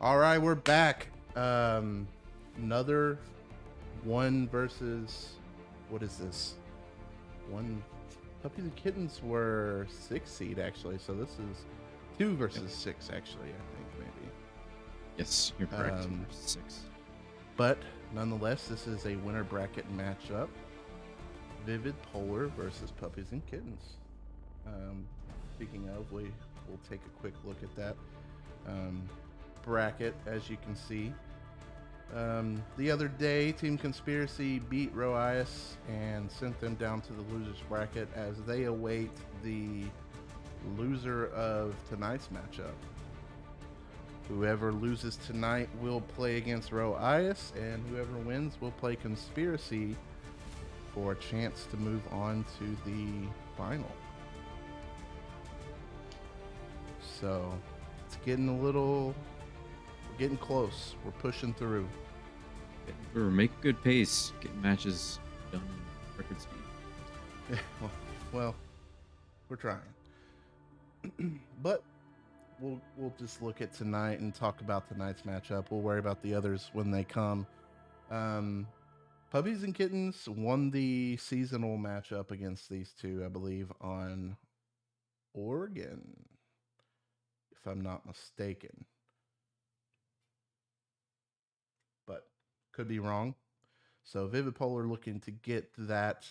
All right, we're back. Another one versus what is this? One Puppies and Kittens were 6 seed actually, so this is 2 versus 6 actually. I think maybe. Yes, you're correct. Um, 6. But nonetheless, this is a winner bracket matchup. Vivid Polar versus Puppies and Kittens. Um, Speaking of, we'll take a quick look at that bracket, as you can see. The other day, Team Conspiracy beat Roias and sent them down to the losers bracket as they await the loser of tonight's matchup. Whoever loses tonight will play against Roias, and whoever wins will play Conspiracy for a chance to move on to the final. So it's getting we're getting close. We're pushing through. We're making good pace, getting matches done in record speed. Yeah, well, we're trying. But we'll just look at tonight and talk about tonight's matchup. We'll worry about the others when they come. Puppies and Kittens won the seasonal matchup against these two, I believe, on Oregon, if I'm not mistaken. But could be wrong. So Vivid Polar looking to get that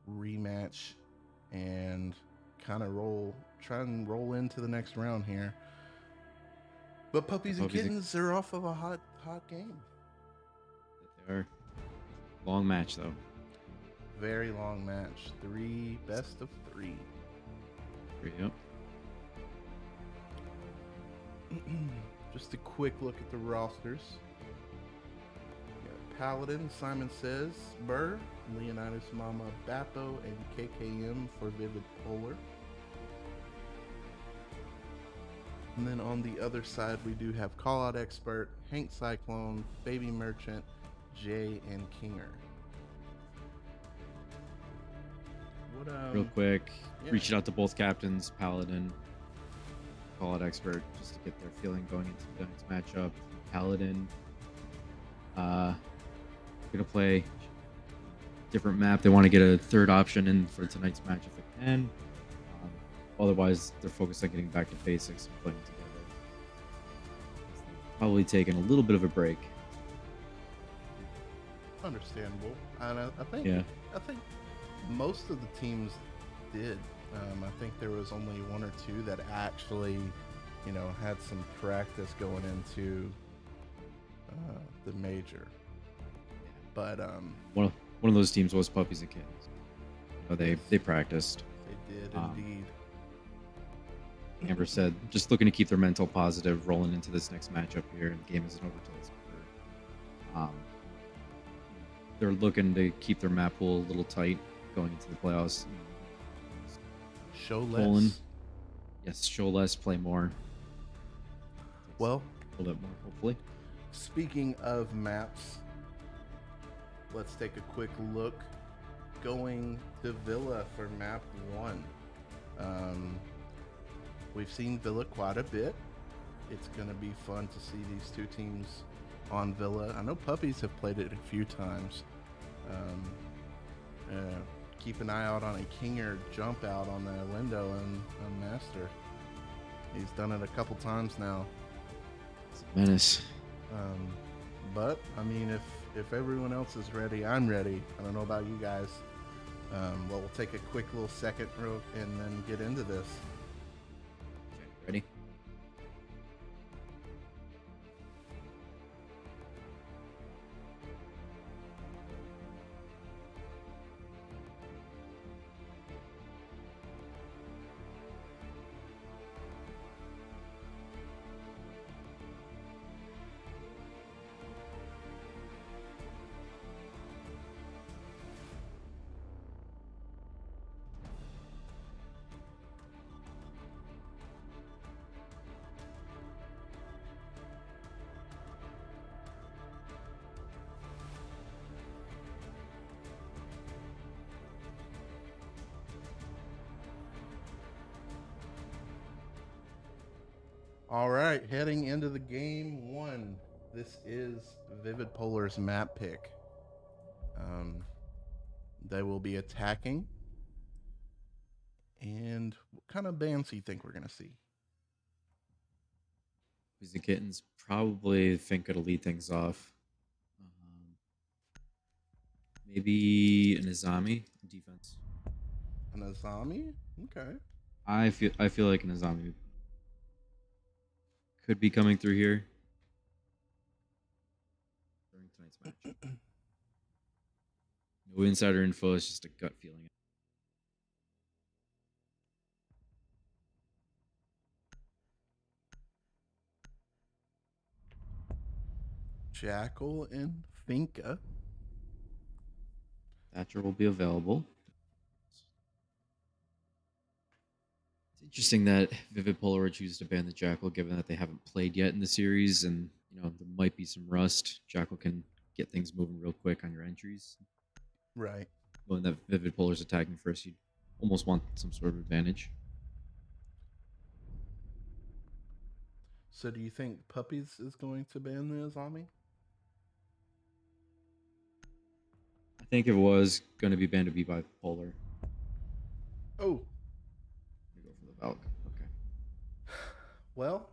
rematch and kind of try and roll into the next round here. But Puppies and Kittens are off of a hot game. They are. Long match though. Very long match. Best of 3. Yep. Just a quick look at the rosters. We got Paladin, Simon Says, Burr, Leonidas Mama, Bappo, and KKM for Vivid Polar. And then on the other side, we do have Call Out Expert, Hank Cyclone, Baby Merchant, Jay, and Kinger. Real quick, reaching out to both captains, Paladin, Call Out Expert, just to get their feeling going into tonight's matchup. Paladin, gonna play different map. They want to get a third option in for tonight's match if they can. Otherwise, they're focused on getting back to basics and playing together. Probably taking a little bit of a break. Understandable, and I think most of the teams did. I think there was only 1 or 2 that actually, had some practice going into the major. But one of those teams was Puppies and Kittens. They practiced. They did indeed. Amber said, just looking to keep their mental positive rolling into this next matchup here, and the game isn't over till it's over. They're looking to keep their map pool a little tight going into the playoffs. Show less. Yes, show less, play more. Well, a little bit more, hopefully. Speaking of maps, let's take a quick look. Going to Villa for map 1. We've seen Villa quite a bit. It's going to be fun to see these two teams on Villa. I know Puppies have played it a few times. Keep an eye out on a Kinger jump out on the window and Master. He's done it a couple times now. It's a menace. But I mean, if everyone else is ready, I'm ready. I don't know about you guys. Well, we'll take a quick little second and then get into this. Ready? All right, heading into the game one. This is Vivid Polar's map pick. Um, they will be attacking. And what kind of bands do you think we're going to see? Puppies and Kittens probably think it'll lead things off. Maybe an Azami defense. An Azami? Okay. I feel like an Azami could be coming through here during tonight's match. No insider info, it's just a gut feeling. Jackal and Finka. Thatcher will be available. It's interesting that Vivid Polar would choose to ban the Jackal, given that they haven't played yet in the series, and there might be some rust. Jackal can get things moving real quick on your entries. Right. When that Vivid Polar's attacking first, you'd almost want some sort of advantage. So do you think Puppies is going to ban the Azami? I think it was going to be banned to be by Polar. Oh. Let me go for the Valk. Okay. Well,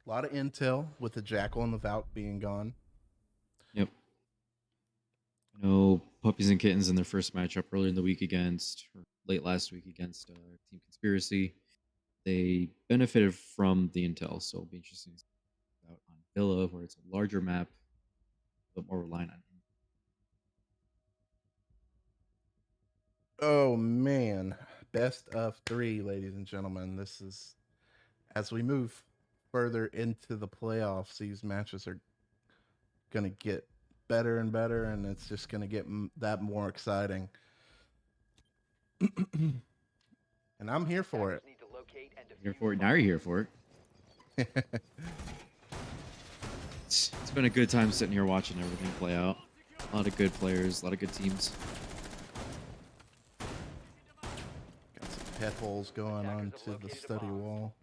a lot of intel with the Jackal and the Valk being gone. Yep. I know Puppies and Kittens in their first matchup earlier in the week or late last week against Team Conspiracy, they benefited from the intel, so it'll be interesting to see out on Villa, where it's a larger map, but more reliant on. Oh man, best of 3, ladies and gentlemen. This is as we move further into the playoffs. These matches are going to get better and better, and it's just going to get that more exciting. And I'm here for it. Here for it. Now you're here for it. It's been a good time sitting here watching everything play out. A lot of good players, a lot of good teams. Got some pet holes going on to the study wall.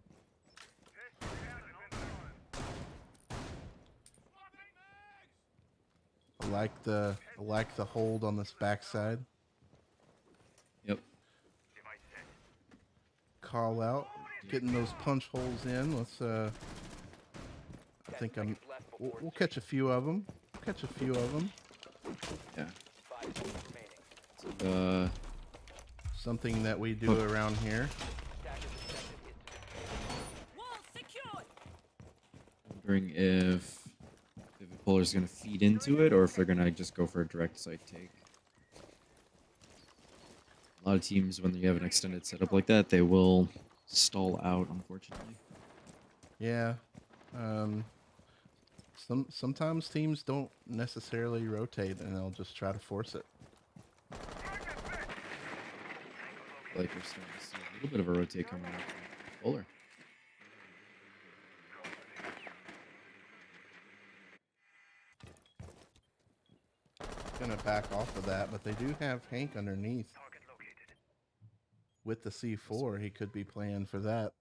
I like the hold on this backside. Yep. Call out, getting those punch holes in. Let's I think we'll catch a few of them. Yeah. So, something that we do around here. Wondering if Vivid Polar is going to feed into it or if they're going to just go for a direct site take. A lot of teams, when you have an extended setup like that, they will stall out, unfortunately. Yeah. Sometimes teams don't necessarily rotate and they'll just try to force it. Like we're starting to see a little bit of a rotate coming out from Polar. Gonna back off of that, but they do have Hank underneath. With the C4, he could be playing for that.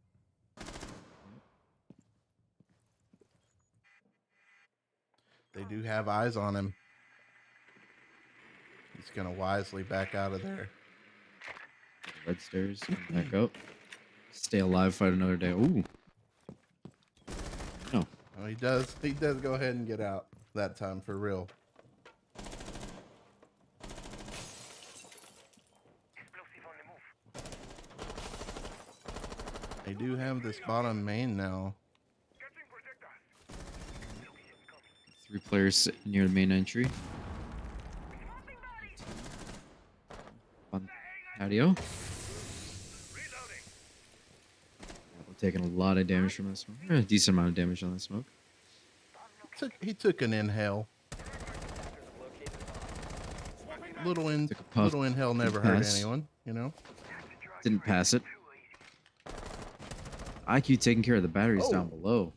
They do have eyes on him. He's gonna wisely back out of there. Red stairs, back up. Stay alive, fight another day. Ooh. No. Oh, he does go ahead and get out that time for real. They do have this bottom main now. 3 players sitting near the main entry. On patio. We're taking a lot of damage from that smoke. A decent amount of damage on that smoke. He took an inhale. Little inhale never hurt anyone, you know? Didn't pass it. IQ taking care of the batteries down below.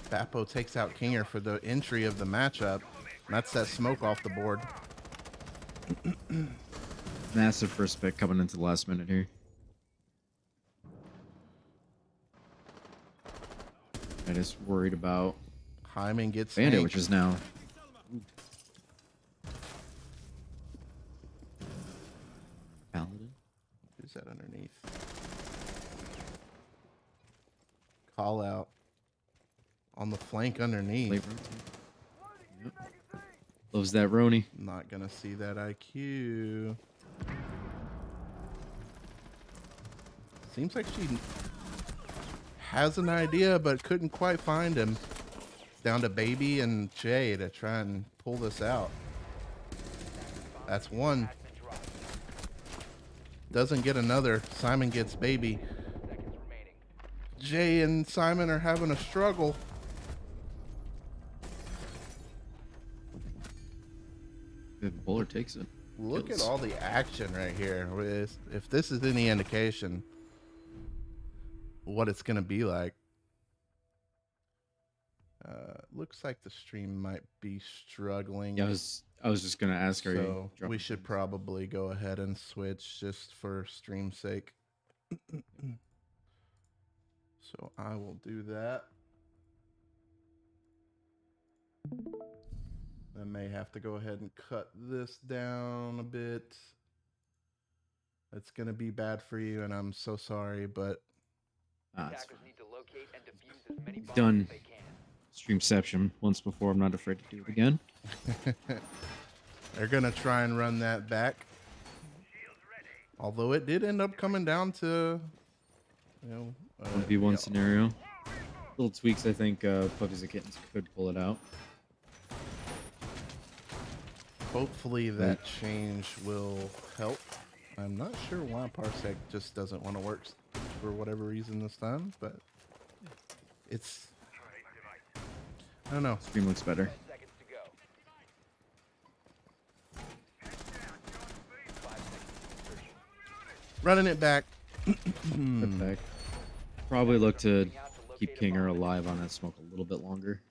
Bappo takes out Kinger for the entry of the matchup. And that's that smoke off the board. Massive first pick coming into the last minute here. I just worried about Hyman gets Bandit, Hank. which is now. Paladin. Who's that underneath? Call out on the flank underneath. Late rotate. Yep. Loves that Roni. Not gonna see that IQ. Seems like she has an idea, but couldn't quite find him. Down to Baby and Jay to try and pull this out. That's one. Doesn't get another. Simon gets Baby. Jay and Simon are having a struggle. Good bowler takes it. Look Kills. at all the action right here. If this is any indication what it's going to be like. Looks like the stream might be struggling. Yeah, I was just gonna ask her. So we should probably go ahead and switch just for stream's sake. So I will do that. I may have to go ahead and cut this down a bit. It's going to be bad for you, and I'm so sorry, but... Done Streamception once before. I'm not afraid to do it again. They're going to try and run that back. Although it did end up coming down to... 1v1 scenario. Little tweaks, I think Puppies and Kittens could pull it out. Hopefully that change will help. I'm not sure why Parsec just doesn't want to work for whatever reason this time, but it's... I don't know. Stream looks better. Running it back. Back. Probably look to keep Kinger alive on that smoke a little bit longer.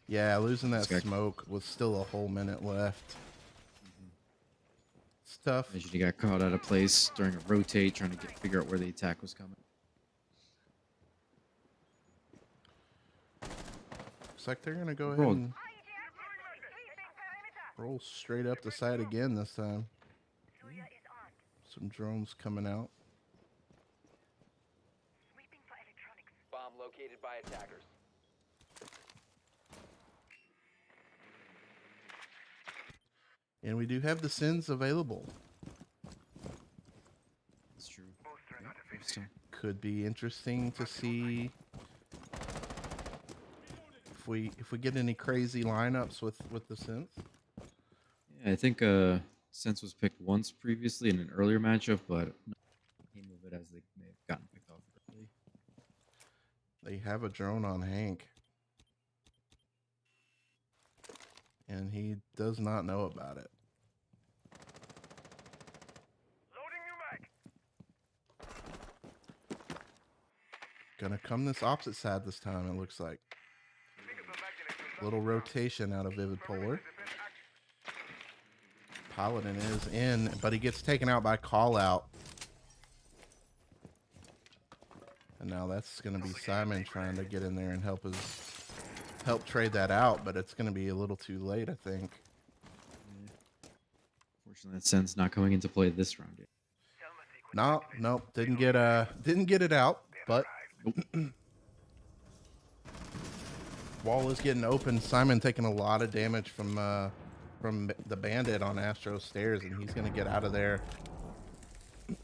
Yeah, losing that smoke with still a whole minute left. It's tough. Imagine he got caught out of place during a rotate, trying to figure out where the attack was coming. Looks like they're gonna go ahead and roll straight up the side again this time. Some drones coming out. Bomb located by attackers. And we do have the sins available. That's true. Yeah, could be interesting to see if we get any crazy lineups with the synth. Yeah, I think Sense was picked once previously in an earlier matchup, but he moved it as they may have gotten picked off early. They have a drone on Hank. And he does not know about it. Gonna come this opposite side this time, it looks like. Little rotation out of Vivid Polar. Paladin is in, but he gets taken out by Call Out. And now that's gonna be Simon trying to get in there and help trade that out, but it's gonna be a little too late, I think. Fortunately, that Sense not coming into play this round yet. No, didn't get it out, but wall is getting open. Simon taking a lot of damage from the bandit on Astro stairs, and he's gonna get out of there. A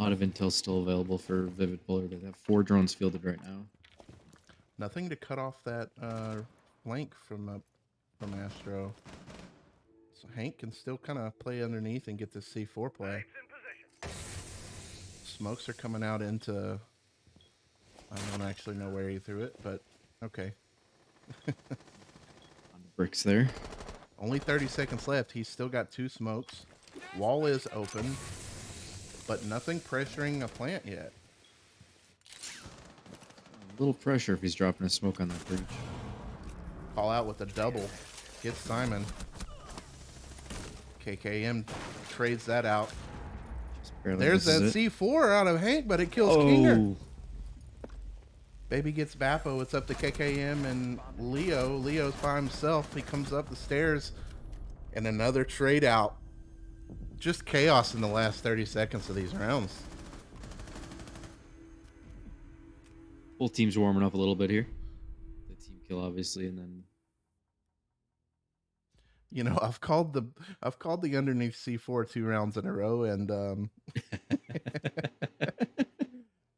lot of intel still available for Vivid Polar. They have 4 drones fielded right now. Nothing to cut off that flank from Astro. So Hank can still kind of play underneath and get this C4 play. Smokes are coming out into... I don't actually know where he threw it, but okay. On the bricks there. Only 30 seconds left. He's still got 2 smokes. Wall is open, but nothing pressuring a plant yet. A little pressure if he's dropping a smoke on that bridge. Call out with a double. Gets Simon. KKM trades that out. Just barely There's that misses it. C4 out of Hank, but it kills Kinger. Baby gets Vapo. It's up to KKM and Leo. Leo's by himself. He comes up the stairs. And another trade out. Just chaos in the last 30 seconds of these rounds. Both teams warming up a little bit here. The team kill, obviously, and then You know, I've called the underneath C4 2 rounds in a row, and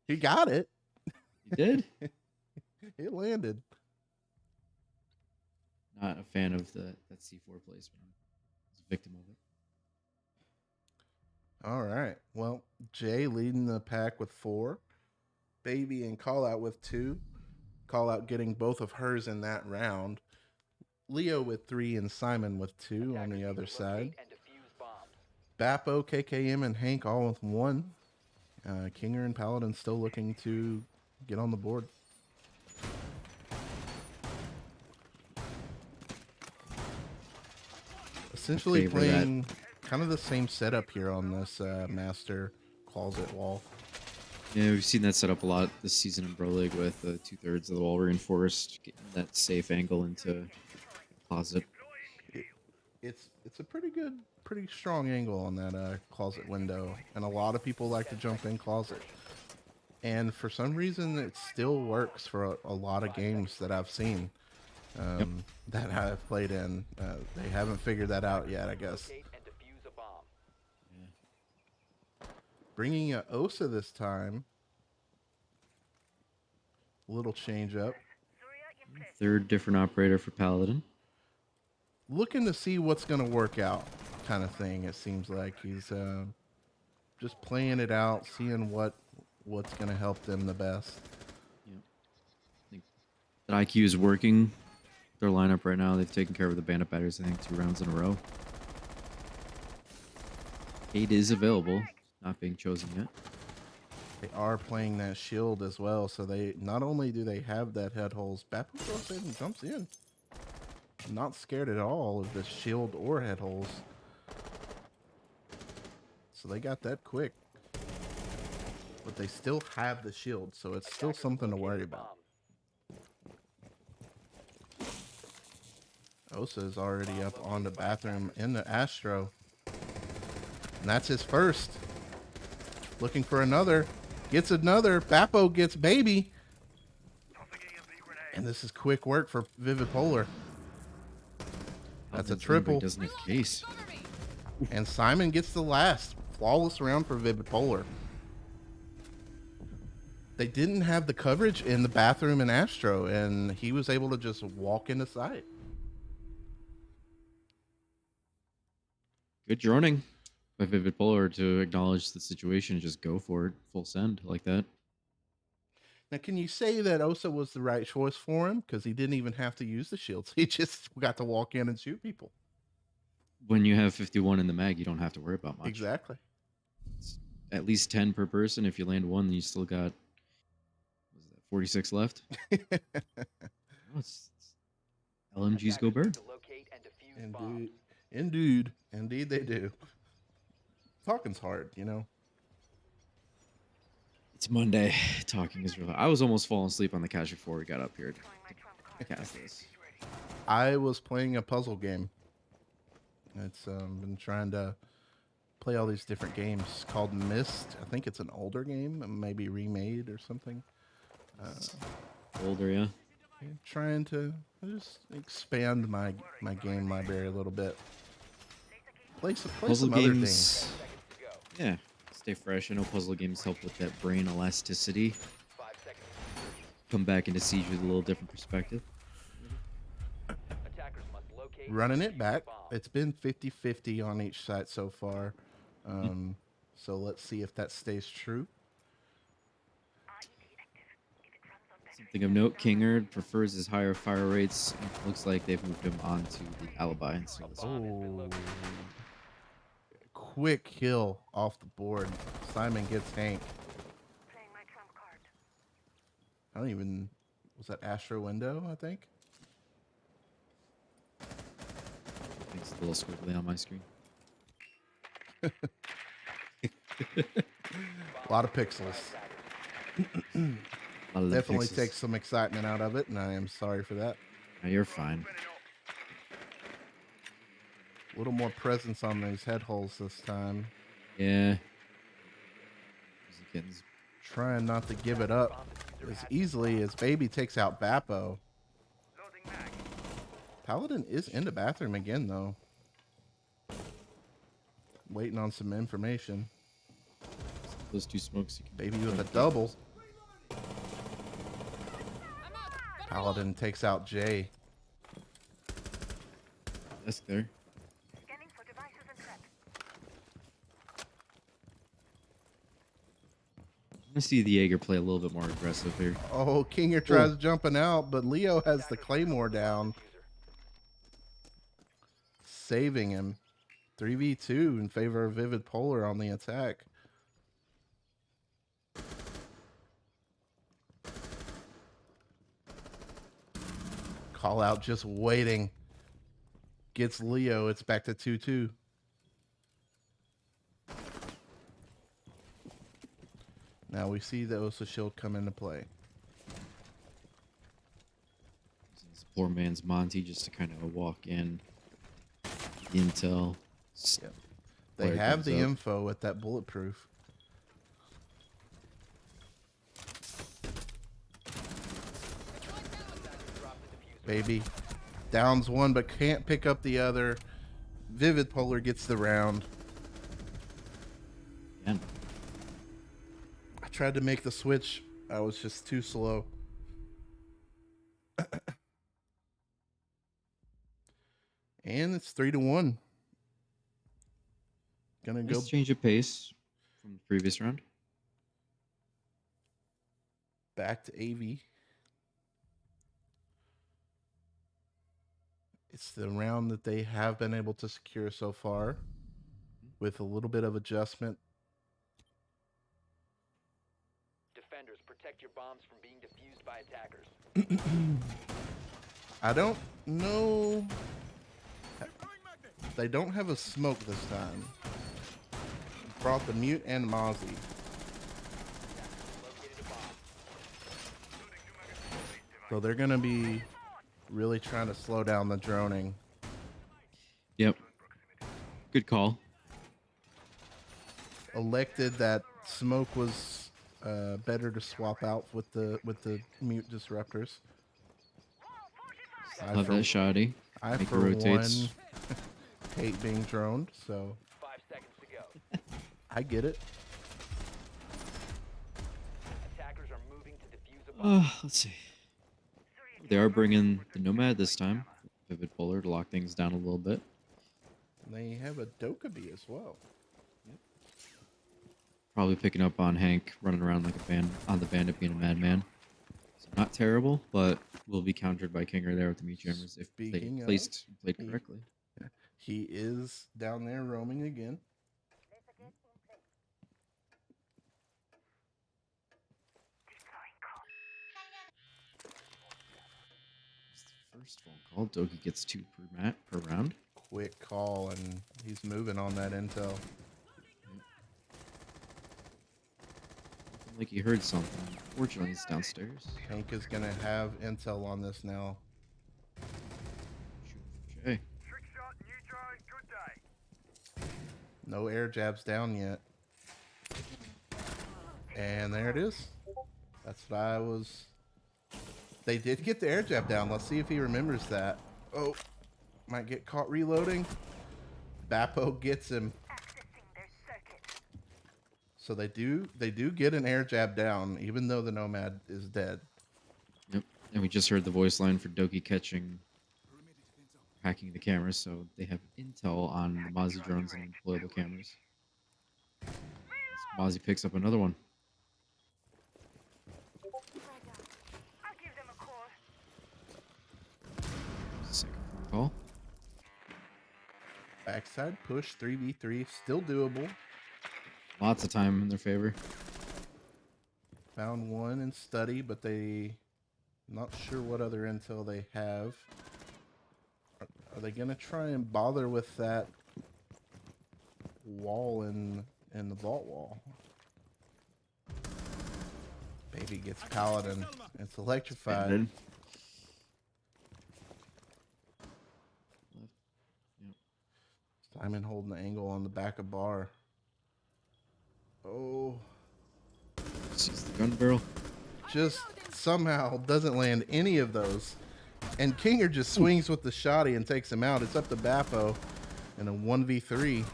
he got it. he did. It landed. Not a fan of that C4 placement. I was a victim of it. All right. Well, Jay leading the pack with 4. Baby and Call Out with 2. Call Out getting both of hers in that round. Leo with 3 and Simon with 2 on the other side. Bappo, KKM, and Hank all with 1. Kinger and Paladin still looking to get on the board. Essentially playing kind of the same setup here on this master closet wall. Yeah, we've seen that set up a lot this season in Bro League with 2/3 of the wall reinforced, getting that safe angle into the closet. It's a pretty strong angle on that closet window, and a lot of people like to jump in closet. And for some reason, it still works for a lot of games that I've seen that I've played in. They haven't figured that out yet, I guess. Bringing a Osa this time. A little change up. 3rd different operator for Paladin. Looking to see what's going to work out kind of thing, it seems like. He's just playing it out, seeing what's going to help them the best. Yep. I think that IQ is working their lineup right now. They've taken care of the bandit batters, I think, 2 rounds in a row. Kate is available, not being chosen yet. They are playing that shield as well, so they not only do they have that head holes, Bappo goes in and jumps in. Not scared at all of the shield or head holes. So they got that quick. But they still have the shield, so it's still something to worry about. Osa is already up on the bathroom in the Astro. And that's his first. Looking for another. Gets another. Bappo gets Baby. And this is quick work for Vivid Polar. That's a triple. Doesn't have case. And Simon gets the last. Flawless round for Vivid Polar. They didn't have the coverage in the bathroom in Astro, and he was able to just walk into sight. Good droning by Vivid Polar to acknowledge the situation and just go for it. Full send like that. Now, can you say that Osa was the right choice for him? Because he didn't even have to use the shields. He just got to walk in and shoot people. When you have 51 in the mag, you don't have to worry about much. Exactly. It's at least 10 per person. If you land 1, then you still got 46 left. LMGs go bird. Indeed they do. Talking's hard, you know. It's Monday. Talking is real. I was almost falling asleep on the couch before we got up here to cast this. I was playing a puzzle game. It's been trying to play all these different games called Myst. I think it's an older game, maybe remade or something. Older, yeah. Trying to just expand my game library a little bit. Play some other things. Yeah, stay fresh. I know puzzle games help with that brain elasticity. Come back into Siege with a little different perspective. Running it back. It's been 50-50 on each side so far. So let's see if that stays true. Something of note, Kinger prefers his higher fire rates. It looks like they've moved him onto the alibi. Oh. Quick kill off the board. Simon gets Hank. I don't even... Was that Astro window, I think? It's a little squiggly on my screen. A lot of pixels. A A lot of limp Definitely fixes. takes some excitement out of it, and I am sorry for that. No, you're fine. A little more presence on these head holes this time. Yeah. Puppies and Kittens. Trying not to give it up as easily as Baby takes out Bappo. Paladin is in the bathroom again, though. Waiting on some information. Those two smokes. You can Baby with try a to double. Paladin takes out Jay. Desk there. I see the Jaeger play a little bit more aggressive here. Oh, Kinger tries jumping out, but Leo has the Claymore down. Saving him. 3v2 in favor of Vivid Polar on the attack. Call out just waiting. Gets Leo. It's back to 2-2. Now we see the Osa Shield come into play. This poor man's Monty just to kind of walk in. Intel. Yep. They Player have comes the up. info with that bulletproof. Baby downs one but can't pick up the other. Vivid Polar gets the round. Again. I tried to make the switch. I was just too slow. And it's 3-1. Gonna go Nice change of pace from the previous round. back to AV. It's the round that they have been able to secure so far with a little bit of adjustment. Defenders, protect your bombs from being defused by attackers. I don't know. They don't have a smoke this time. Brought the Mute and Mozzie. Located a bomb. So they're going to be really trying to slow down the droning. Yep. Good call. Elected that smoke was better to swap out with the Mute disruptors. I Love for, that shoddy. I Make it for rotates. one hate being droned, so 5 seconds to go. I get it. Attackers are moving to defuse a bomb. Let's see. They are bringing the Nomad this time. Vivid Polar to lock things down a little bit. They have a Dokkaebi as well. Probably picking up on Hank running around like a bandit being a madman. So not terrible, but will be countered by Kinger there with the meat jammers if Speaking of, played correctly. He is down there roaming again. It's the first phone call. Doki gets 2 per round. Quick call, and he's moving on that intel. Like he heard something. Fortunately, he's downstairs. Hank is going to have intel on this now. Shooting for Jay. No air jabs down yet. And there it is. That's what I was... They did get the air jab down. Let's see if he remembers that. Oh, might get caught reloading. Bappo gets him. So they do get an air jab down, even though the Nomad is dead. Yep. And we just heard the voice line for Doki hacking the cameras, so they have intel on the Mozzie drones and deployable cameras. Mozzie picks up another one. Second phone call. Backside push, 3v3, still doable. Lots of time in their favor. Found one in study, but not sure what other intel they have. Are they gonna try and bother with that wall in the vault wall? Baby gets Paladin. It's electrified. Banded. Left. Yep. Simon holding the angle on the back of bar. Oh, Sees the gun barrel. just somehow doesn't land any of those. And Kinger just swings with the shotty and takes him out. It's up to Bappo in a 1v3.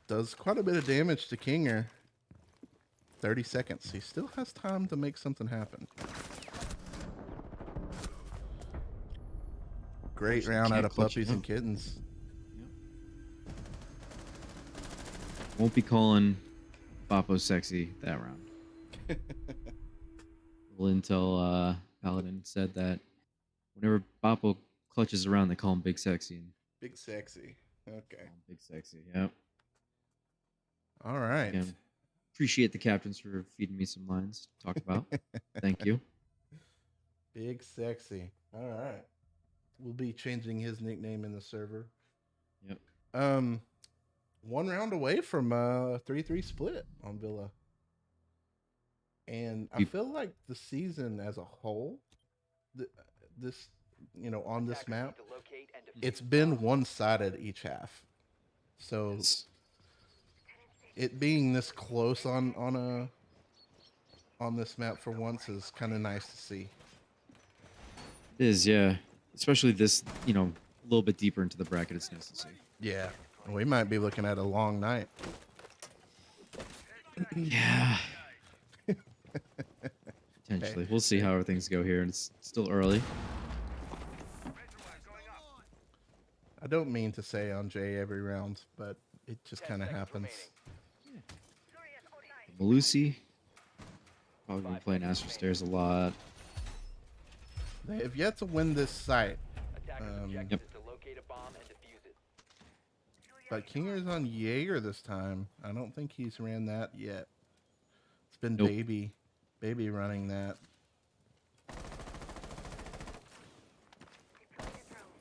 Does quite a bit of damage to Kinger. 30 seconds. He still has time to make something happen. Great round out of Puppies and Kittens. Won't be calling Bappo sexy that round. Little intel, Paladin said that whenever Bappo clutches around, they call him Big Sexy. And Big Sexy. Okay. call him Big Sexy, yep. All right. Again, appreciate the captains for feeding me some lines to talk about. Thank you. Big Sexy. All right. We'll be changing his nickname in the server. Yep. One round away from a 3-3 split on Villa. And I feel like the season as a whole, this, on this map, it's been one-sided each half. So it being this close on this map for once is kind of nice to see. It is, yeah. Especially this, a little bit deeper into the bracket, it's nice to see. Yeah. We might be looking at a long night. Yeah. Potentially. Okay. We'll see how things go here. And it's still early. I don't mean to say on Jay every round, but it just kind of happens. Malusi. Probably been playing Astro Stairs a lot. They have yet to win this site. Yep. But Kinger's on Jaeger this time. I don't think he's ran that yet. It's been Nope. Baby running that.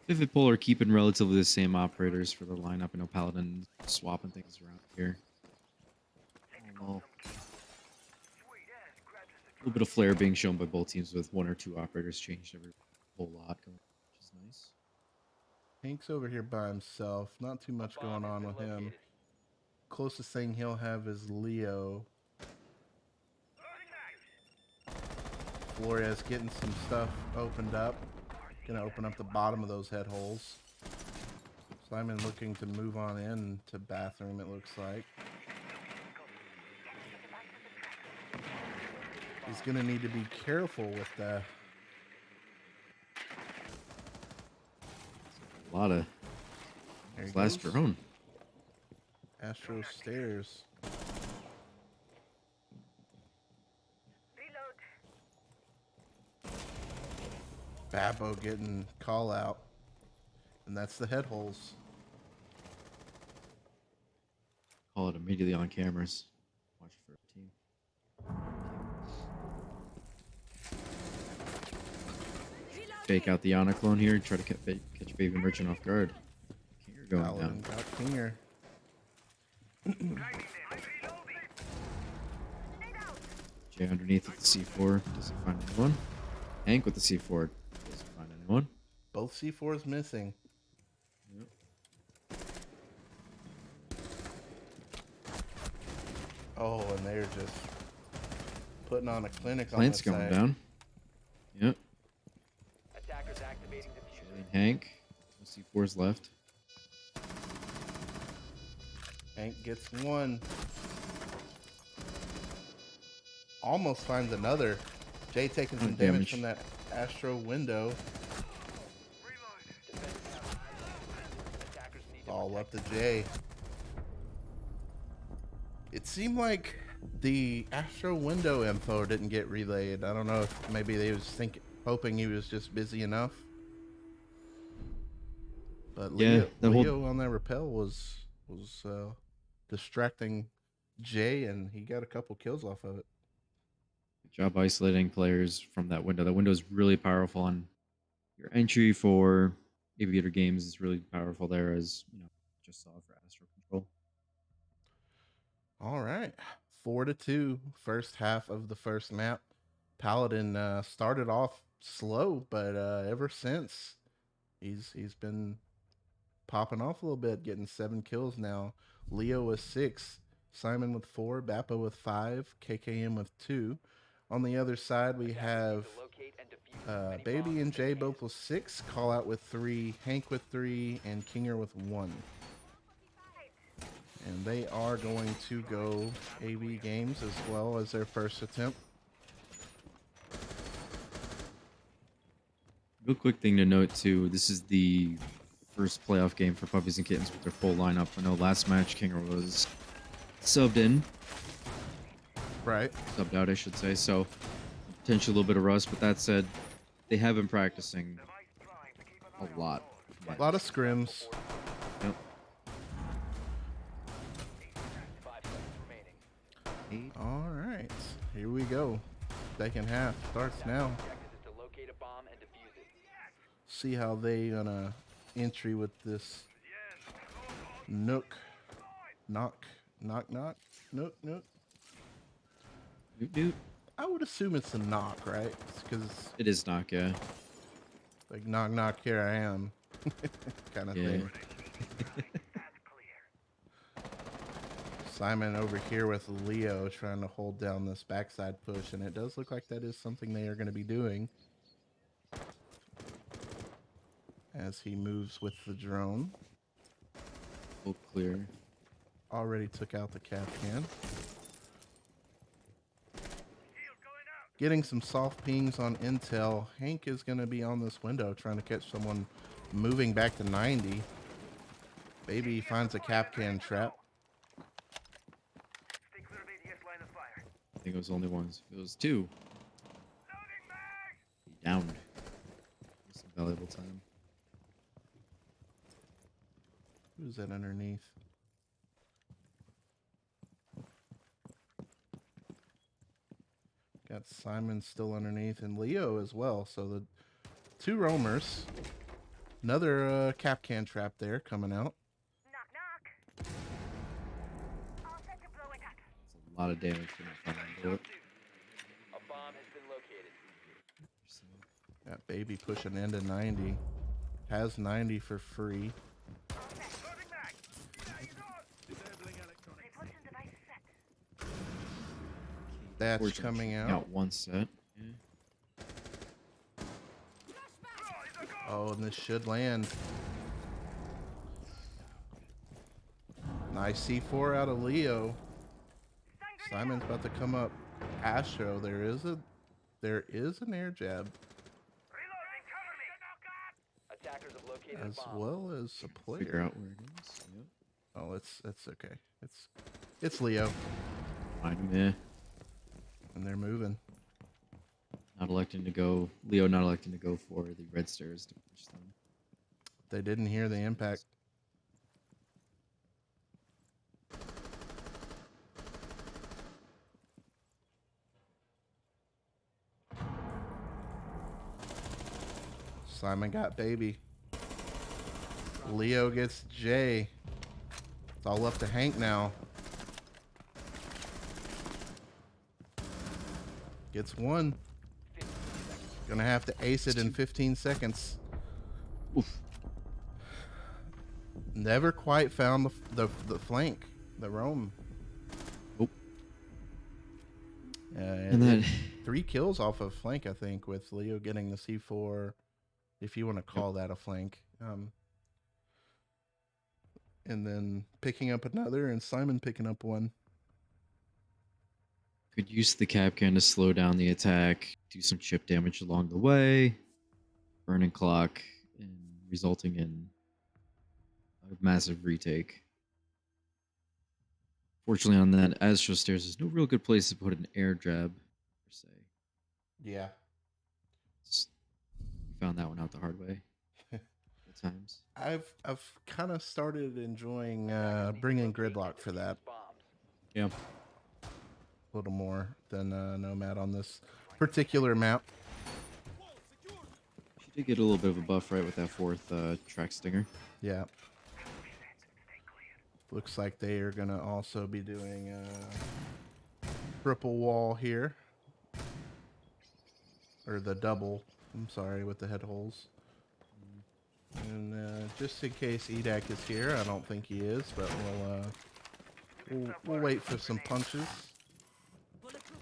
Vivid Polar keeping relatively the same operators for the lineup. I know Paladin swapping things around here. A little bit of flair being shown by both teams with one or two operators changed every whole lot, which is nice. Hank's over here by himself. Not too much going on with him. Closest thing he'll have is Leo. Flores getting some stuff opened up. Gonna open up the bottom of those head holes. Simon looking to move on in to bathroom, it looks like. He's gonna need to be careful with the... A lot of There he last goes. drone. Astro Stairs. Babbo getting call out. And that's the head holes. Call it immediately on cameras. Watch for a team. Fake out the Ana clone here. Try to catch Baby Merchant off guard. Kinger going Paladin down. got Kinger. Jay underneath with the C4. Doesn't find anyone. Hank with the C4. Doesn't find anyone. Both C4s missing. Yep. Oh, and they're just putting on a clinic on Plant's this going side. down. Yep. Attackers activating Jay diffuser. and Hank. No C4s left. Hank gets one. Almost finds another. Jay taking some damage damage. from that Astro window. Attackers need to All up to Jay. It seemed like the Astro window info didn't get relayed. I don't know if maybe they was hoping he was just busy enough. But Yeah, Leo on that rappel was distracting Jay, and he got a couple kills off of it. Good job isolating players from that window. That window is really powerful on your entry for Aviator games. Is really powerful there, as just saw for Astro Control. All right. 4-2. First half of the first map. Paladin started off slow, but ever since he's been popping off a little bit, getting 7 kills now. Leo with 6, Simon with 4, Bappa with 5, KKM with 2. On the other side, we have Baby and Jay both with 6, Call Out with 3, Hank with 3, and Kinger with 1. And they are going to go AV games as well as their first attempt. Real quick thing to note too, this is the first playoff game for Puppies and Kittens with their full lineup. I know last match Kinger was subbed in. Right. Subbed out, I should say. So potentially a little bit of rust, but that said, they have been practicing a lot. A lot of scrims. Yep. 5 seconds remaining. All right. Here we go. Second half starts now. Objective is to locate a bomb and defuse it. See how they gonna entry with this nook. Knock. Nook. Dude, I would assume it's a knock, right? Because it is knock, yeah. like knock, here I am, kind of Yeah. thing. Simon over here with Leo trying to hold down this backside push, and it does look like that is something they are going to be doing as he moves with the drone. Full clear. Already took out the cap can. Getting some soft pings on intel. Hank is going to be on this window trying to catch someone moving back to 90. Baby finds a cap can trap. I think it was only one. It was 2. He downed. Some valuable time. Who's that underneath? Got Simon still underneath and Leo as well. So the 2 roamers. Another cap can trap there coming out. It's a lot of damage from the front end. A bomb has been located. Got Baby pushing into 90. Has 90 for free. That's coming out. Out one set. Yeah. Oh, and this should land. Nice C4 out of Leo. Simon's about to come up. Astro, there is an air jab Attackers have located as a bomb. well as a Figure player. out where it is. Yep. Oh, it's okay. It's Leo, Find him, yeah. and they're moving. Not electing to go. Leo not electing to go for the red stairs to push them. They didn't hear the impact. Simon got Baby. Leo gets Jay. It's all up to Hank now. Gets 1. Gonna have to ace it in 15 seconds. Oof. Never quite found the flank, the roam. Nope. And then 3 kills off of flank, I think, with Leo getting the C4, if you want to call that a flank. And then picking up another, and Simon picking up 1. could use the Capcan to slow down the attack, do some chip damage along the way, burning clock, and resulting in a massive retake. Fortunately, on that Astro Stairs, there's no real good place to put an air jab, per se. Yeah. We found that one out the hard way at times. I've kind of started enjoying bringing Gridlock for that Yeah. a little more than Nomad on this particular map. She did get a little bit of a buff, right, with that 4th track stinger. Yeah. Looks like they are going to also be doing triple wall here. Or the double. I'm sorry, with the head holes. And just in case Edak is here, I don't think he is, but we'll wait for some punches.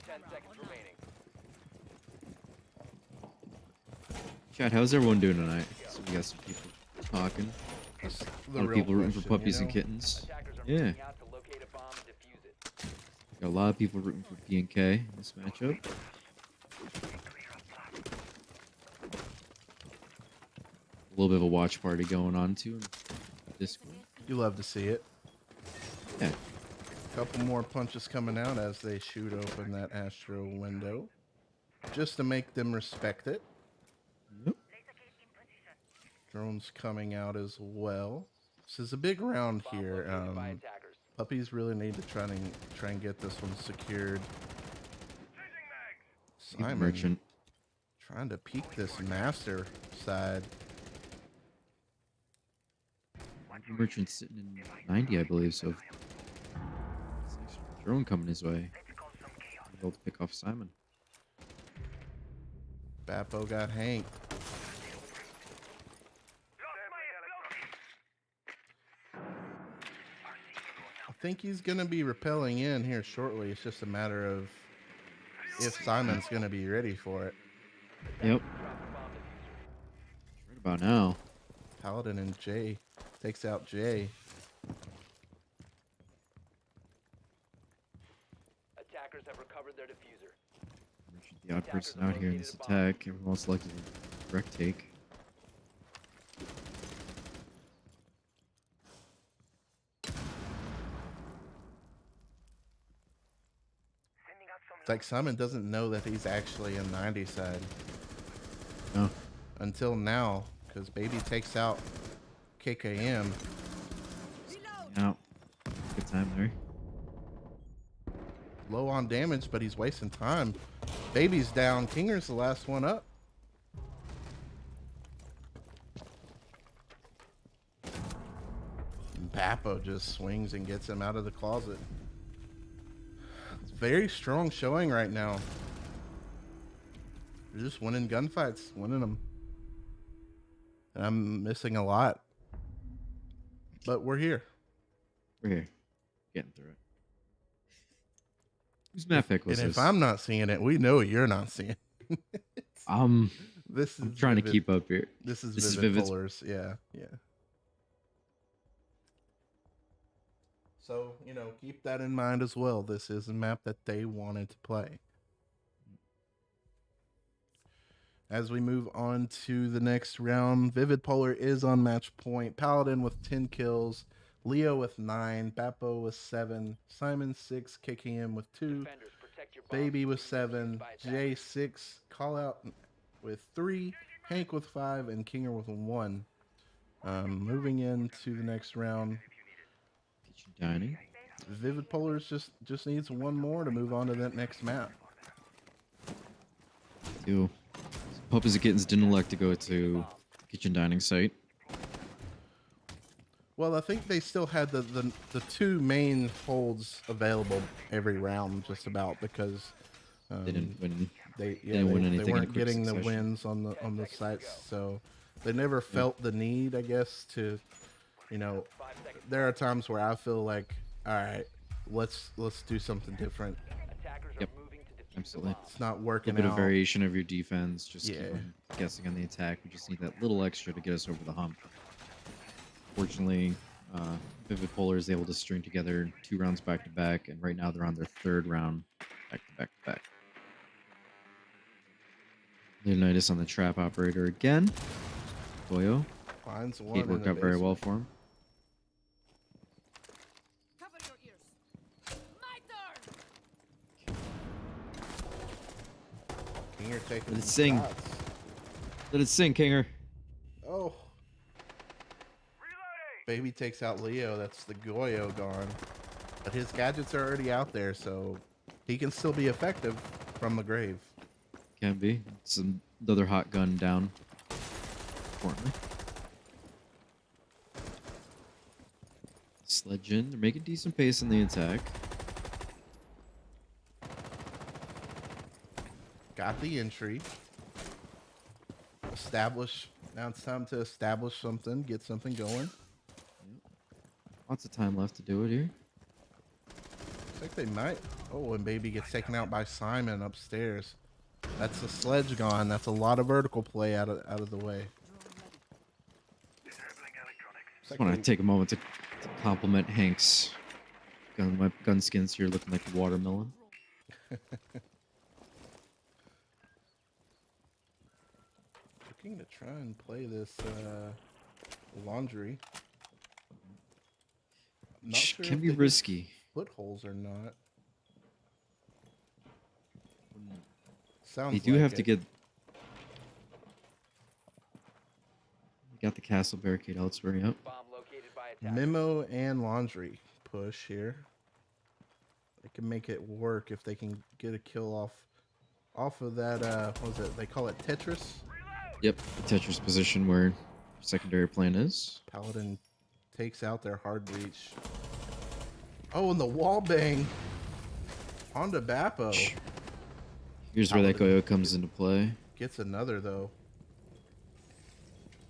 10 seconds remaining. Chat, how's everyone doing tonight? So we got some people talking. That's A the lot of real people rooting for question, puppies you and know? kittens. Attackers are Yeah, moving out to locate a bomb and defuse it. got a lot of people rooting for P&K in this matchup. A little bit of a watch party going on too in Discord. You love to see it. Yeah, Couple more punches coming out as they shoot open that Astro window. Just to make them respect it. yep. Drones coming out as well. This is a big round Bomb here. located by attackers. Puppies really need to try and get this one secured. Simon Merchant. trying to peek this master side. Merchant sitting in 90, I believe. So it's an extra drone coming his way. Able to pick off Simon. Bappo got Hank. I think he's going to be rappelling in here shortly. It's just a matter of if Simon's going to be ready for it. Yep. Drop the bomb diffuser. Right about now. Paladin and Jay takes out Jay. Attackers have recovered their diffuser. Merchant, the odd person out here in this attack. Everyone selected a direct take. It's like Simon doesn't know that he's actually in 90 side No. until now, because Baby takes out KKM. Out. Good time there. Low on damage, but he's wasting time. Baby's down. Kinger's the last one up. And Bappo just swings and gets him out of the closet. It's very strong showing right now. They're just winning gunfights, winning them. And I'm missing a lot. But we're here. We're here. Getting through it. Whose map pick was And this? if I'm not seeing it, we know you're not seeing it. This is I'm trying to Vivid- keep up here. This is This is Vivid Vivid's- Pullers. Yeah, yeah. So, you know, keep that in mind as well. This is a map that they wanted to play. As we move on to the next round, Vivid Polar is on match point. Paladin with 10 kills, Leo with 9, Bappo with 7, Simon 6, KKM with 2, Defenders, protect your bombs Baby from with being defused 7, by Jay attackers. 6, Call Out with 3, Hank with 5, and Kinger with 1. Moving into the next round, Kitchen dining. Vivid Polars just needs one more to move on to that next map. Two. Puppies and Kittens didn't elect to go to kitchen dining site. Well, I think they still had the two main holds available every round, just about, because They didn't win. they didn't win they anything in a weren't quick getting the succession. wins on the sites, so they never felt the need, I guess, to, you know. 5 seconds. There are times where I feel like, all right, let's do something different. Attackers Yep. are moving to defuse Absolutely. the bomb. It's not A working bit out. of variation of your defense. Just Yeah. keep them guessing on the attack. We just need that little extra to get us over the hump. Fortunately, Vivid Polar is able to string together 2 rounds back to back, and right now they're on their 3rd round back to back to back. Leonidas on the trap operator again. Goyo. Finds one. Kate in worked the out very well basement. for him. Cover your ears. My turn. Kinger taking Let it some sing. shots. Let it sing, Kinger. Oh. Baby takes out Leo. That's the Goyo gone. But his gadgets are already out there, so he can still be effective from the grave. Can be. Some another hot gun down. Importantly. Sledge in. They're making decent pace in the attack. got the entry. Establish. Now it's time to establish something, get something going. Lots of time left to do it here. Looks like they might. Oh, and baby gets taken out by Simon upstairs. That's the sledge gone. That's a lot of vertical play out of the way. Just want to take a moment to compliment Hank's gun skins here, looking like a watermelon. Looking to try and play this laundry. Not sure Can if be they get risky. footholds or not. They Sounds do like have to it. get. Got the castle barricade elsewhere. Yep. Bomb located by attack. Memo and laundry push here. They can make it work if they can get a kill off of that. What was it? They call it Tetris. Yep. The Tetris position where secondary plan is. Paladin takes out their hard breach. Oh, and the wall bang onto Bappo. Here's where that Goyo comes into play. Gets another though.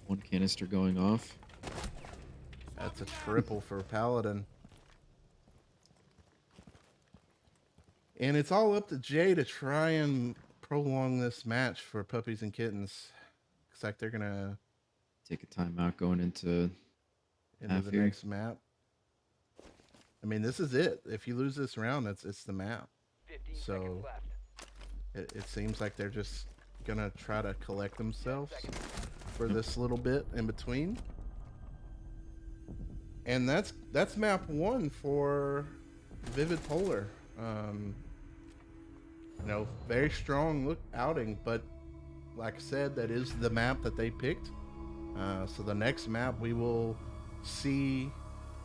One canister going off. That's a triple for Paladin. And it's all up to Jay to try and prolong this match for Puppies and Kittens. Looks like they're gonna Take a timeout going into half the here. next map. I mean, this is it. If you lose this round, it's the map. 15 So- seconds left. It seems like they're just gonna try to collect themselves for this little bit in between. And that's map 1 for Vivid Polar. Very strong outing, but like I said, that is the map that they picked. So the next map we will see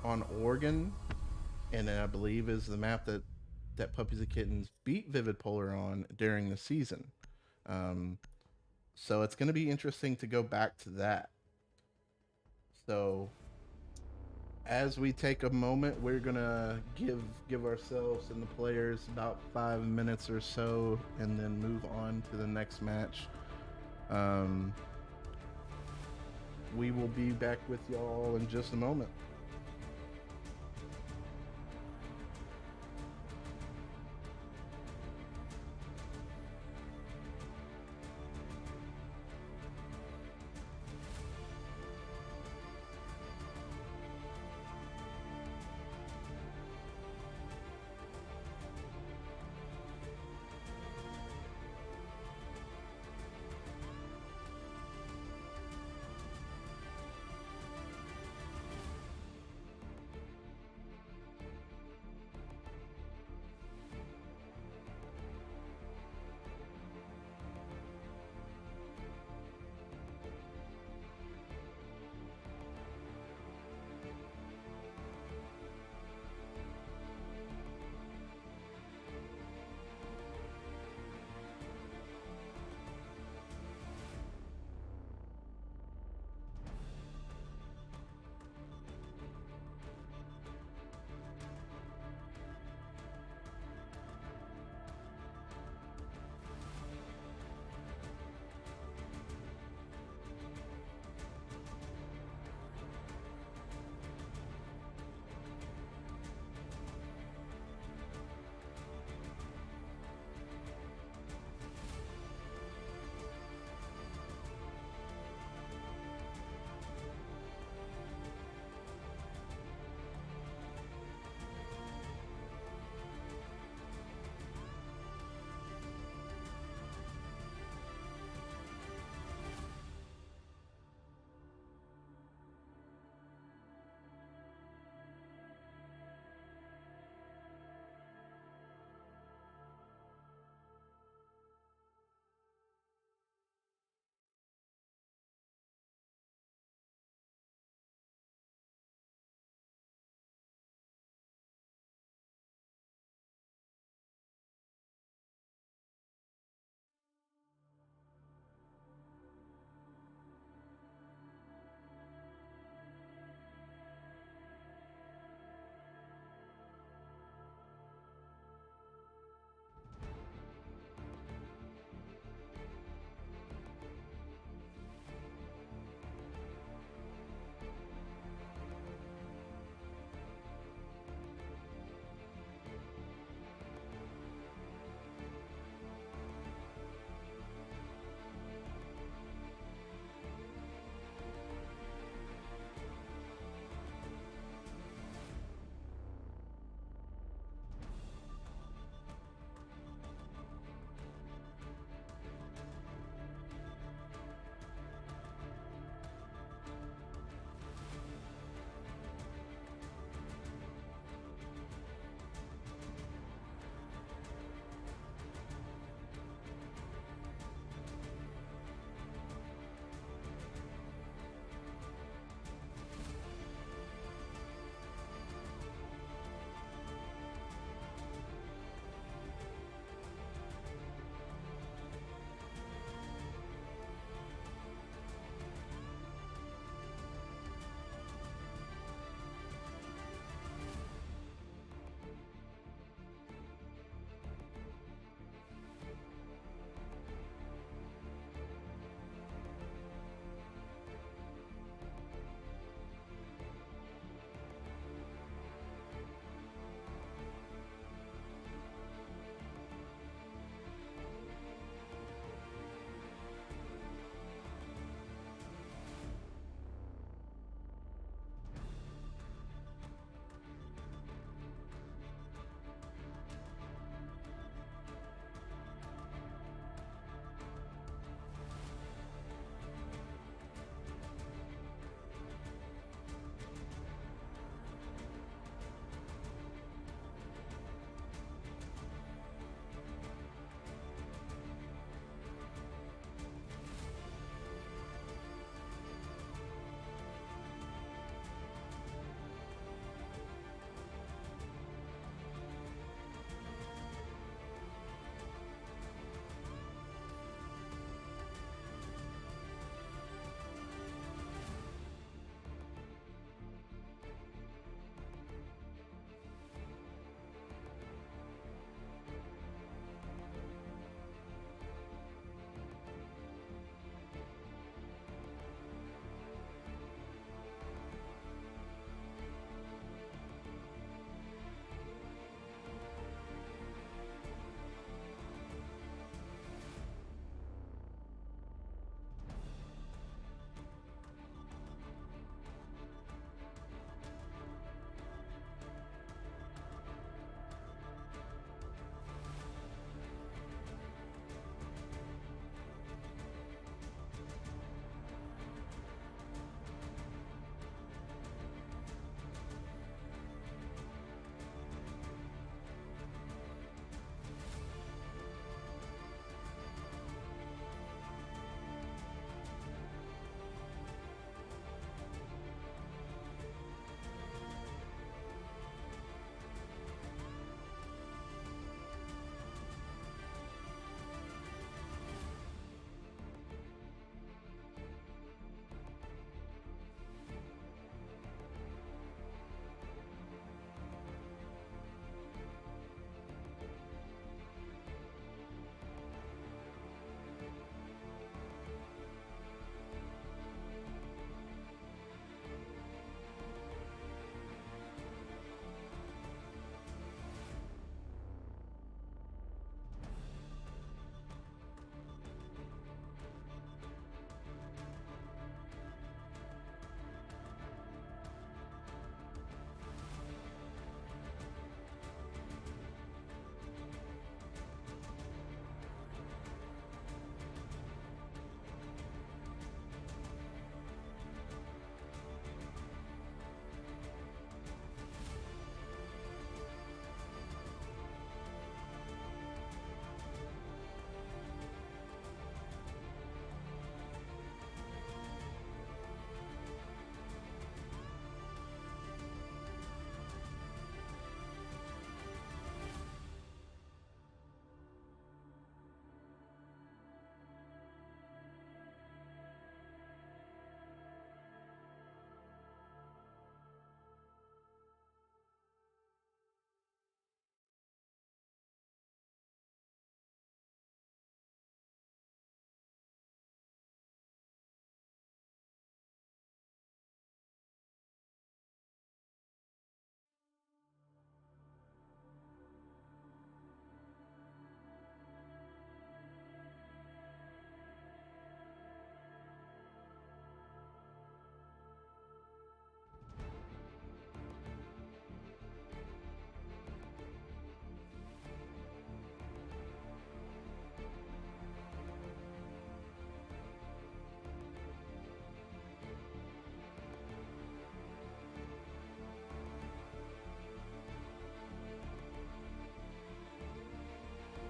on Oregon, and I believe is the map that Puppies and Kittens beat Vivid Polar on during the season. So it's going to be interesting to go back to that. So as we take a moment, we're going to give ourselves and the players about 5 minutes or so, and then move on to the next match. We will be back with y'all in just a moment.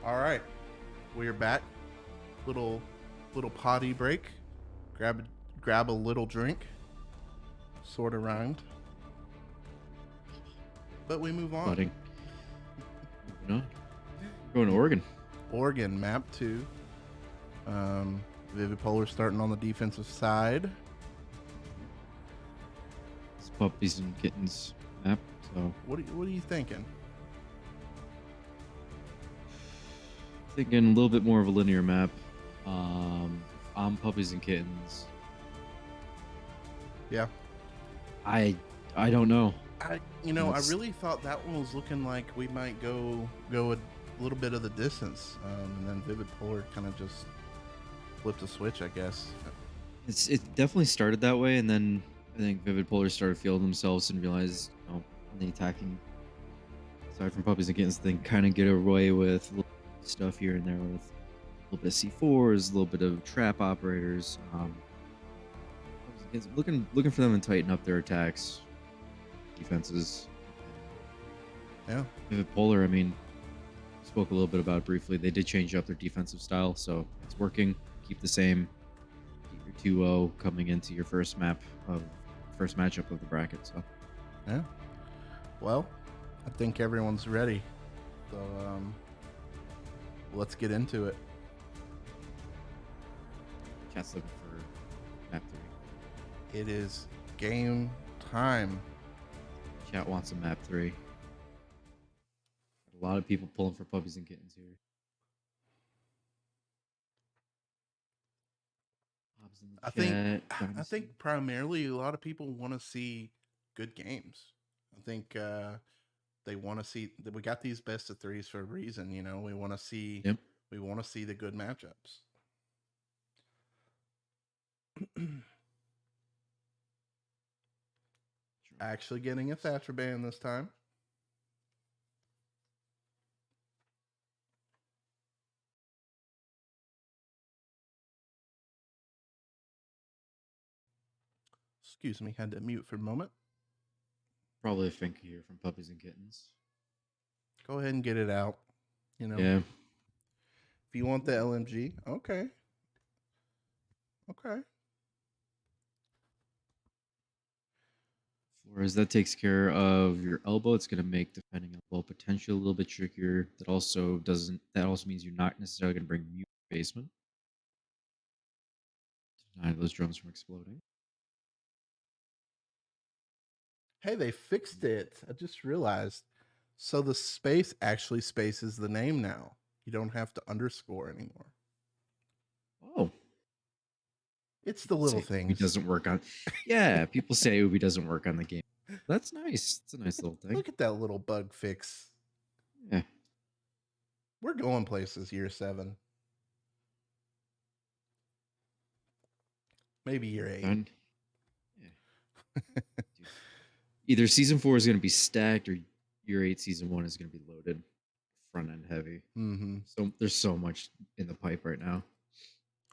All right, we are back. Little potty break. Grab a little drink. Sort of rhymed, but we move on. Budding. Moving on. We're going to Oregon. Oregon map 2. Vivid Polar starting on the defensive side. It's Puppies and Kittens map. So What are you thinking? thinking a little bit more of a linear map. I'm Puppies and Kittens. Yeah. I don't know. I That's- really thought that one was looking like we might go a little bit of the distance, and then Vivid Polar kind of just flipped a switch, I guess. It definitely started that way, and then I think Vivid Polar started feeling themselves and realized, on the attacking side from Puppies and Kittens, they kind of get away with little stuff here and there with a little bit of C4s, a little bit of trap operators. Puppies and Kittens, looking for them to tighten up their attacks, defenses. Yeah. Vivid Polar, I mean, spoke a little bit about it briefly. They did change up their defensive style, so it's working. Keep the same. Keep your 2-0 coming into your first matchup of the bracket. So Yeah. Well, I think everyone's ready. So let's get into it. chat's looking for map 3. It is game time. Chat wants a map 3. A lot of people pulling for Puppies and Kittens here. Bob's in the I chat. think primarily a lot of people want to see good games. I think they want to see that we got these best of 3s for a reason. We want to see Yep. we want to see the good matchups. Actually getting a Thatcher ban this time. Excuse me, had to mute for a moment. Probably a Finka here from Puppies and Kittens. Go ahead and get it out. Yeah. If you want the LMG, okay. Whereas that takes care of your elbow, it's going to make defending elbow potential a little bit trickier. That also means you're not necessarily going to bring mute basement. Deny those drones from exploding. Hey, they fixed it. I just realized. So the space actually spaces the name now. You don't have to underscore anymore. Oh. It's the little things. It doesn't work on. Yeah, people say Ubi doesn't work on the game. That's nice. It's a nice little thing. Look at that little bug fix. Yeah. We're going places year 7. Maybe year 8. Yeah. Either season 4 is going to be stacked, or year 8 season 1 is going to be loaded, front end heavy. Mm-hmm. So there's so much in the pipe right now.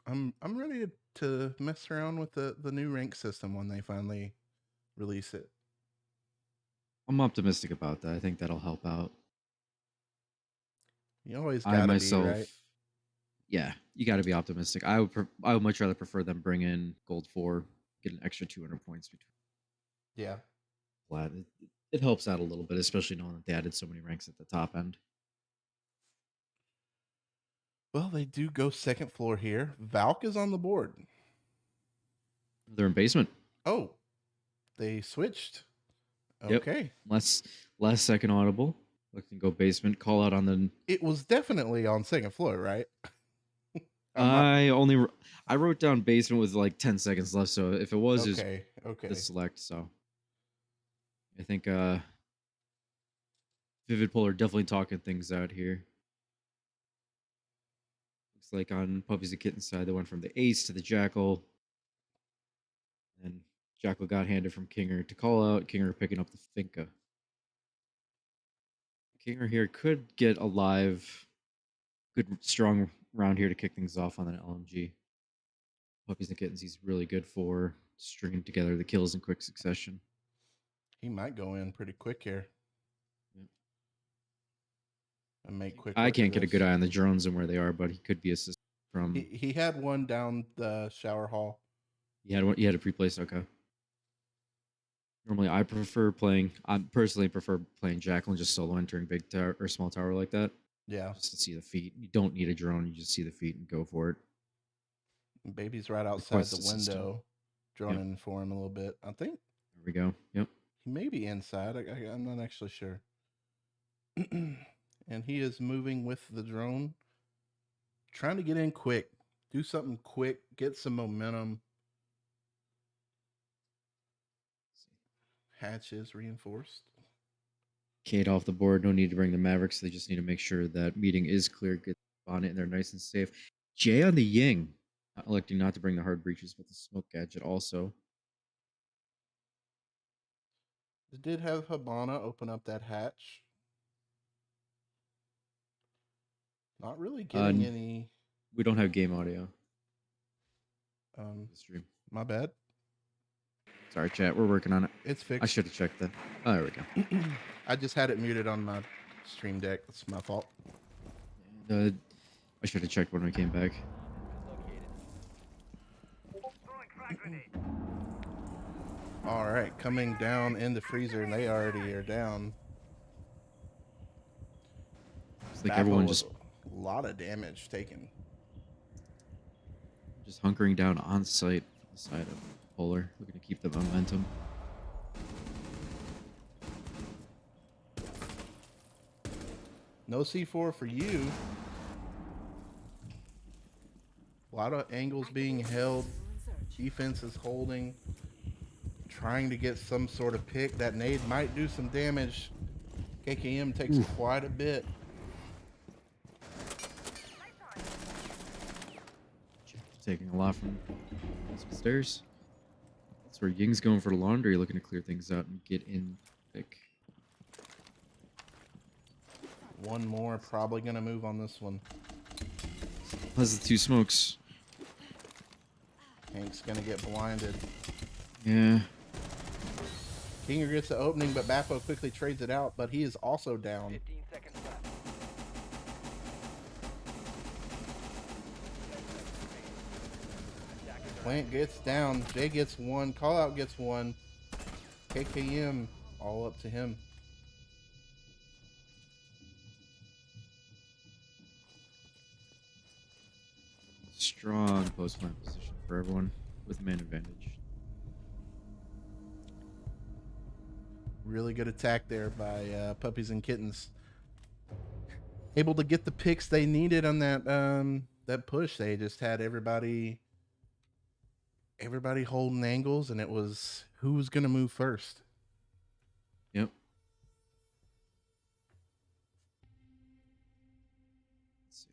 I'm ready to mess around with the new rank system when they finally release it. I'm optimistic about that. I think that'll help out. You always gotta be, right? Yeah, you got to be optimistic. I would much rather prefer them bring in Gold 4, get an extra 200 points between. Yeah. Glad it helps out a little bit, especially knowing that they added so many ranks at the top end. Well, they do go second floor here. Valk is on the board. They're in basement. Oh, they switched. Yep. Okay. Last second audible. Look, can go basement. Call out on the. It was definitely on second floor, right? I wrote down basement with like 10 seconds left, so if it was, okay. the select. So I think Vivid Polar definitely talking things out here. Looks like on Puppies and Kittens side, they went from the Ace to the Jackal. And Jackal got handed from Kinger to call out. Kinger picking up the Finka. Kinger here could get a live, good, strong round here to kick things off on an LMG. Puppies and Kittens, he's really good for stringing together the kills in quick succession. He might go in pretty quick here. Yep. and make quick. I work of can't get a this. good eye on the drones and where they are, but he could be assisted from. He had one down the shower hall. He had one. He had a pre-placed. Okay. Normally, I personally prefer playing Jackal and just solo entering big tower or small tower like that, Yeah, just to see the feet. You don't need a drone. You just see the feet and go for it. baby's right outside Request the assistant. window, droning for him a little bit. I think There we go. Yep. he may be inside. I'm not actually sure. And he is moving with the drone, trying to get in quick, do something quick, get some momentum. Hatch is reinforced. Kate off the board. No need to bring the Mavericks. They just need to make sure that meeting is clear. Get on it and they're nice and safe. Jay on the Ying, electing not to bring the hard breaches, but the smoke gadget also. They did have Habana open up that hatch. Not really getting any. We don't have game audio. The stream. My bad. Sorry, chat. We're working on it. It's I fixed. should have checked that. Oh, there we go. I just had it muted on my stream deck. That's my fault. I should have checked when we came back. All right, coming down in the freezer, and they already are down. It's like Baffle everyone with just a lot of damage taken. hunkering down on site for the side of Polar, looking to keep the momentum. No C4 for you. A lot of angles being held. Defense is holding. Trying to get some sort of pick. That nade might do some damage. KKM takes quite a bit. Taking a lot from stairs. That's where Ying's going for laundry, looking to clear things out and get in quick. One more, probably going to move on this one. Has the two smokes. Hank's going to get blinded. Yeah. Kinger gets the opening, but Bappo quickly trades it out, but he is also down. 15 seconds left. Plant gets down. Jay gets one. Callout gets one. KKM all up to him. Strong post plant position for everyone with man advantage. Really good attack there by Puppies and Kittens. Able to get the picks they needed on that push. They just had everybody holding angles, and it was who was going to move first. Yep. Let's see.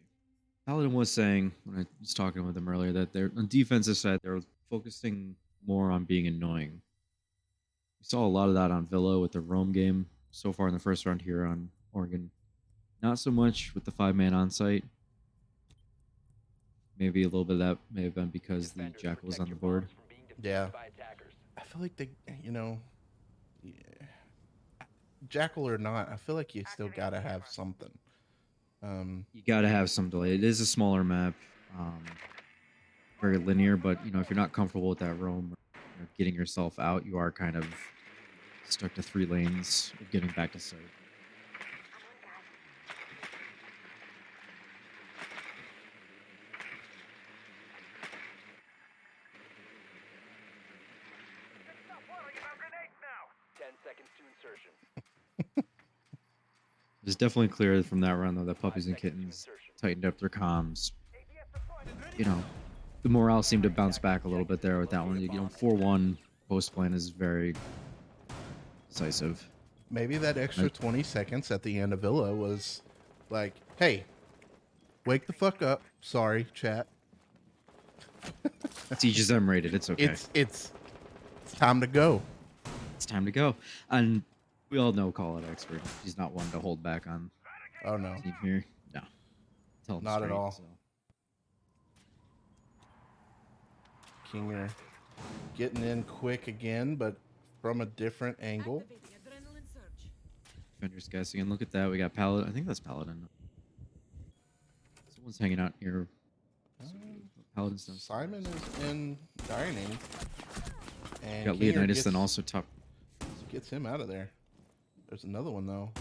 Paladin was saying when I was talking with him earlier that they're on defensive side they're focusing more on being annoying. We saw a lot of that on Villa with the Rome game so far in the first round here on Oregon. Not so much with the 5-man on site. Maybe a little bit of that may have been because the Defenders, Jackal was protect on the your board. bombs from being defused Yeah. by attackers. I feel like they, Jackal or not, I feel like you still got to have something. You got to have some delay. It is a smaller map, very linear, but if you're not comfortable with that roam, or, getting yourself out, you are kind of stuck to 3 lanes of getting back to site. It's definitely clear from that run, though, that Puppies and Kittens tightened up their comms. The morale seemed to bounce back a little bit there with that one. 4-1 post plan is very decisive. Maybe that extra 20 seconds at the end of Villa was like, hey, wake the fuck up. Sorry, chat. Siege is M-rated. It's okay. It's time to go. It's time to go. And we all know Call It Expert. He's not one to hold back on Oh, no. team here. No. Tell him Not at straight, all. so. Kinger getting in quick again, but from a different angle. Activating adrenaline surge. Defenders guessing. And look at that. We got Paladin. I think that's Paladin. Someone's hanging out here. Paladin's down. Simon is in dining. And Got Kinger Leonidas then also top. gets him out of there. There's another one though.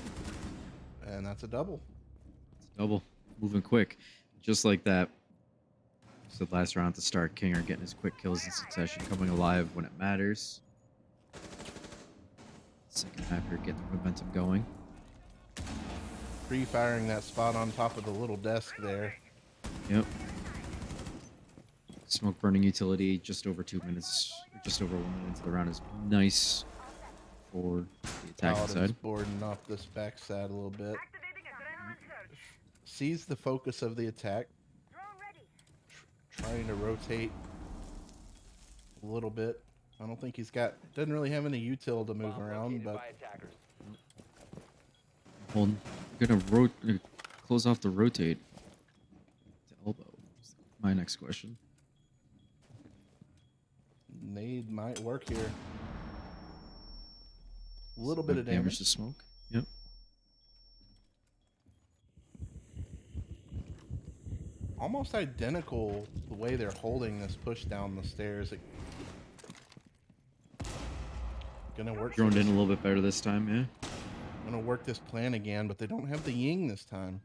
And that's a double. Double. Moving quick. Just like that. So last round to start, Kinger getting his quick kills in succession, coming alive when it matters. Second half here, getting the momentum going. Pre-firing that spot on top of the little desk there. Yep. Smoke burning utility, just over 2 minutes, just over 1 minute into the round is nice for the attacking Paladin's side. boarding off this backside a little bit. Sees the focus of the attack. Trying to rotate a little bit. I don't think doesn't really have any util to move Bomb around, located but by attackers. Hold, gonna close off the rotate to elbow. Is my next question. nade might work here. A little bit of Damage damage. to smoke. Yep. Almost identical the way they're holding this push down the stairs. Gonna work. Droned in a little bit better this time, yeah. Gonna work this plan again, but they don't have the ying this time.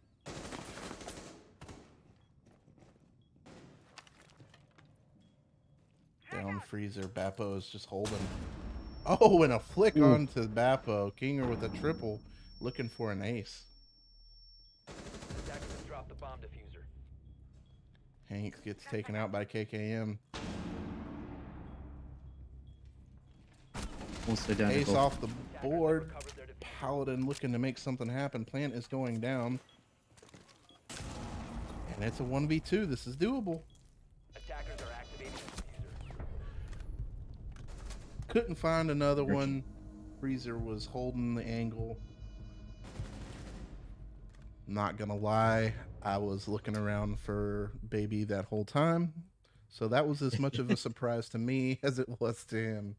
Down freezer. Bappo is just holding. Oh, and a flick Ooh. onto Bappo. Kinger with a triple, looking for an ace. Attackers have dropped the bomb diffuser. Hank gets taken out by KKM. Almost Ace identical. off the Attackers have board. recovered their diffuser. Paladin looking to make something happen. Plant is going down. And it's a 1v2. This is doable. Attackers are activating the diffuser. Couldn't find another one. Freezer was holding the angle. Not gonna lie, I was looking around for baby that whole time. So that was as much of a surprise to me as it was to him.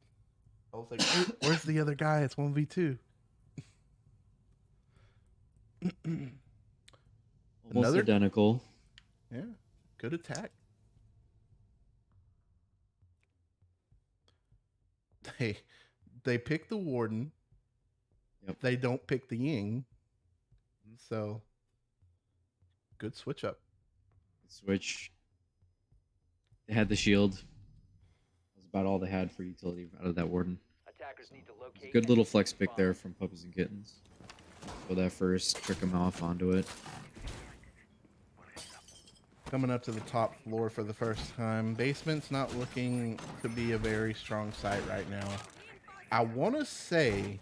I was like, where's the other guy? It's 1v2. Almost Another- identical. Yeah, good attack. They pick the warden. Yep. They don't pick the ying. So good switch up. Switch. They had the shield. That was about all they had for utility out of that warden. Attackers need to locate. Good little and flex defuse pick there bombs. from Puppies and Kittens. Go that first, trick them off onto it. Coming up to the top floor for the first time. Basement's not looking to be a very strong site right now. I want to say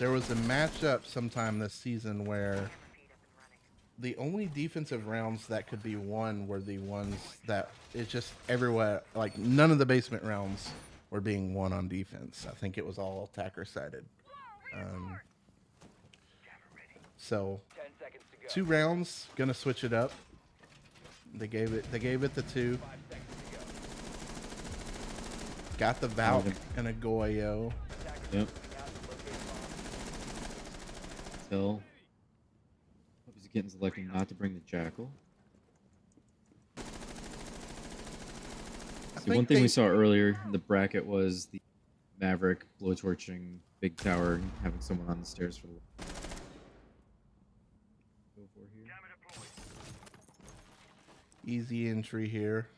there was a matchup sometime this season where the only defensive rounds that could be won were the ones that it's just everywhere. Like none of the basement rounds were being won on defense. I think it was all attacker sided. So 10 seconds to go. 2 rounds, gonna switch it up. They gave it the 2. 5 seconds to go. Got the Valk and a Goyo. Attackers Yep. are moving out to locate bombs. Till Puppies and Kittens electing not to bring the Jackal. See, one thing we saw earlier in the bracket was the Maverick blowtorching Big Tower and having someone on the stairs for the go for here. Easy entry here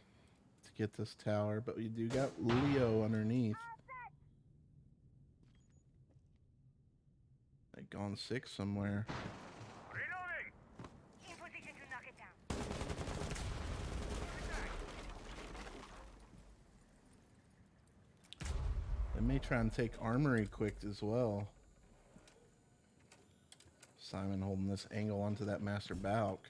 to get this tower, but we do got Leo underneath. Like gone 6 somewhere. In position to knock it down. They may try and take Armory quick as well. Simon holding this angle onto that Master Balk.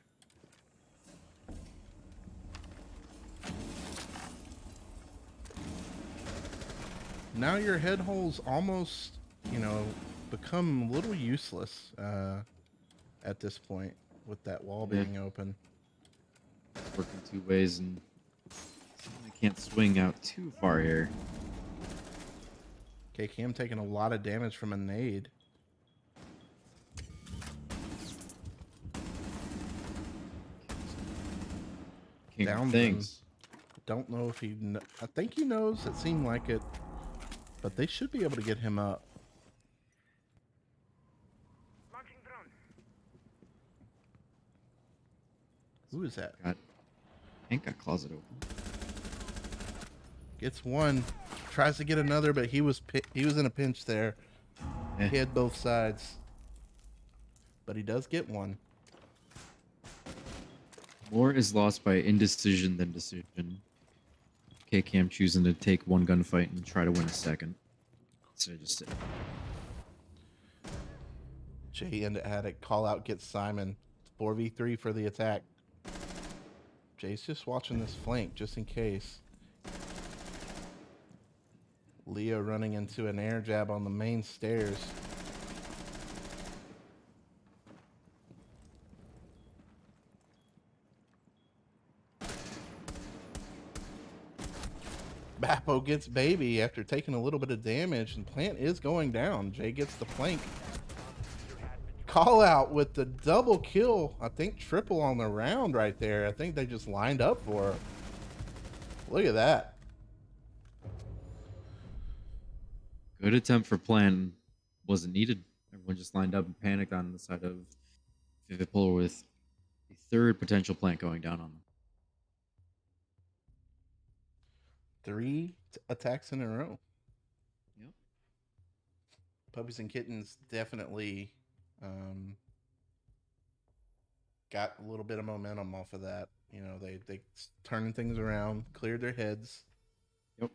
Now your head holes almost, become a little useless at this point with that wall Yeah. being open. Working 2 ways and they can't swing out too far here. Okay, Cam taking a lot of damage from a nade. King of downed things. Don't know if he... I think he knows. It seemed like it. But they should be able to get him up. Who is that? Hank got closet open. Gets one. Tries to get another, but he was in a pinch there. Eh. He had both sides. But he does get one. More is lost by indecision than decision. KKM choosing to take one gunfight and try to win a second. Instead of just sitting. Jay into attic. Call out gets Simon. 4v3 for the attack. Jay's just watching this flank just in case. Leo running into an air jab on the main stairs. Bappo gets baby after taking a little bit of damage, and Plant is going down. Jay gets the flank. Call out with the double kill. I think triple on the round right there. I think they just lined up for it. Look at that. Good attempt for plan. Wasn't needed. Everyone just lined up and panicked on the side of Vivid Polar with a third potential plant going down on them. 3 attacks in a row. Yep. Puppies and Kittens definitely got a little bit of momentum off of that. You know, they turning things around, cleared their heads. Yep.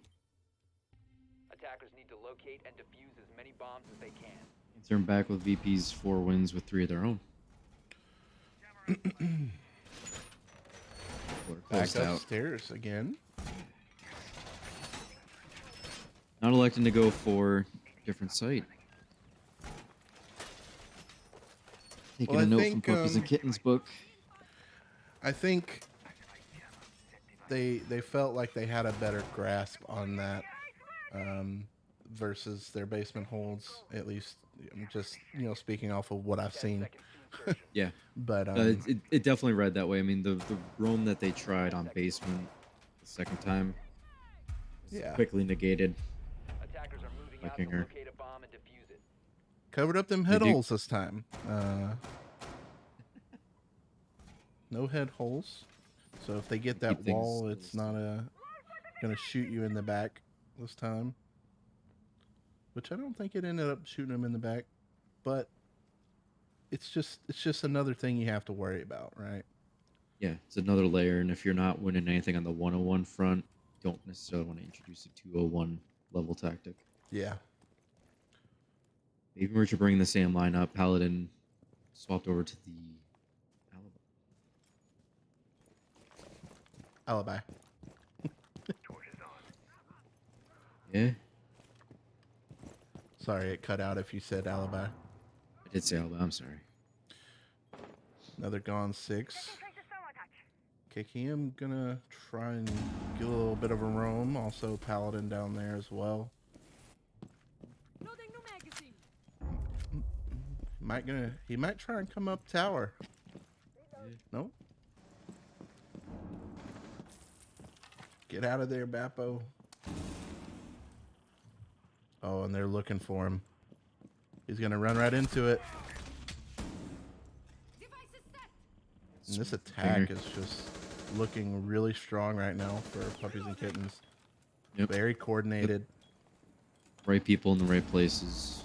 Attackers need to locate and defuse as many bombs as they can. And turn back with VP's 4 wins with 3 of their own. Back Closed out. upstairs again. Not electing to go for different site. Taking Well, a I note think, from Puppies and Kittens book. I think they felt like they had a better grasp on that versus their basement holds. At least, I'm just speaking off of what I've 10 seen. seconds to insertion. But But it definitely read that way. I mean, the roam that they tried on basement the second time was Yeah. quickly negated. Attackers are moving By out to Kinger. locate a bomb and defuse it. covered up them They head do- holes this time. No head holes. So if they get that Keep things wall, it's close. not gonna shoot you in the back this time. Which I don't think it ended up shooting him in the back, but it's just another thing you have to worry about, right? Yeah, it's another layer, and if you're not winning anything on the 101 front, you don't necessarily want to introduce a 201 level tactic. Yeah. Maybe we're to bring the same lineup. Paladin swapped over to the Alibi. Yeah, Sorry, it cut out if you said alibi. I did say Alba. I'm sorry. Another gone 6. KKM gonna try and get a little bit of a roam. Also Paladin down there as well. Loading new magazine. He might try and come up tower. No? Get out of there, Bappo. Oh, and they're looking for him. He's gonna run right into it. Device is set. And this attack is just looking really strong right now for Puppies and Kittens. Yep. Very coordinated. Right people in the right places.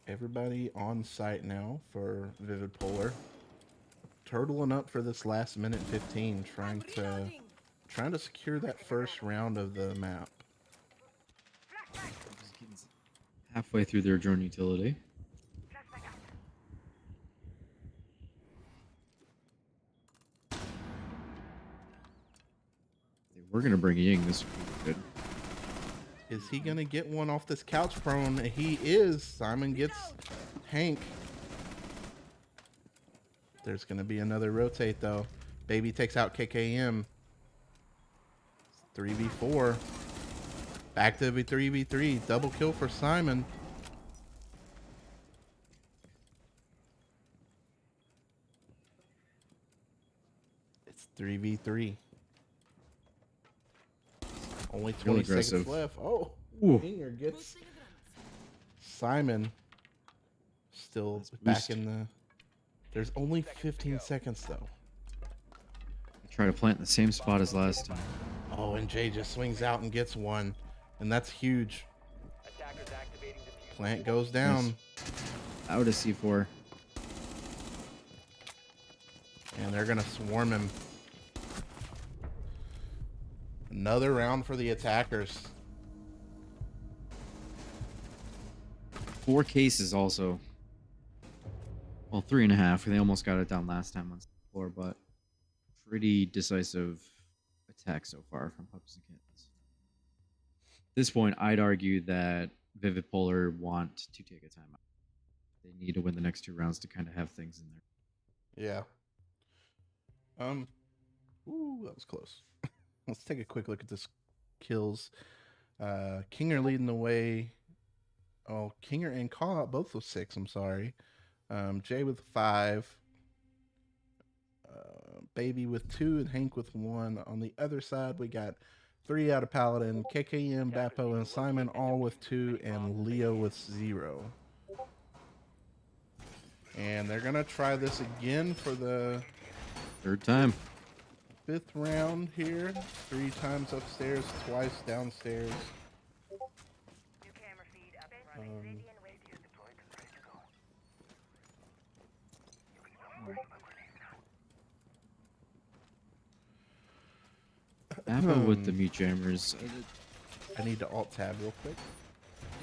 Everybody on site now for Vivid Polar. Turtling up for this last minute 15, trying to secure that first round of the map. Halfway through their drone utility. They were going to bring Ying. This would be good. Is he gonna get one off this couch prone? He is. Simon gets Hank. There's gonna be another rotate though. Baby takes out KKM. 3v4. Back to the 3v3. Double kill for Simon. It's 3v3. Only 20 Real seconds aggressive. left. Oh, Ooh. Kinger gets Simon. Still Nice back boost. in the... There's only 15 seconds, though. Try to plant in the same spot as last time. Oh, and Jay just swings out and gets one. And that's huge. Attackers activating diffuser. Plant goes down. Out of C4. And they're going to swarm him. Another round for the attackers. 4 cases also. Well, 3.5. They almost got it down last time on C4, but pretty decisive attack so far from Puppies and Kittens. At this point, I'd argue that Vivid Polar want to take a timeout. They need to win the next 2 rounds to kind of have things in there. Yeah. Ooh, that was close. Let's take a quick look at this kills. Kinger leading the way. Oh, Kinger and Call Out both with 6. I'm sorry. Jay with 5. Baby with 2 and Hank with 1. On the other side, we got 3 out of Paladin, KKM, Bappo, and Simon all with 2, and Leo with 0. And they're gonna try this again for the 3rd time. 5th round here. 3 times upstairs, twice downstairs. Apple with the mute jammers. I need to alt tab real quick.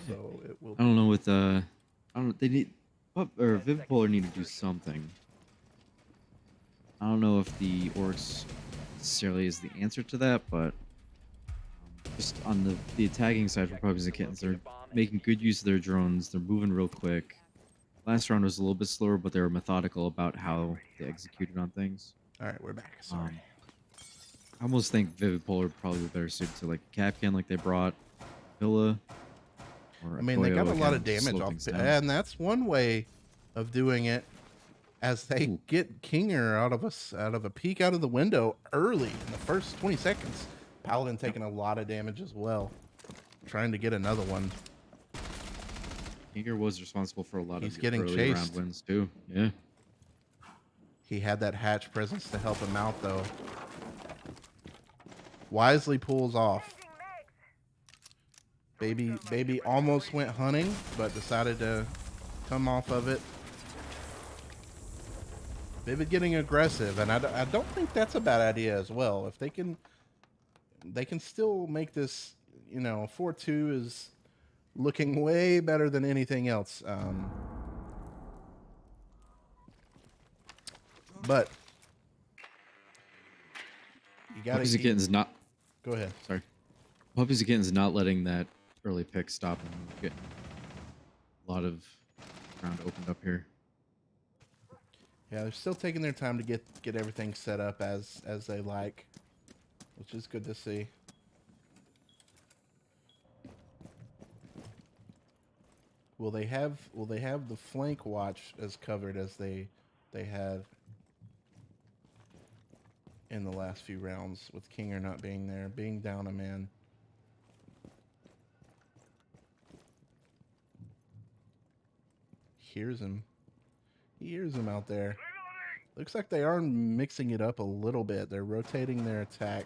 So it will. I don't know with I don't. They need or Vivid Polar need to do something. I don't know if the orcs necessarily is the answer to that, but just on the attacking side for Puppies and Kittens, they're making good use of their drones. They're moving real quick. Last round was a little bit slower, but they were methodical about how they executed on things. All right, we're back. Sorry. I almost think Vivid Polar probably better suited to like Capcan, like they brought Villa. Or I mean, they got a Koyo, lot again, of to damage slow off, things down. and that's one way of doing it. As they get Kinger out of a peek out of the window early in the first 20 seconds. Paladin taking a lot of damage as well, trying to get another one. Kinger was responsible for a lot He's of your getting early chased. round wins too. Yeah. He had that hatch presence to help him out, though. Wisely pulls off. Baby almost went hunting, but decided to come off of it. Vivid getting aggressive, and I don't think that's a bad idea as well. If they can still make this, 4-2 is looking way better than anything else. But you got Puppies and Kittens not. Go ahead. Sorry. Puppies and Kittens not letting that early pick stop them. Getting a lot of ground opened up here. Yeah, they're still taking their time to get everything set up as they like, which is good to see. Will they have the flank watch as covered as they had in the last few rounds with Kinger not being there, being down a man? Hears him. He hears him out there. Looks like they are mixing it up a little bit. They're rotating their attack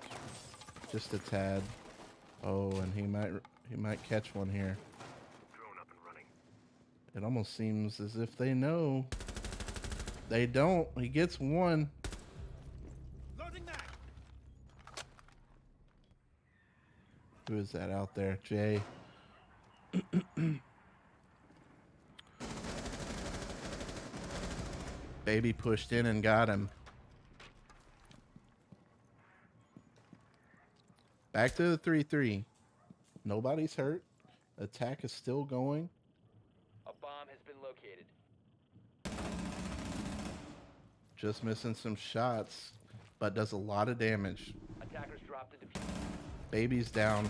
just a tad. Oh, and he might catch one here. It almost seems as if they know. They don't. He gets one. Who is that out there? Jay. Baby pushed in and got him. Back to the 3-3. Nobody's hurt. Attack is still going. A bomb has been located. Just missing some shots, but does a lot of damage. Attackers dropped the diffuser. Baby's down.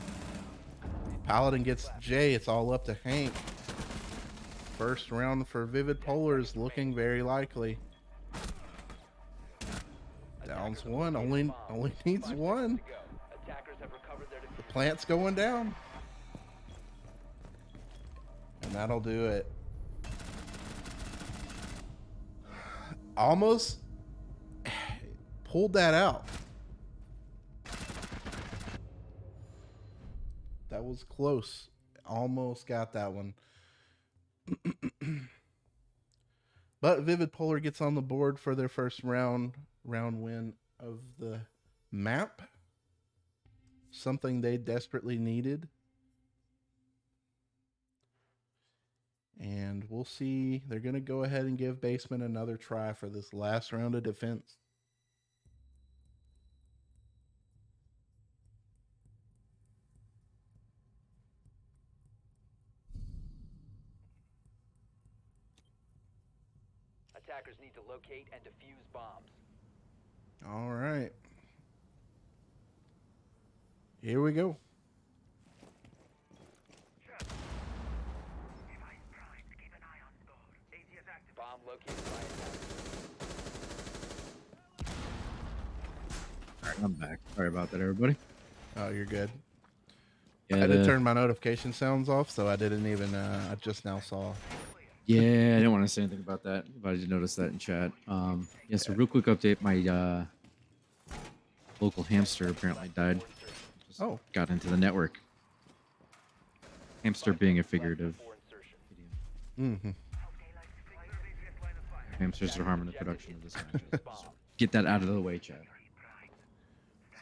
Paladin gets Jay. It's all up to Hank. First round for Vivid Polar is looking very likely. Downs one. Only needs one. Attackers have recovered their The plant's going down. And that'll do it. Almost pulled that out. That was close. Almost got that one. But Vivid Polar gets on the board for their first round win of the map. Something they desperately needed. And we'll see. They're going to go ahead and give Basement another try for this last round of defense. attackers need to locate and defuse bombs. All right. Here we go. Bomb located by attackers. All right, I'm back. Sorry about that, everybody. Oh, you're good. Yeah, I did turn my notification sounds off, so I didn't even, I just now saw. Yeah, I didn't want to say anything about that, but I did notice that in chat. Yeah, so real quick update, my local hamster apparently died. Just Oh. got into the network. Hamster being a figurative idiom. Mm-hmm. Hamsters are harming the production of this match. Just get that out of the way, Chad.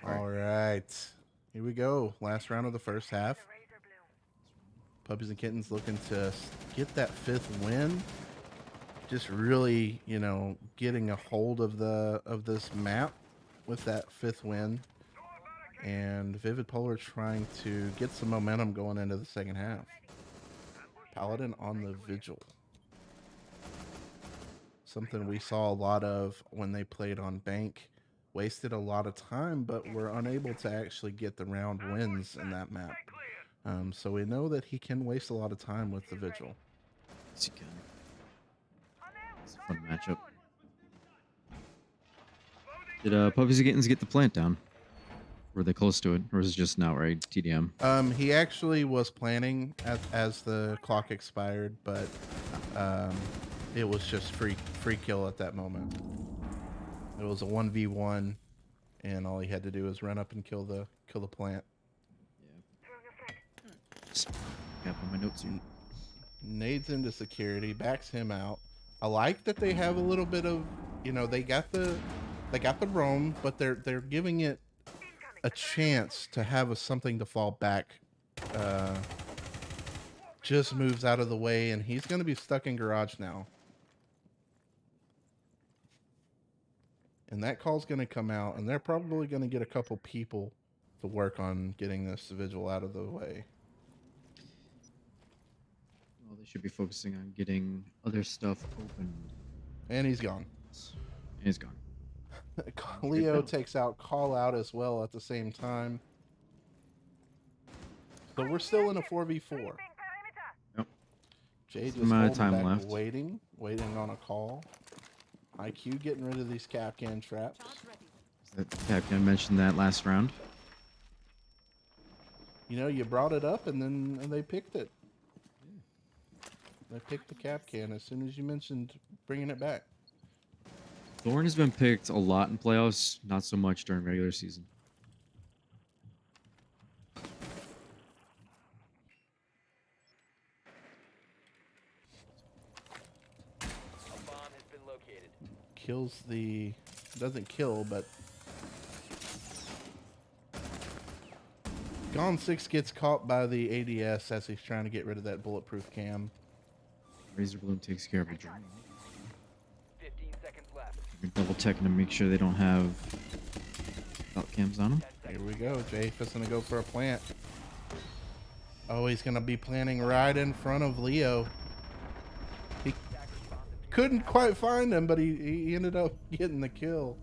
Sorry. All right. Here we go. Last round of the first half. Puppies and Kittens looking to get that fifth win. Just really, you know, getting a hold of this map with that fifth win. And Vivid Polar trying to get some momentum going into the second half. Paladin on the Vigil. Something we saw a lot of when they played on Bank. Wasted a lot of time, but were unable to actually get the round wins in that map. So we know that he can waste a lot of time with the Vigil. Yes, you can. It's a fun matchup. Did Puppies and Kittens get the plant down? Were they close to it, or was it just an outright TDM? He actually was planning as the clock expired, but it was just free kill at that moment. It was a 1v1, and all he had to do was run up and kill the plant. Yeah. Just got my notes here. Nades into security, backs him out. I like that they have a little bit of, you know, they got the roam, but they're giving it a chance to have something to fall back. Just moves out of the way, and he's going to be stuck in garage now. And that call's going to come out, and they're probably going to get a couple people to work on getting this Vigil out of the way. Well, they should be focusing on getting other stuff opened. And he's gone. He's gone. Leo takes out Call Out as well at the same time. So we're still in a 4v4. Yep. Jay just Some amount of holding time back, left. waiting on a call. IQ getting rid of these Capcan traps. Charge ready. Captain mentioned that last round. You know, you brought it up, and they picked it. They picked the Capcan as soon as you mentioned bringing it back. Thorn has been picked a lot in playoffs, not so much during regular season. A bomb has been located. Doesn't kill, but Gone 6 gets caught by the ADS as he's trying to get rid of that bulletproof cam. Razor Bloom takes care of a dream. 15 seconds left. You're double checking to make sure they don't have belt cams on them. 10 Here seconds. we go. Jay is going to go for a plant. Oh, he's going to be planting right in front of Leo. He Attackers bomb defused. couldn't quite find him, but he ended up getting the kill.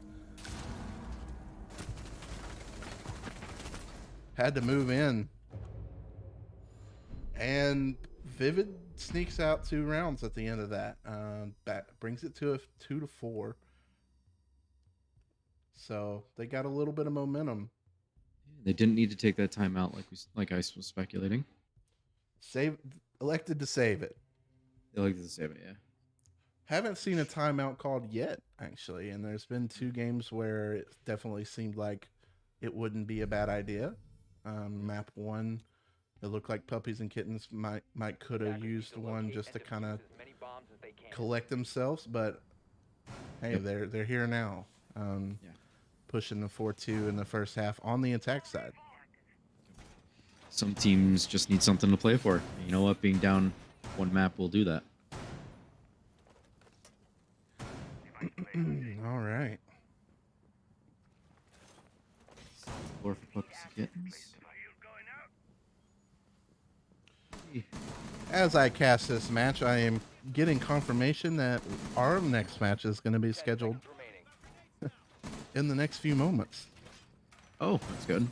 Had to move in. And Vivid sneaks out 2 rounds at the end of that. That brings it to a 2-4. So they got a little bit of momentum. They didn't need to take that timeout like I was speculating. Elected to save it. They like to save it, yeah. Haven't seen a timeout called yet, actually, and there's been 2 games where it definitely seemed like it wouldn't be a bad idea. Map 1, it looked like Puppies and Kittens could have used one just to kind of collect themselves, but hey, they're here now. Pushing the 4-2 in the first half on the attack side. Some teams just need something to play for. You know what? Being down 1 map will do that. All right. Floor for Puppies and Kittens. As I cast this match, I am getting confirmation that our next match is going to be scheduled in the next few moments. Oh, that's good.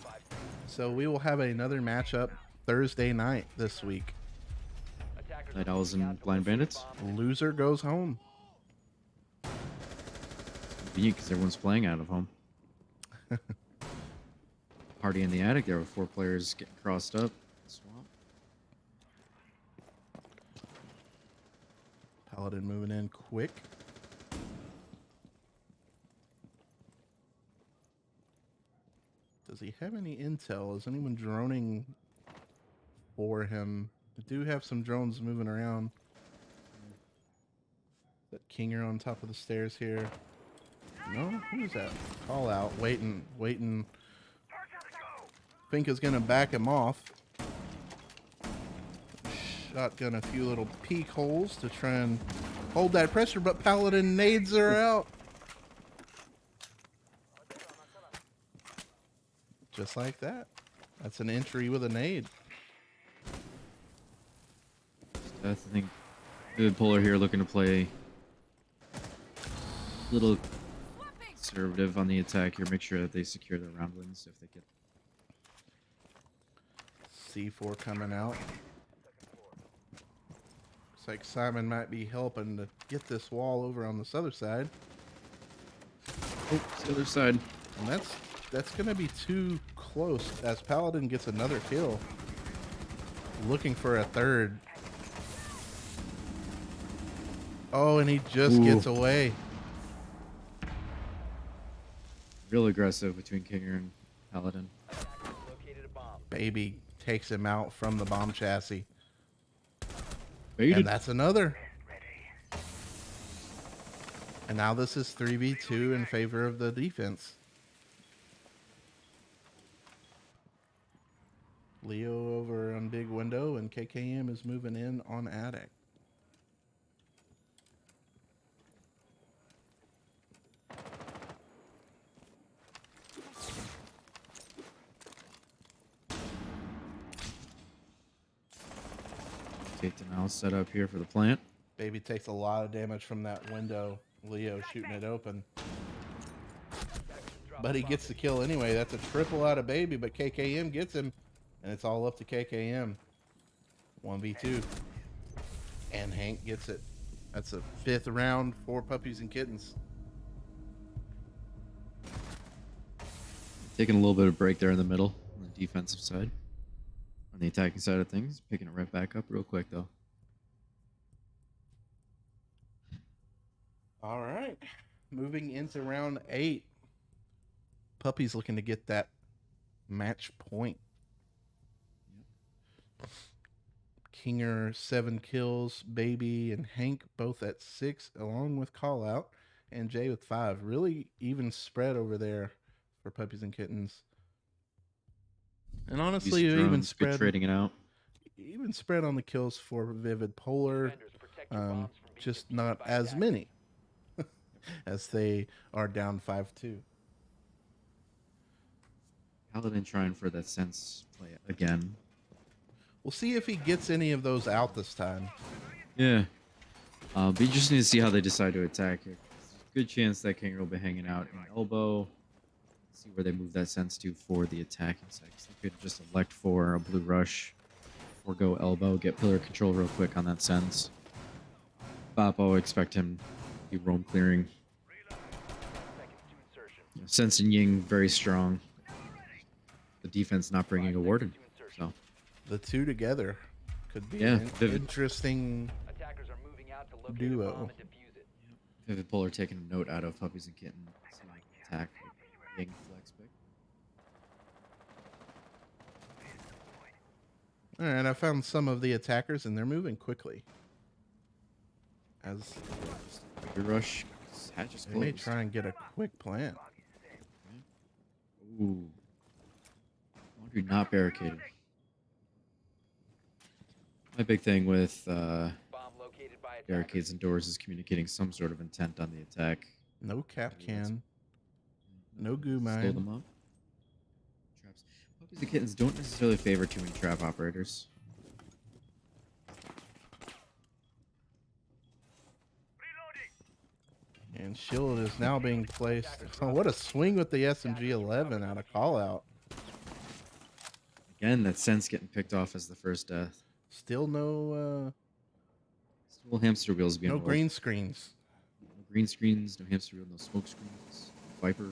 So we will have another matchup Thursday night this week. Night Owls and Blind Bandits. Loser goes home. Convenient because everyone's playing out of home. Party in the attic. There were 4 players getting crossed up. Swamp. Paladin moving in quick. Does he have any intel? Is anyone droning for him? I do have some drones moving around. That Kinger on top of the stairs here. No? Who's that? Call out. Waiting. Think is going to back him off. Shotgun a few little peek holes to try and hold that pressure, but Paladin nades her out. Just like that. That's an entry with a nade. I think the Polar here looking to play a little conservative on the attack here. Make sure that they secure their roundlings if they get. C4 coming out. Looks like Simon might be helping to get this wall over on this other side. Oh, it's the other side. And that's going to be too close as Paladin gets another kill. Looking for a third. Oh, and he just gets away. Real aggressive between Kinger and Paladin. Baby takes him out from the bomb chassis. Baited. And that's another. And now this is 3v2 in favor of the defense. Leo over on big window, and KKM is moving in on attic. Take the mouse set up here for the plant. Baby takes a lot of damage from that window. Leo shooting it open. But he gets the kill anyway. That's a triple out of Baby, but KKM gets him. And it's all up to KKM. 1v2. And Hank gets it. That's a 5th round for Puppies and Kittens. Taking a little bit of break there in the middle on the defensive side. On the attacking side of things, picking it right back up real quick though. All right. Moving into round 8. Puppies looking to get that match point. Kinger 7 kills, Baby and Hank both at 6, along with Call Out, and Jay with 5. Really even spread over there for Puppies and Kittens. And honestly, These even drones, good spread trading it out. even spread on the kills for Vivid Polar. Just not as many as they are down 5-2. Paladin trying for that sense play again. We'll see if he gets any of those out this time. Yeah. But you just need to see how they decide to attack it. Good chance that Kinger will be hanging out in elbow. See where they move that sense to for the attacking side. They could just elect for a blue rush, forego elbow, get pillar control real quick on that sense. Bappo, expect him to be roam clearing. Seconds to insertion. Sense and Ying very strong. The defense not bringing a warden. So The two together could be Yeah, an Vivid. interesting Attackers are moving out to locate a duo. bomb and defuse it. Vivid Polar taking a note out of Puppies and Kittens. Attack Ying flex pick. All right, I found some of the attackers, and they're moving quickly. As Good rush. Hatch is they may closed. try and get a quick plant. Ooh. Laundry not barricaded. My big thing with Bomb located by attackers. barricades and doors is communicating some sort of intent on the attack. No cap can. No goo Slow mine. them up. Traps. Puppies and Kittens don't necessarily favor too many trap operators. And shield is now being placed. Oh, what a swing with the SMG-11 out of call out. Again, that sense getting picked off as the first death. Still no Still hamster wheels being no rolled. green screens. No green screens, no hamster wheel, no smoke screens, Viper,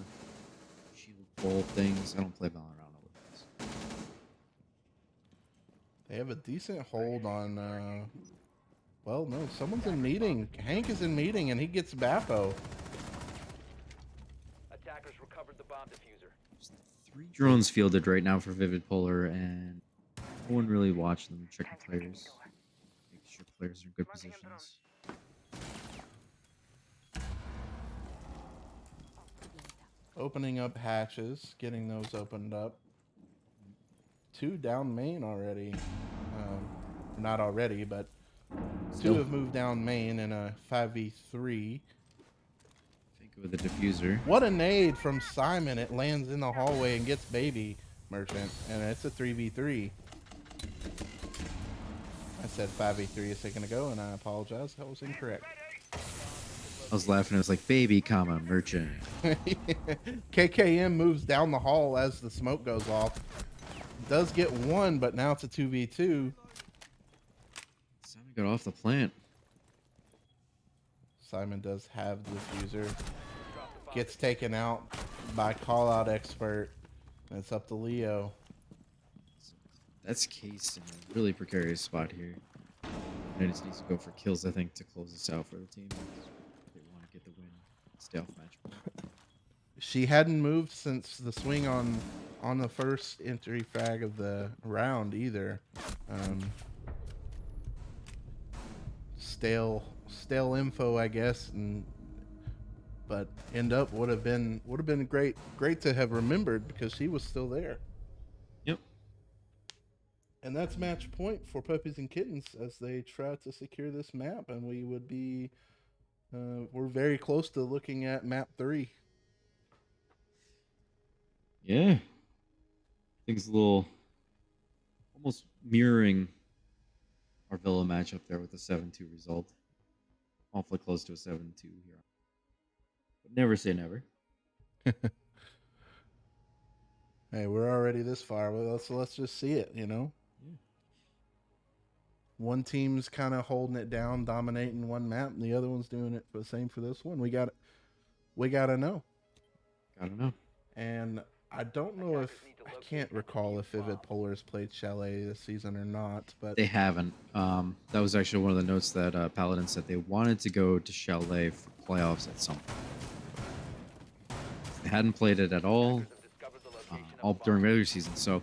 shield ball things. I don't play Valorant, I don't know what it is. They have a decent hold on well, no, someone's in meeting. Hank is in meeting and he gets Bappo. Attackers recovered the bomb diffuser. There's 3 drones fielded right now for Vivid Polar, and no one really watching them, checking players. Making sure players are in good positions. Opening up hatches, getting those opened up. 2 down main already. Not already, but 2 Still. have moved down main in a 5v3. Think with the diffuser. What a nade from Simon. It lands in the hallway and gets Baby Merchant, and it's a 3v3. I said 5v3 a second ago, and I apologize. That was incorrect. I was laughing. I was like, baby, comma, merchant. KKM moves down the hall as the smoke goes off. Does get 1, but now it's a 2v2. Simon got off the plant. Simon does have the diffuser. Gets taken out by call out expert. And it's up to Leo. That's Case in a really precarious spot here. And just needs to go for kills, I think, to close this out for the team. They want to get the win. Stay off match. She hadn't moved since the swing on the first entry frag of the round either. Stale info, I guess, but end up would have been great to have remembered because she was still there. Yep. And that's match point for Puppies and Kittens as they try to secure this map, and we would be we're very close to looking at map 3. Yeah. I think it's a little almost mirroring our Villa matchup there with the 7-2 result. Awfully close to a 7-2 here. But never say never. Hey, we're already this far. Well, let's just see it, you know? Yeah. One team's kind of holding it down, dominating one map, and the other one's doing it for the same for this one. We got to know. Gotta know. And I don't know if I can't recall if Vivid Polar has played Chalet this season or not, but They haven't. That was actually one of the notes that Paladin said they wanted to go to Chalet for playoffs at some point. They hadn't played it at all, all during regular season. So,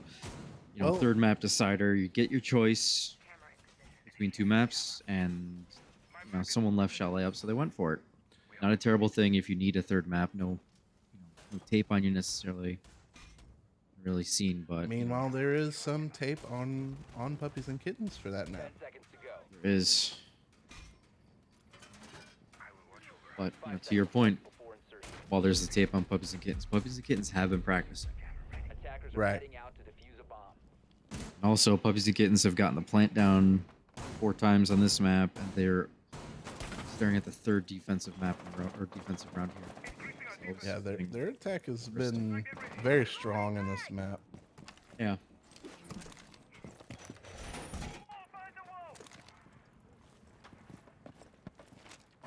you know, Well- third map decider, you get your choice between 2 maps, and you know, someone left Chalet up, so they went for it. Not a terrible thing if you need a third map. No tape on you necessarily really seen, but meanwhile, there is some tape on Puppies and Kittens for that 10 map. seconds to go. there is. But you know, to your point, Before insertion. while there's the tape on Puppies and Kittens have been practicing. Attackers are Right. heading out to defuse a bomb. And also, Puppies and Kittens have gotten the plant down 4 times on this map, and they're staring at the 3rd defensive map or defensive round here. So Yeah, it's their attack has been very strong in this map. yeah.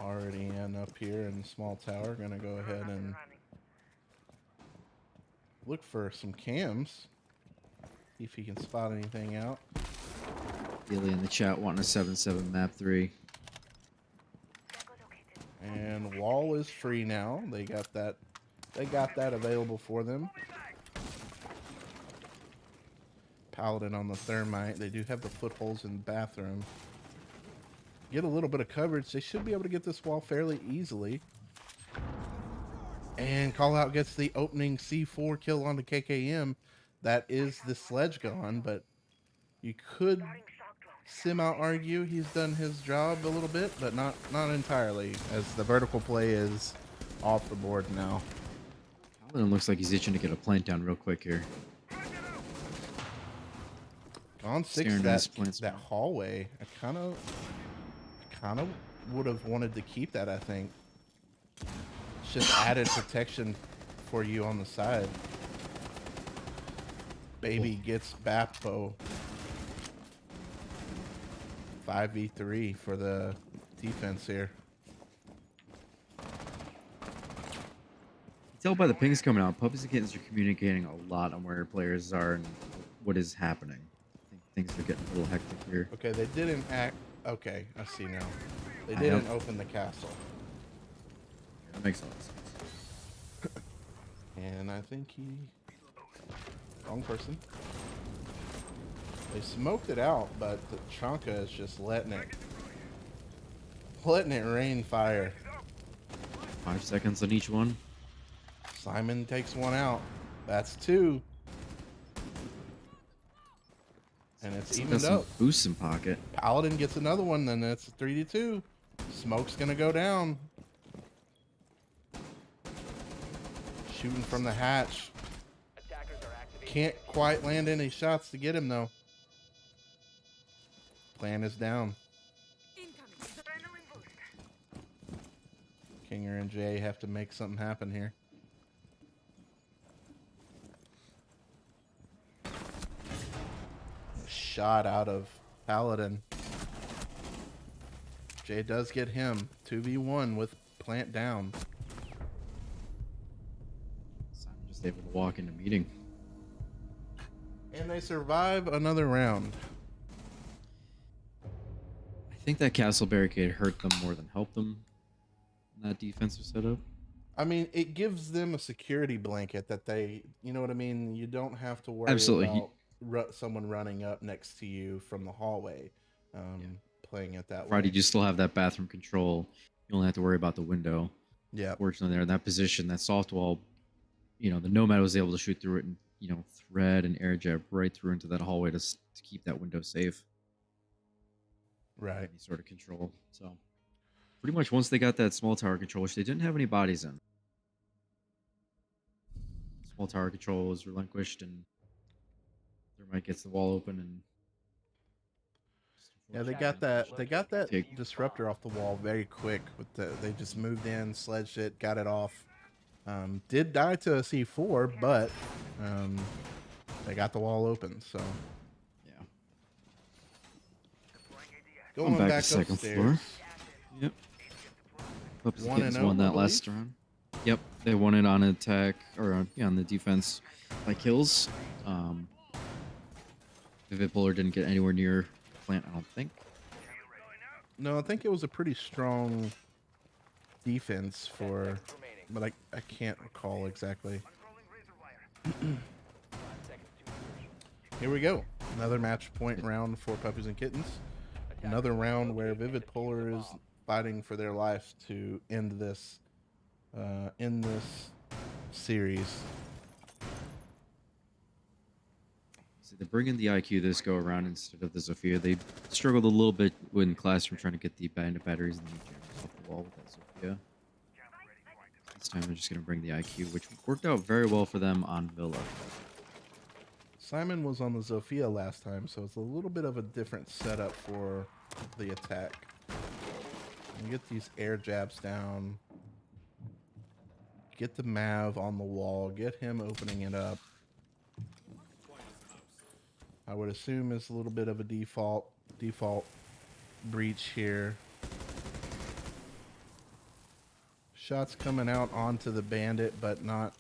already in up here in the small tower. Gonna go ahead and look for some cams. See if he can spot anything out. Billy in the chat wanting a 7-7 map 3. And wall is free now. They got that. They got that available for them. Paladin on the thermite. They do have the footholds in the bathroom. Get a little bit of coverage. They should be able to get this wall fairly easily. And Call Out gets the opening C4 kill on the KKM. That is the sledge gone, but you could sim-out argue he's done his job a little bit, but not entirely, as the vertical play is off the board now. Paladin looks like he's itching to get a plant down real quick here. On six, Staring at his plant that spot. hallway, I kind of would have wanted to keep that, I think. It's just added protection for you on the side. Baby gets Bappo. 5v3 for the defense here. You tell by the pings coming out, Puppies and Kittens are communicating a lot on where players are and what is happening. I think things are getting a little hectic here. Okay, they didn't act. Okay, I see now. They didn't open the castle. That makes a lot of sense. And I think he... Wrong person. They smoked it out, but the Chonka is just letting it rain fire. 5 seconds on each one. Simon takes one out. That's 2. And it's Still got evened some up. boosts in pocket. Paladin gets another one, then it's 3-2. Smoke's gonna go down. Shooting from the hatch. Attackers are activating. Can't quite land any shots to get him though. Plan is down. Incoming. Kinger and Jay have to make something happen here. Shot out of Paladin. Jay does get him. 2v1 with plant down. Simon just able to walk into meeting. And they survive another round. I think that castle barricade hurt them more than helped them in that defensive setup. I mean, it gives them a security blanket that they, you know what I mean? You don't have to worry Absolutely. about someone running up next to you from the hallway, playing it that Friday, way. you still have that bathroom control. You only have to worry about the window. Yeah. Fortunately, there in that position, that soft wall, the Nomad was able to shoot through it and, thread and air jab right through into that hallway to keep that window safe. Right. Any sort of control. So, pretty much once they got that small tower control, which they didn't have any bodies in, small tower control was relinquished, and Thermite gets the wall open, and Yeah, they got that. They got that disruptor off the wall very quick. They just moved in, sledged it, got it off. Did die to a C4, but they got the wall open. So yeah. going Back back to second upstairs. floor. Yep. Puppies and 1-0, Kittens won I that last believe. round. Yep, they won it on attack or on the defense by kills. Vivid Puller didn't get anywhere near plant, I don't think. No, I think it was a pretty strong defense for, Remaining. but I can't recall exactly. 5 seconds to insertion. Here we go. Another match point round for Puppies and Kittens. Another round where Vivid Polar is fighting for their life to end this series. So they bring in the IQ this go around instead of the Zofia. They struggled a little bit in Classroom trying to get the bandit batteries and the jammers off the wall with that Zofia. This time they're just going to bring the IQ, which worked out very well for them on Villa. Simon was on the Zofia last time, so it's a little bit of a different setup for the attack. You get these air jabs down. Get the Mav on the wall. Get him opening it up. I would assume it's a little bit of a default breach here. Shots coming out onto the bandit, but none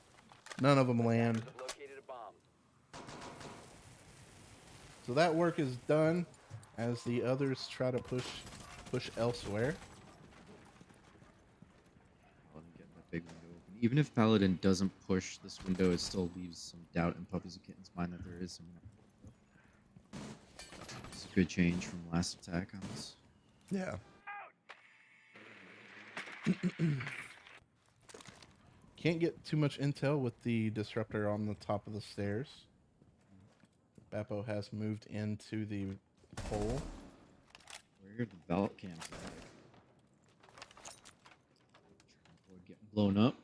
of them land. Attackers have located a bomb. So that work is done as the others try to push elsewhere. Paladin getting that big window open. Even if Paladin doesn't push this window, it still leaves some doubt in Puppies and Kittens' mind that there is some. It's a good change from last attack on this. Yeah. Can't get too much intel with the disruptor on the top of the stairs. Bappo has moved into the hole. Where are the belt cams at? Boy getting blown up.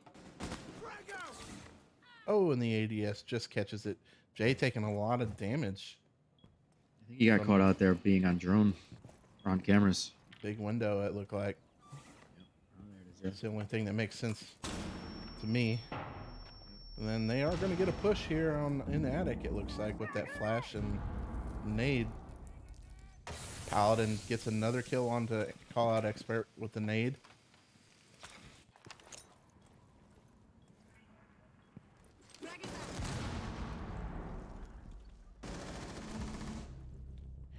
Oh, and the ADS just catches it. Jay taking a lot of damage. I think he got caught out there being on drone or on cameras. Big window, it looked like. Yep. Oh, there it is. That's the only thing that makes sense to me. And then they are going to get a push here in attic, it looks like, with that flash and nade. Paladin gets another kill onto Call Out Expert with the nade.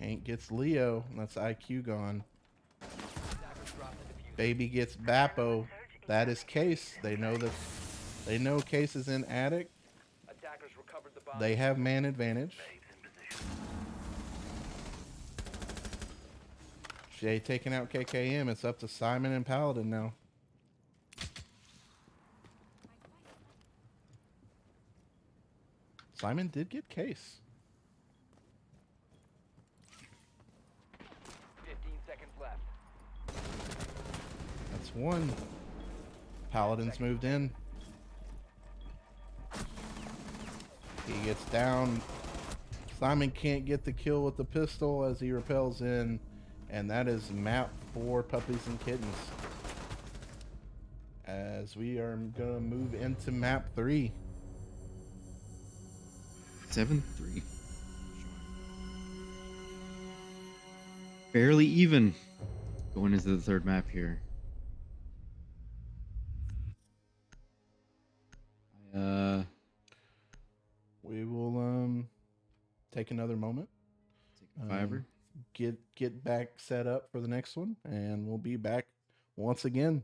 Hank gets Leo, and that's IQ gone. Baby gets Bappo. That is Case. They know Case is in attic. Attackers recovered the bomb. They have man advantage. Jay taking out KKM. It's up to Simon and Paladin now. Simon did get Case. 15 seconds left. That's one. Paladin's moved in. He gets down. Simon can't get the kill with the pistol as he repels in. And that is map 4, Puppies and Kittens. As we are going to move into map 3. 7-3. Barely even going into the third map here. We will take another moment. Take a fiver. Get back set up for the next one, and we'll be back once again.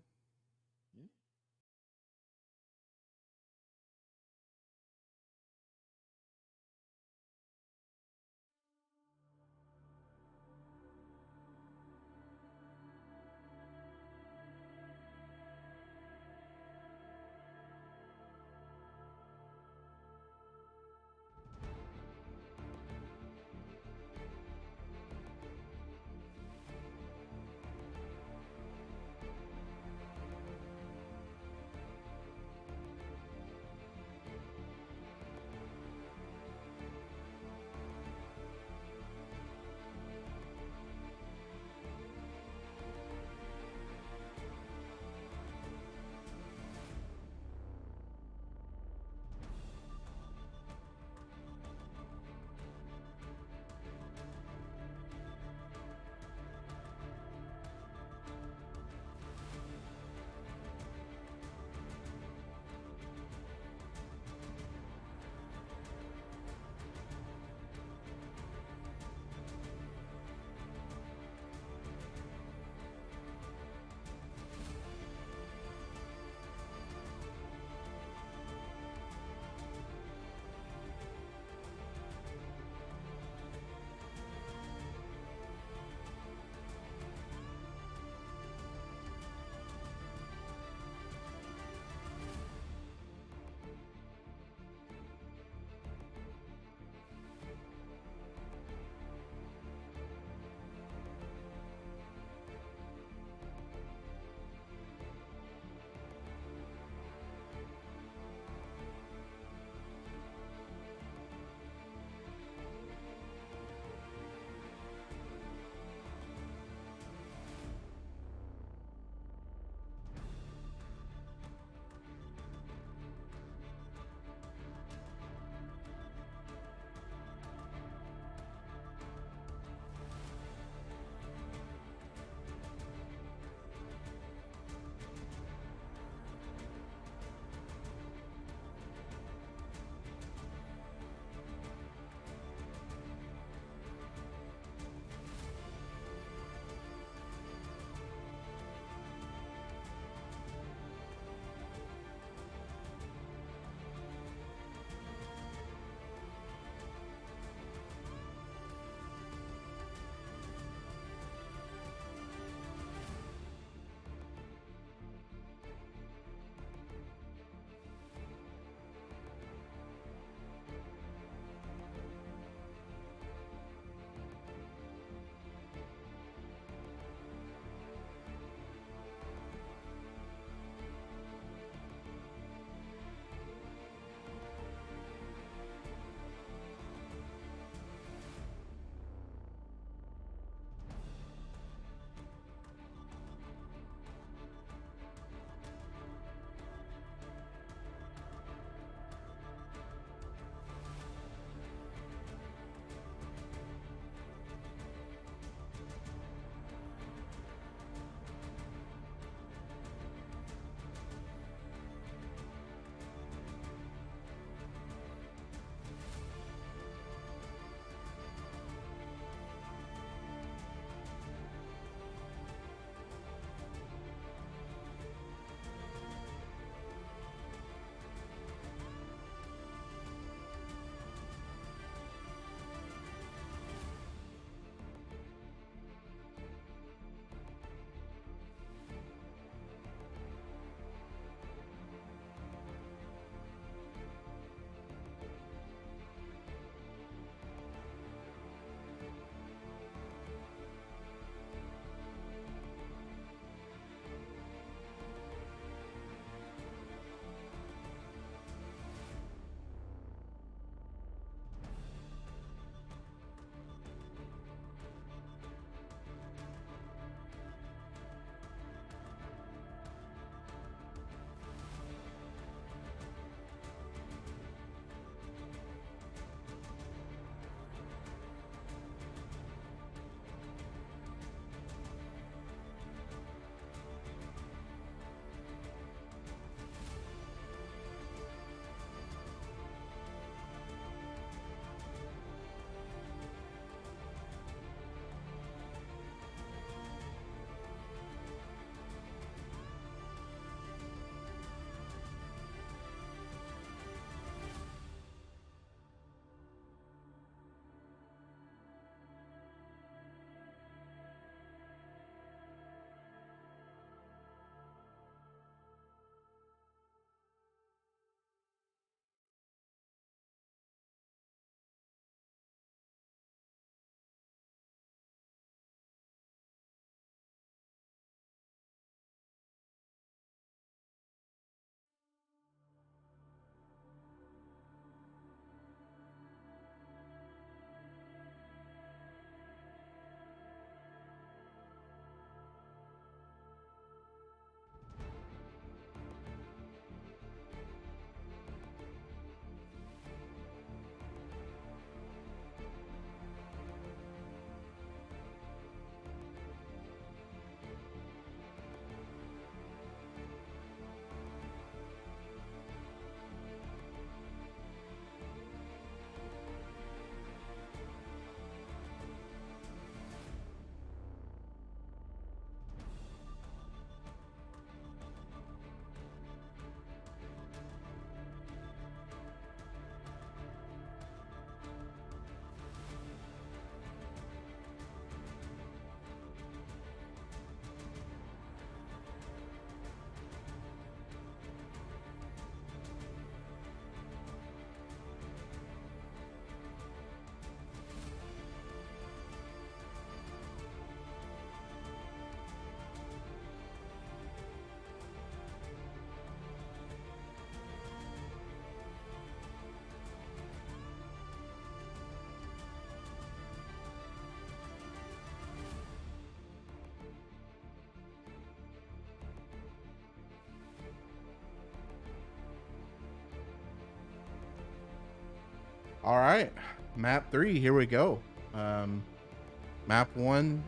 All right, map 3. Here we go. Map 1,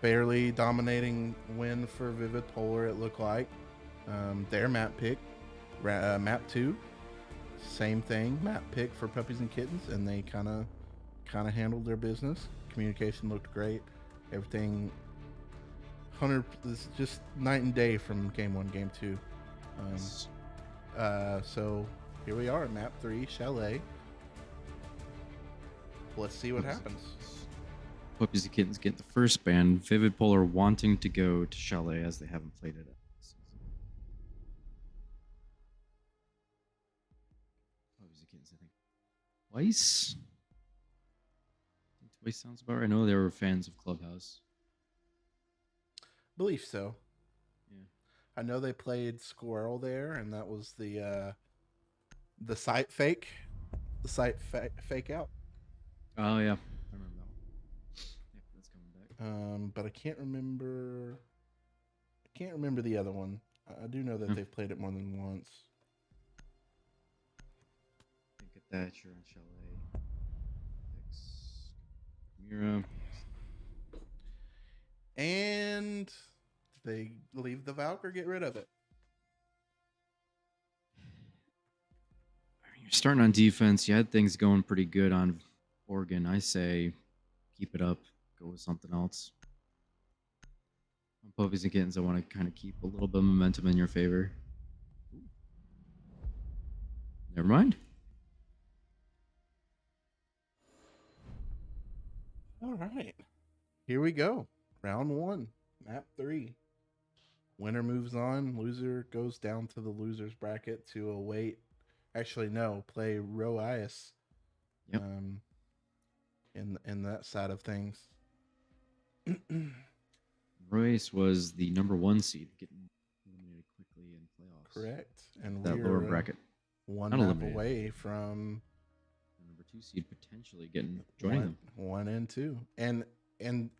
fairly dominating win for Vivid Polar. It looked like their map pick. Map 2, same thing. Map pick for Puppies and Kittens, and they kind of handled their business. Communication looked great. Everything 100 is just night and day from game 1, game 2. So here we are, map 3, Chalet. Let's see what happens. Puppies and Kittens get the first ban. Vivid Polar wanting to go to Chalet as they haven't played it. Puppies and Kittens, I think. Twice? I think twice sounds about right. I know they were fans of Clubhouse. Believe so. Yeah. I know they played Squirrel there, and that was the site fake. The site fake out. Oh, yeah. I remember that one. Yeah, that's coming back. But I can't remember. The other one. I do know that they've played it more than once. Think at that, you're on Chalet. Mira. And they leave the Valk or get rid of it. You're starting on defense. You had things going pretty good on Oregon. I say keep it up. Go with something else. On Puppies and Kittens, I want to kind of keep a little bit of momentum in your favor. Never mind. All right. Here we go. Round 1, map 3. Winner moves on. Loser goes down to the loser's bracket to await. Actually, no, play Roias. Yep. In that side of things. Royce was the number 1 seed, getting eliminated quickly in playoffs. Correct. And That we're lower bracket. one Not map eliminated. away from The number 2 seed potentially joining them. 1 and 2. And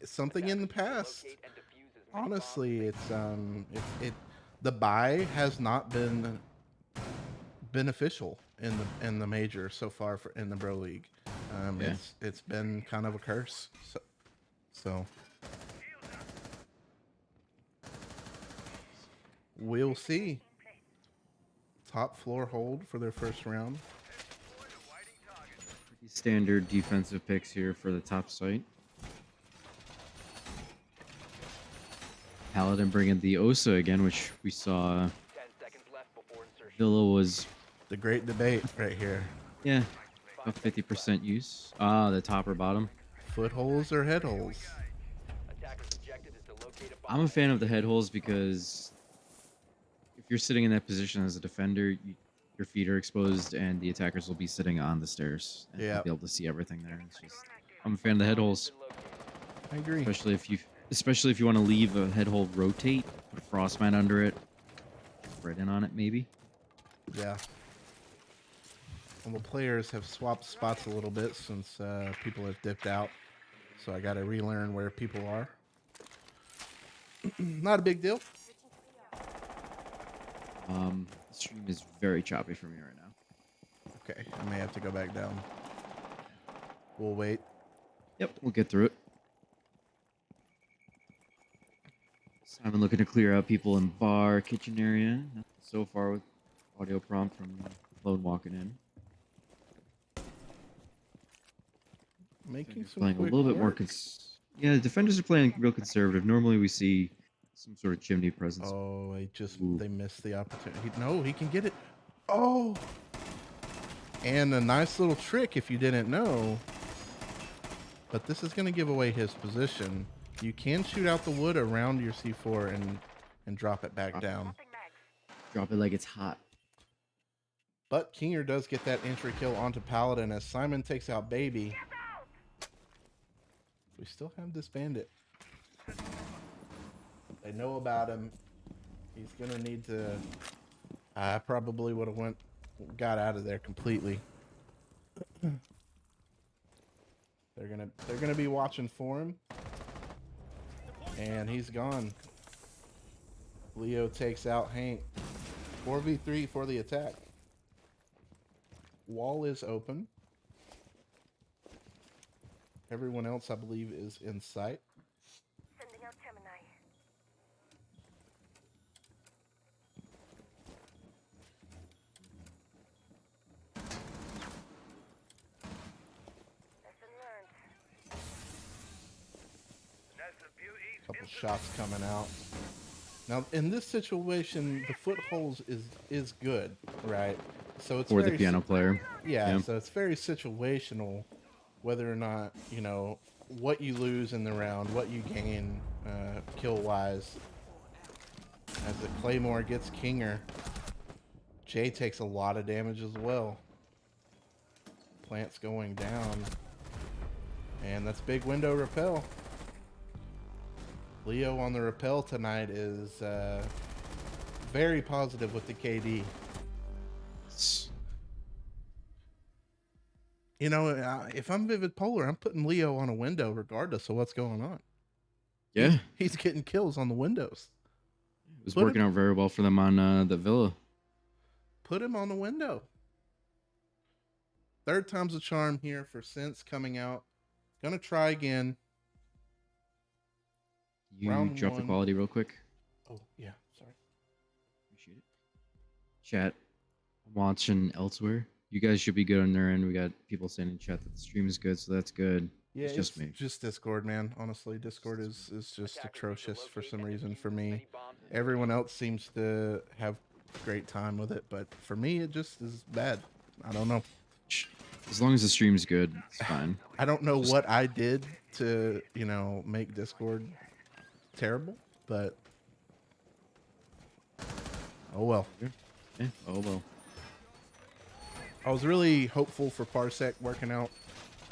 something in the past. Locate and defuse as many Honestly, bombs as they it's the buy has not been beneficial in the major so far in the Bro League. Yeah. It's been kind of a curse. So we'll see. Top floor hold for their first round. Pretty standard defensive picks here for the top site. Paladin bringing the Osa again, which we saw 10 seconds left before insertion. Villa was, The great debate right here. yeah, about 50% use. Ah, the top or bottom. Footholes or head holes? Attacker's objective is to locate a bomb. I'm a fan of the head holes because if you're sitting in that position as a defender, your feet are exposed and the attackers will be sitting on the stairs and Yeah. you'll be able to see everything there. It's just, I'm a fan of the head holes, I agree. especially if you want to leave a head hole rotate, put a frostman under it, right in on it maybe. Yeah. Well, the players have swapped spots a little bit since people have dipped out. So I got to relearn where people are. Not a big deal. The stream is very choppy for me right now. Okay, I may have to go back down. We'll wait. Yep, we'll get through it. Simon looking to clear out people in bar, kitchen area. Nothing so far with audio prompt from Lone walking in. Making some Playing a quick little bit more. work. Yeah, the defenders are playing real conservative. Normally we see some sort of chimney presence. Oh, Ooh. they missed the opportunity. No, he can get it. Oh! And a nice little trick if you didn't know. But this is going to give away his position. You can shoot out the wood around your C4 and drop it back down. Drop it like it's hot. But Kinger does get that entry kill onto Paladin as Simon takes out Baby. We still have this bandit. They know about him. He's gonna need to. I probably would have got out of there completely. They're gonna be watching for him, and he's gone. Leo takes out Hank. 4v3 for the attack. Wall is open. Everyone else, I believe, is in sight. Sending out Gemini. Lesson learned. Couple shots coming out. Now, in this situation, the footholds is good, right? So it's For the very piano player. yeah, so it's very situational, whether or not what you lose in the round, what you gain kill wise. As the Claymore gets Kinger, Jay takes a lot of damage as well. Plant's going down, and that's big window repel. Leo on the repel tonight is very positive with the KD. If I'm Vivid Polar, I'm putting Leo on a window regardless of what's going on. Yeah. He's getting kills on the windows. It was working out very well for them on the Villa. Put him on the window. Third time's a charm here for Sense coming out. Gonna try again. You Round drop the one. quality real quick. Oh, yeah, sorry. Appreciate it. Chat, I'm watching elsewhere. You guys should be good on their end. We got people saying in chat that the stream is good, so that's good. Yeah, it's just me. Just Discord, man. Honestly, Discord is just atrocious for some reason for me. Everyone else seems to have great time with it, but for me, it just is bad. I don't know. As long as the stream's good, it's fine. I don't know what I did to, make Discord terrible, but oh well. Yeah, oh well. I was really hopeful for Parsec working out.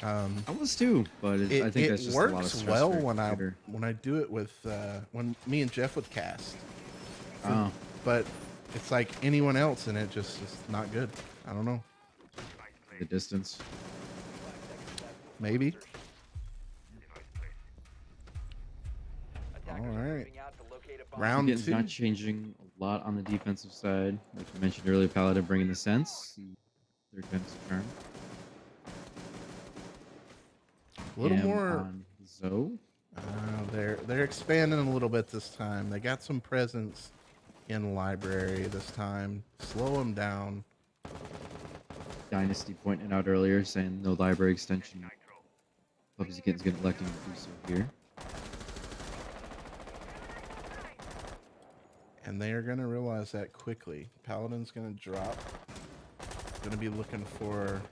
I was too, but I think that's just a lot of works stress well for a when computer. I do it with when me and Jeff would cast. Oh, But it's like anyone else, and it just is not good. I don't know. the distance. Maybe. Attackers All are right. moving out to locate a bomb. Round Again, it's two. not changing a lot on the defensive side. Like you mentioned earlier, Paladin bringing the sense. Third time's the charm. A little Cam more. on Zoe. They're expanding a little bit this time. They got some presence in library this time. Slow them down. Dynasty pointing out earlier, saying no library extension. Puppies and Kittens get electing to do so here. And they are going to realize that quickly. Paladin's going to drop. Going to be looking for...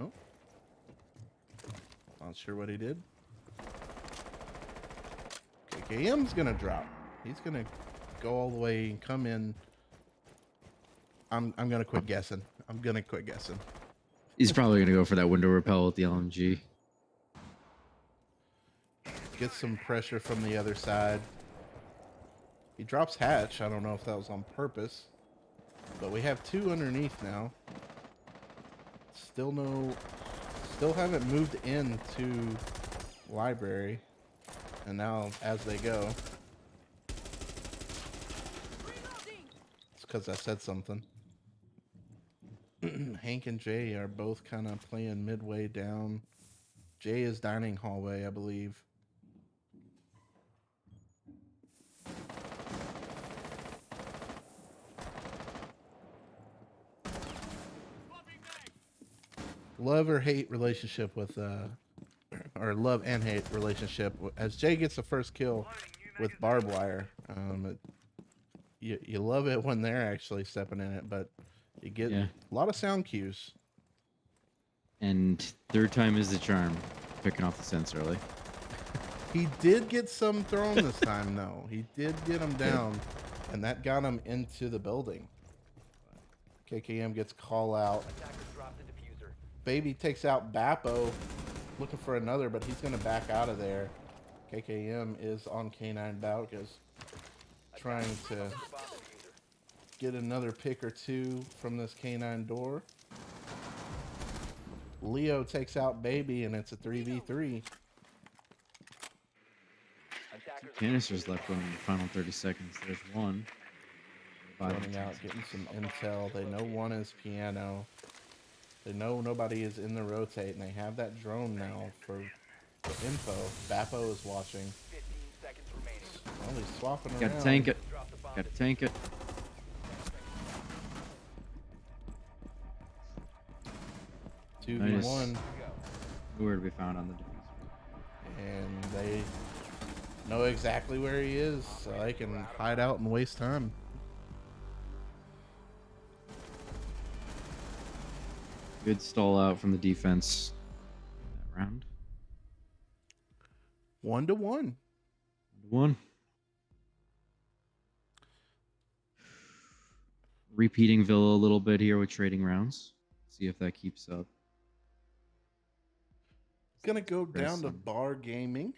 Oh. Not sure what he did. KKM's going to drop. He's going to go all the way and come in. I'm going to quit guessing. I'm going to quit guessing. He's probably gonna go for that window repel with the LMG. Get some pressure from the other side. He drops hatch. I don't know if that was on purpose. But we have two underneath now. Still haven't moved into library. And now as they go. Reloading. It's because I said something. Hank and Jay are both kind of playing midway down. Jay is dining hallway, I believe. Love or hate relationship with or love and hate relationship as Jay gets the first kill with barbed wire. You love it when they're actually stepping in it, but you get a lot of sound cues. And third time is the charm, picking off the sense early. He did get some thrown this time, though. He did get him down, and that got him into the building. KKM gets call out. Attackers dropped the diffuser. Baby takes out Bappo, looking for another, but he's going to back out of there. KKM is on K9 Balkas, trying to Bomb diffuser. get another pick or two from this K9 door. Leo takes out Baby, and it's a 3v3. Attackers Canisters left going in the final 30 seconds. There's one. Running out, getting some intel. They know one is piano. They know nobody is in the rotate, and they have that drone now for info. Bappo is watching. 15 seconds remaining. Well, he's swapping Gotta around. tank it. Drop the bomb. Gotta tank it. 2v1, Go. Nowhere to be found on the defense. and they know exactly where he is, so they can hide out and waste time. Good stall out from the defense that round. 1-1. 1. Repeating Villa a little bit here with trading rounds. See if that keeps up. Gonna go down to Impressive. bar gaming.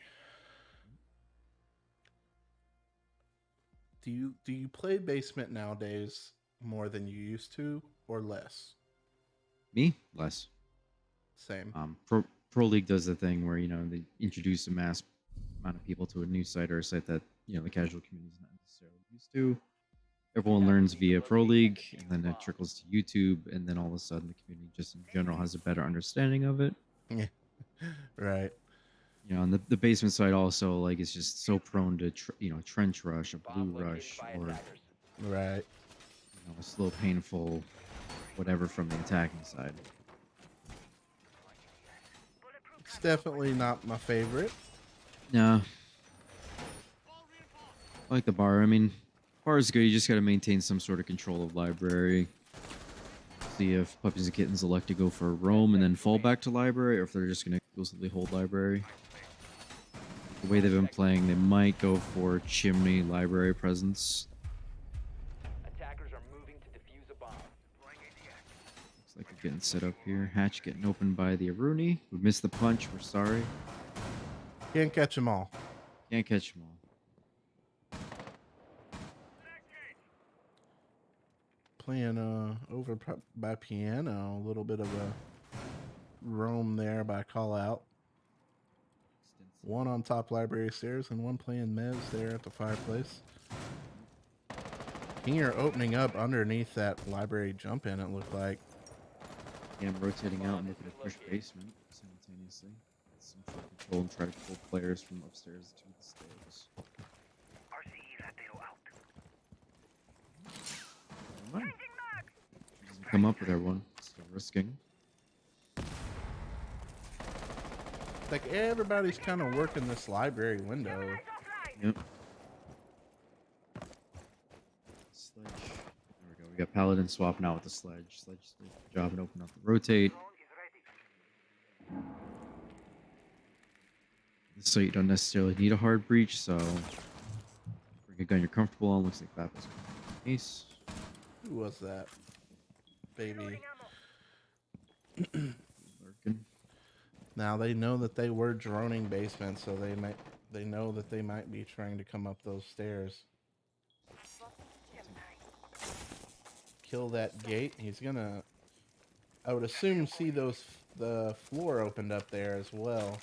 Do you play basement nowadays more than you used to, or less? Me? Less. Same. Pro League does the thing where, they introduce a mass amount of people to a new site or a site that, the casual community is not necessarily used to. Everyone learns via Pro League, and then it trickles to YouTube, and then all of a sudden the community just in general has a better understanding of it. Yeah. Right. And the basement side also, like, is just so prone to, trench rush, a blue Bomb located rush, by or, attackers. Right. a slow, painful, whatever from the attacking side. It's definitely not my favorite. Yeah. I like the bar. I mean, bar is good. You just got to maintain some sort of control of library. See if Puppies and Kittens elect to go for roam and then fall back to library, or if they're just going to exclusively hold library. The way they've been playing, they might go for chimney library presence. Attackers are moving to defuse a bomb. Looks like they're getting set up here. Hatch getting opened by the Aruni. We missed the punch. We're sorry. Can't catch them all. Can't catch them all. Playing over by piano, a little bit of a roam there by call out. One on top library stairs and one playing mez there at the fireplace. Here opening up underneath that library jump in, it looked like. Yeah, I'm rotating out and looking to push basement simultaneously. Get some sort of control and try to pull players from upstairs to the stairs. Never mind. Doesn't come up with everyone. Still risking. Like everybody's kind of working this library window. Yep. Sledge. There we go. We got Paladin swapping out with the Sledge. Sledge did a good job and open up the rotate. So you don't necessarily need a hard breach, so bring a gun you're comfortable on. Looks like that was ace. Who was that? Baby. Lurking. Now they know that they were droning basement, so they know that they might be trying to come up those stairs. Kill that gate. He's gonna, I would assume, see the floor opened up there as well.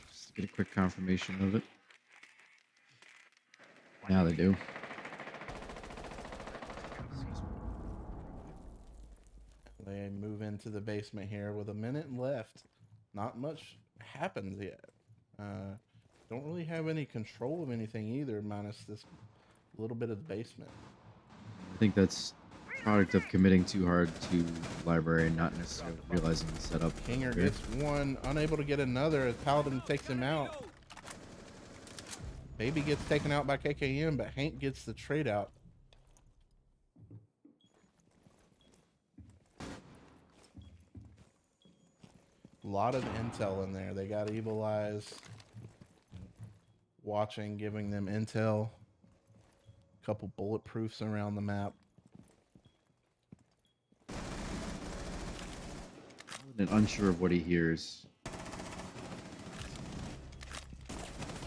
Just to get a quick confirmation of it. Now they do. They move into the basement here with a minute left. Not much happens yet. Don't really have any control of anything either, minus this little bit of the basement. I think that's product of committing too hard to library and not necessarily realizing the setup. Kinger here. gets one, unable to get another as Paladin takes him out. Baby gets taken out by KKM, but Hank gets the trade out. A lot of intel in there. They got Evil Eyes watching, giving them intel. A couple bulletproofs around the map. And unsure of what he hears.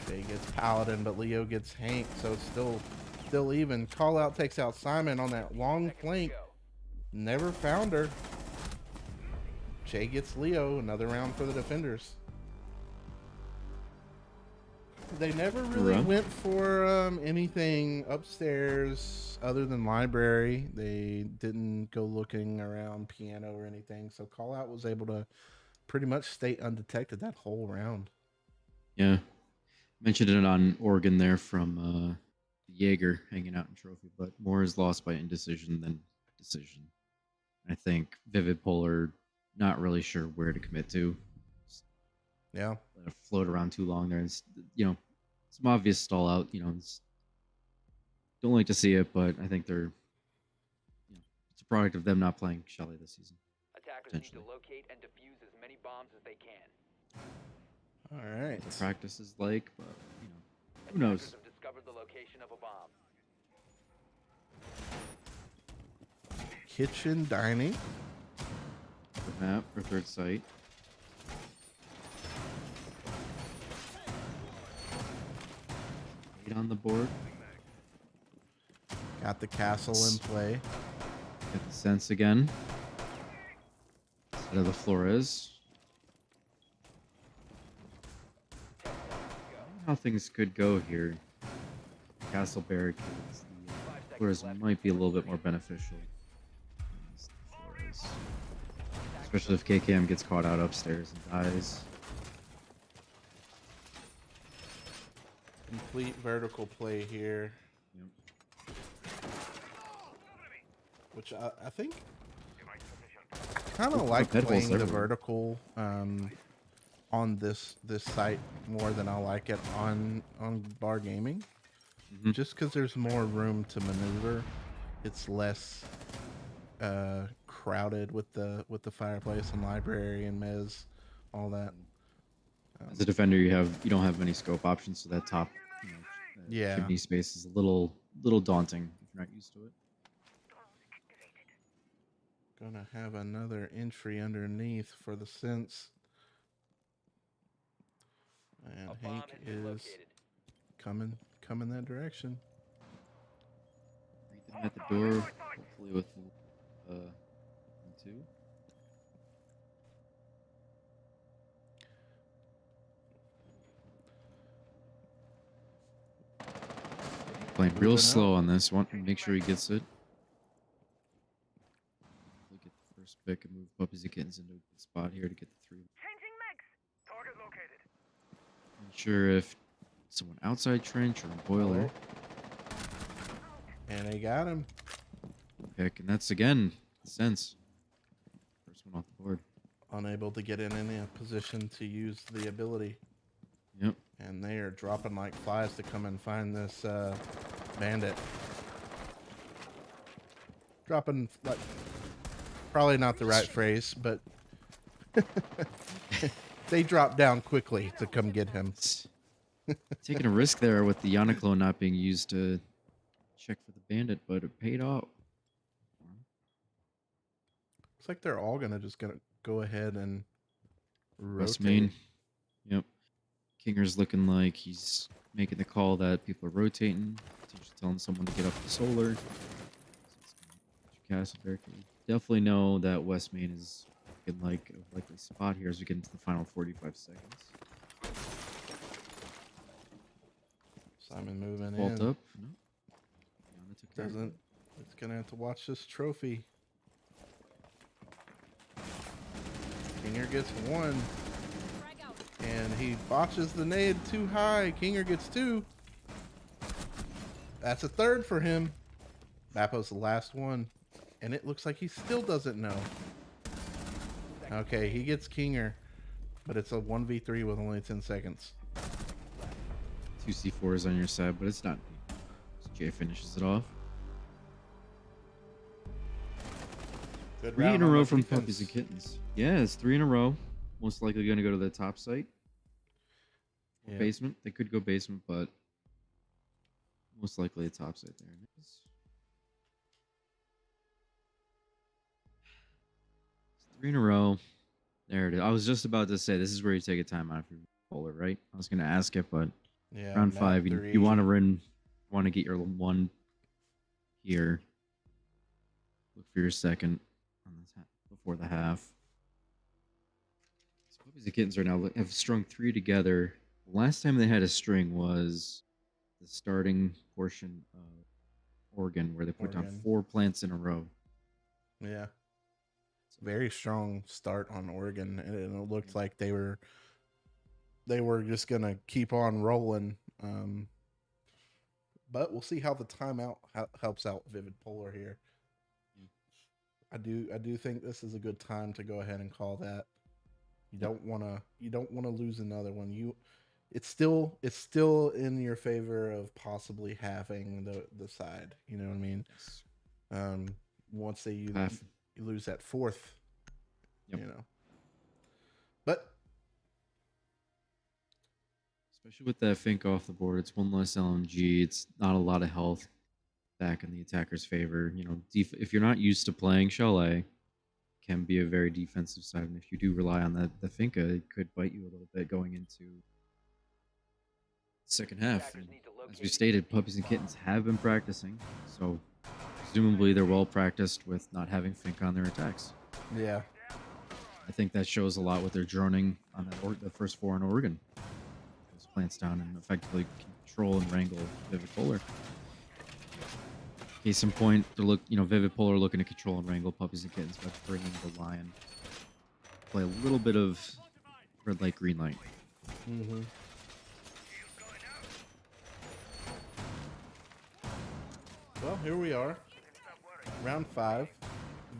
Jay gets Paladin, but Leo gets Hank, so it's still even. Call out takes out Simon on that long flank. Never found her. Jay gets Leo. Another round for the defenders. They never really Rough. went for anything upstairs other than library. They didn't go looking around piano or anything. So Call Out was able to pretty much stay undetected that whole round. Yeah. Mentioned it on Oregon there from Jaeger hanging out in trophy, but more is lost by indecision than decision. I think Vivid Polar not really sure where to commit to. Just Yeah. let it float around too long there. It's, some obvious stall out. Don't like to see it, but I think it's a product of them not playing Shelly this season. Attackers need to locate and defuse as many bombs as they can. All right. The practice is like, but who knows? Attackers have discovered the location of a bomb. Kitchen dining. Third map or third site. Eight on the board. Got the castle in play. Get the sense again. Instead of the Flores. How things could go here. Castle barricades. The Flores might be a little bit more beneficial. Flores. Especially if KKM gets caught out upstairs and dies. Complete vertical play here. Yep. Which I think kind of like pit holes playing the everywhere. vertical on this site more than I like it on bar gaming. Mhm. Just because there's more room to maneuver, it's less crowded with the fireplace and library and mez, all that. As a defender, you don't have many scope options, so that top Yeah. chimney space is a little daunting if you're not used to it. Gonna have another entry underneath for the sense. And A bomb Hank has been is located. coming that direction. Greet them at the door, hopefully with two. Playing real Moving slow up. on this. Want to make sure he gets it. Hopefully get the first pick and move Puppies and Kittens into a good spot here to get the three. Changing mags. Target located. Not sure if someone outside trench or boiler. And they got him. Pick, and that's again sense. First one off the board. Unable to get in any position to use the ability. Yep. And they are dropping like flies to come and find this bandit. Dropping like, probably not the right phrase, but they drop down quickly to come get him. Taking a risk there with the Yanniclo not being used to check for the bandit, but it paid off. Looks like they're all gonna go ahead and West rotate. main. Yep. Kinger's looking like he's making the call that people are rotating. Potentially telling someone to get up the solar. Castle barricade. Definitely know that West main is looking like a likely spot here as we get into the final 45 seconds. Simon moving Vault in. up. No. Yana took care of Doesn't. it. It's gonna have to watch this trophy. Kinger gets one. Frag out. And he botches the nade too high. Kinger gets two. That's a third for him. Bappo's the last one. And it looks like he still doesn't know. Okay, he gets Kinger. But it's a 1v3 with only 10 seconds. 2 C4s on your side, but it's not. Jay finishes it off. Good 3 in round a on row the from defense. Puppies and Kittens. Yeah, it's 3 in a row. Most likely going to go to the top site. Or Yeah. basement. They could go basement, but most likely a top site there. 3 in a row. There it is. I was just about to say this is where you take a timeout for bowler, right? I was going to ask it, but Yeah, round map 5, three. you want to get your one here. Look for your second on the before the half. So Puppies and Kittens right now have strung 3 together The last time they had a string was the starting portion of Oregon, where they put down Oregon. 4 plants in a row. Yeah. Very strong start on Oregon, and it looked like they were just gonna keep on rolling. But we'll see how the timeout helps out Vivid Polar here. I do think this is a good time to go ahead and call that. You don't wanna lose another one. It's still in your favor of possibly having the side. You know what I mean? Once you lose that fourth, Yep. you know. But Especially with that Fink off the board, it's one less LMG. It's not a lot of health back in the attacker's favor. You know, if you're not used to playing Chalet, can be a very defensive side, and if you do rely on the Finka, it could bite you a little bit going into the second half. And as we stated, Puppies and Kittens have been practicing, so presumably they're well practiced with not having Fink on their attacks. yeah, I think that shows a lot with their droning on the first 4 in Oregon. Those plants down and effectively control and wrangle Vivid Polar. Case in point, Vivid Polar looking to control and wrangle Puppies and Kittens by bringing the Lion. Play a little bit of red light, green light. mm-hmm. Well, here we are, round 5.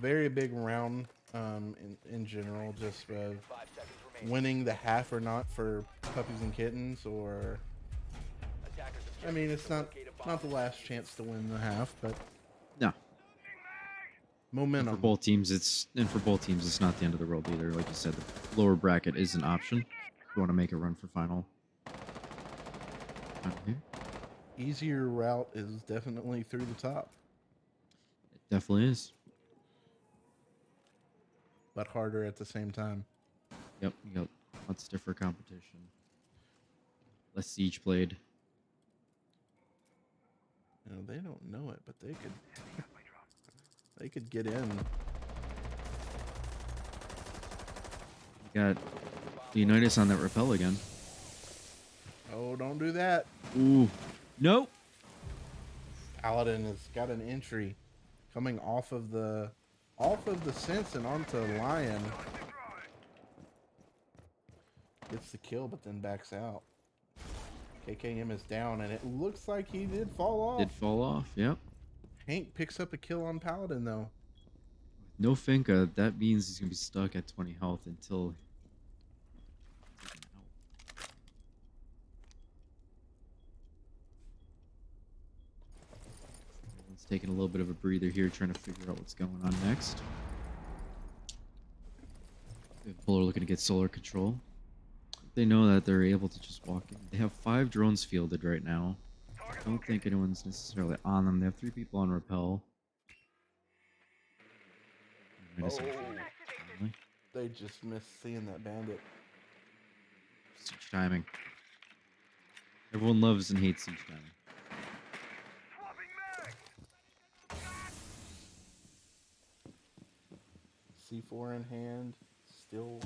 Very big round in general, just 5 seconds remaining. winning the half or not for Puppies and Kittens, or Attackers I mean, it's objective not locate a bomb. not the last chance to win the half, but No, and momentum. for both teams, it's not the end of the world either. Like you said, the lower bracket is an option if you want to make a run for final. Out here. Easier route is definitely through the top, It definitely is. but harder at the same time. Yep, you got lots of different competition. Less siege played. You know, they don't know it, but they could get in. You got Leonidas on that rappel again. Oh, don't do that. Ooh, nope. Paladin has got an entry coming off of the sense and onto Lion. Gets the kill, but then backs out. KKM is down, and it looks like he did fall off. Did fall off. Yep. Hank picks up a kill on Paladin, though. No Finka. That means he's gonna be stuck at 20 health until. Everyone's taking a little bit of a breather here, trying to figure out what's going on next. Polar looking to get solar control. They know that they're able to just walk in. They have 5 drones fielded right now. I don't think anyone's necessarily on them. They have 3 people on rappel. They just missed seeing that bandit. Siege timing. Everyone loves and hates siege timing. C4 in hand, still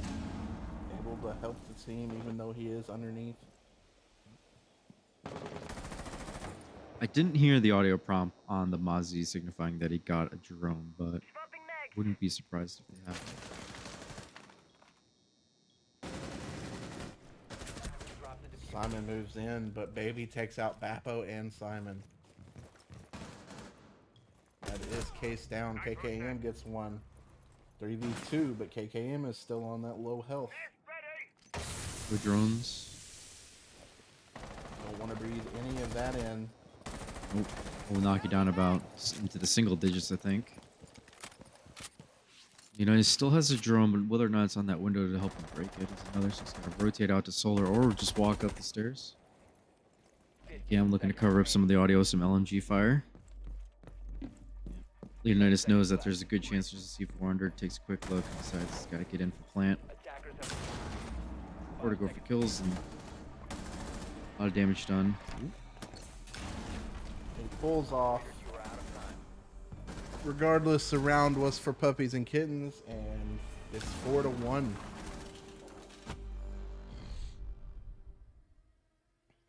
able to help the team even though he is underneath. I didn't hear the audio prompt on the Mozzie signifying that he got a drone, but wouldn't be surprised if they have. Simon moves in, but Baby takes out Bappo and Simon. That is case down. KKM gets one. 3v2, but KKM is still on that low health. The drones. Don't want to breathe any of that in. Nope. We'll knock you down about into the single digits, I think. He still has a drone, but whether or not it's on that window to help him break it is another. So he's going to rotate out to solar or just walk up the stairs. Yeah, I'm looking to cover up some of the audio, some LMG fire. Leonidas knows that there's a good chance there's a C400, takes a quick look, and decides he's got to get in for plant. Or to go for kills, and a lot of damage done. He pulls off. Regardless, the round was for Puppies and Kittens, and it's 4-1.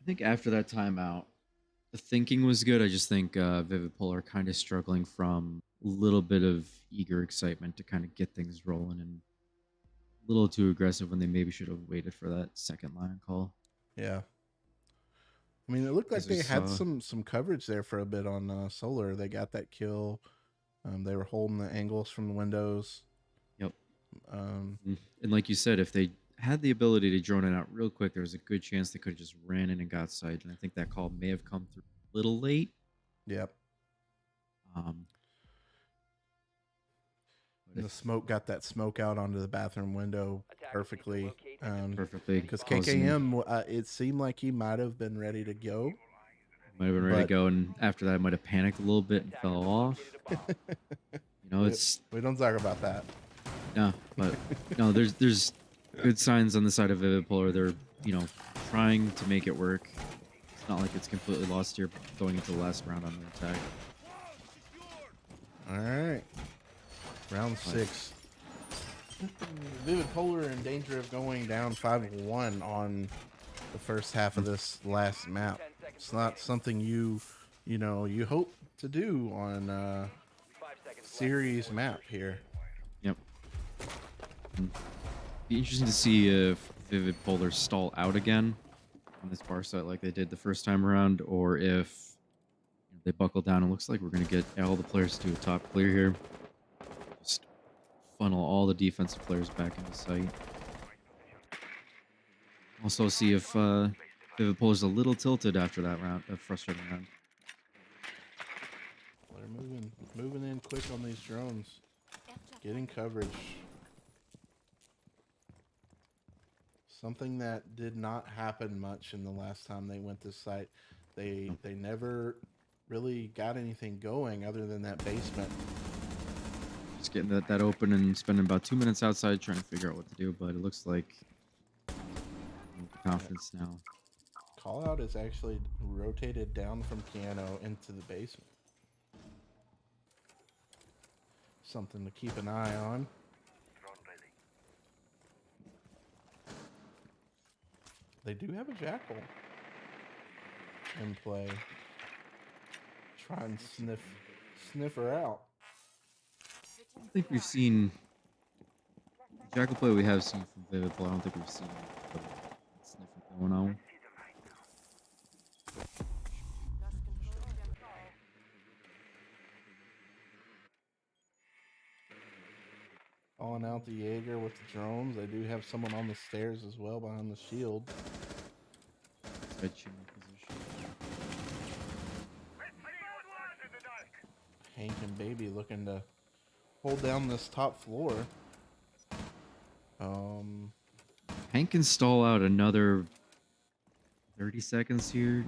I think after that timeout, the thinking was good. I just think Vivid Polar kind of struggling from a little bit of eager excitement to kind of get things rolling and a little too aggressive when they maybe should have waited for that second line call. Yeah. I mean, it looked like As we they had saw. some coverage there for a bit on Solar. They got that kill. They were holding the angles from the windows. Yep. Um, And like you said, if they had the ability to drone it out real quick, there was a good chance they could have just ran in and got sight. And I think that call may have come through a little late. yep. Um, but And the smoke got that smoke out onto the bathroom window perfectly. perfectly. Because causing- KKM, it seemed like he might have been ready to go. might have been ready to but- go, and after that, might have panicked a little bit and fell off. You know, it's We don't talk about that. no, but no. There's good signs on the side of Vivid Polar. They're trying to make it work. It's not like it's completely lost here going into the last round on their attack. All right. Round 6. Vivid Polar in danger of going down 5-1 on the first half of this last map. It's not something you hope to do on a series map here. Yep. Be interesting to see if Vivid Polar stall out again on this bar site like they did the first time around, or if they buckle down. It looks like we're going to get all the players to a top clear here. Just funnel all the defensive players back into sight. Also see if Vivid Polar's a little tilted after that round, a frustrating round. They're moving in quick on these drones. Getting coverage. Something that did not happen much in the last time they went this site. They never really got anything going other than that basement. Just getting that open and spending about 2 minutes outside trying to figure out what to do, but it looks like confidence now. Call out is actually rotated down from piano into the basement. Something to keep an eye on. They do have a jackal in play. Try and sniff her out. I don't think we've seen Jackal play we have seen from Vivid Polar. I don't think we've seen sniffing going on. Calling out the Jaeger with the drones. They do have someone on the stairs as well behind the shield. Switching position. Hank and Baby looking to hold down this top floor. Hank can stall out another 30 seconds here.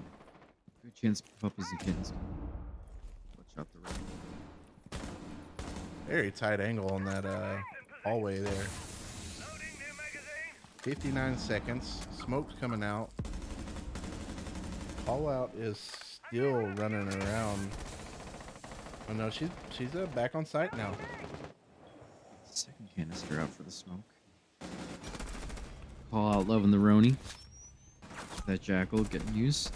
Good chance Puppies and Kittens can clutch out the round. Very tight angle on that hallway there. 59 seconds. Smoke's coming out. Call out is still running around. Oh no, she's back on site now. Second canister out for the smoke. Call out loving the Roni. That Jackal getting used.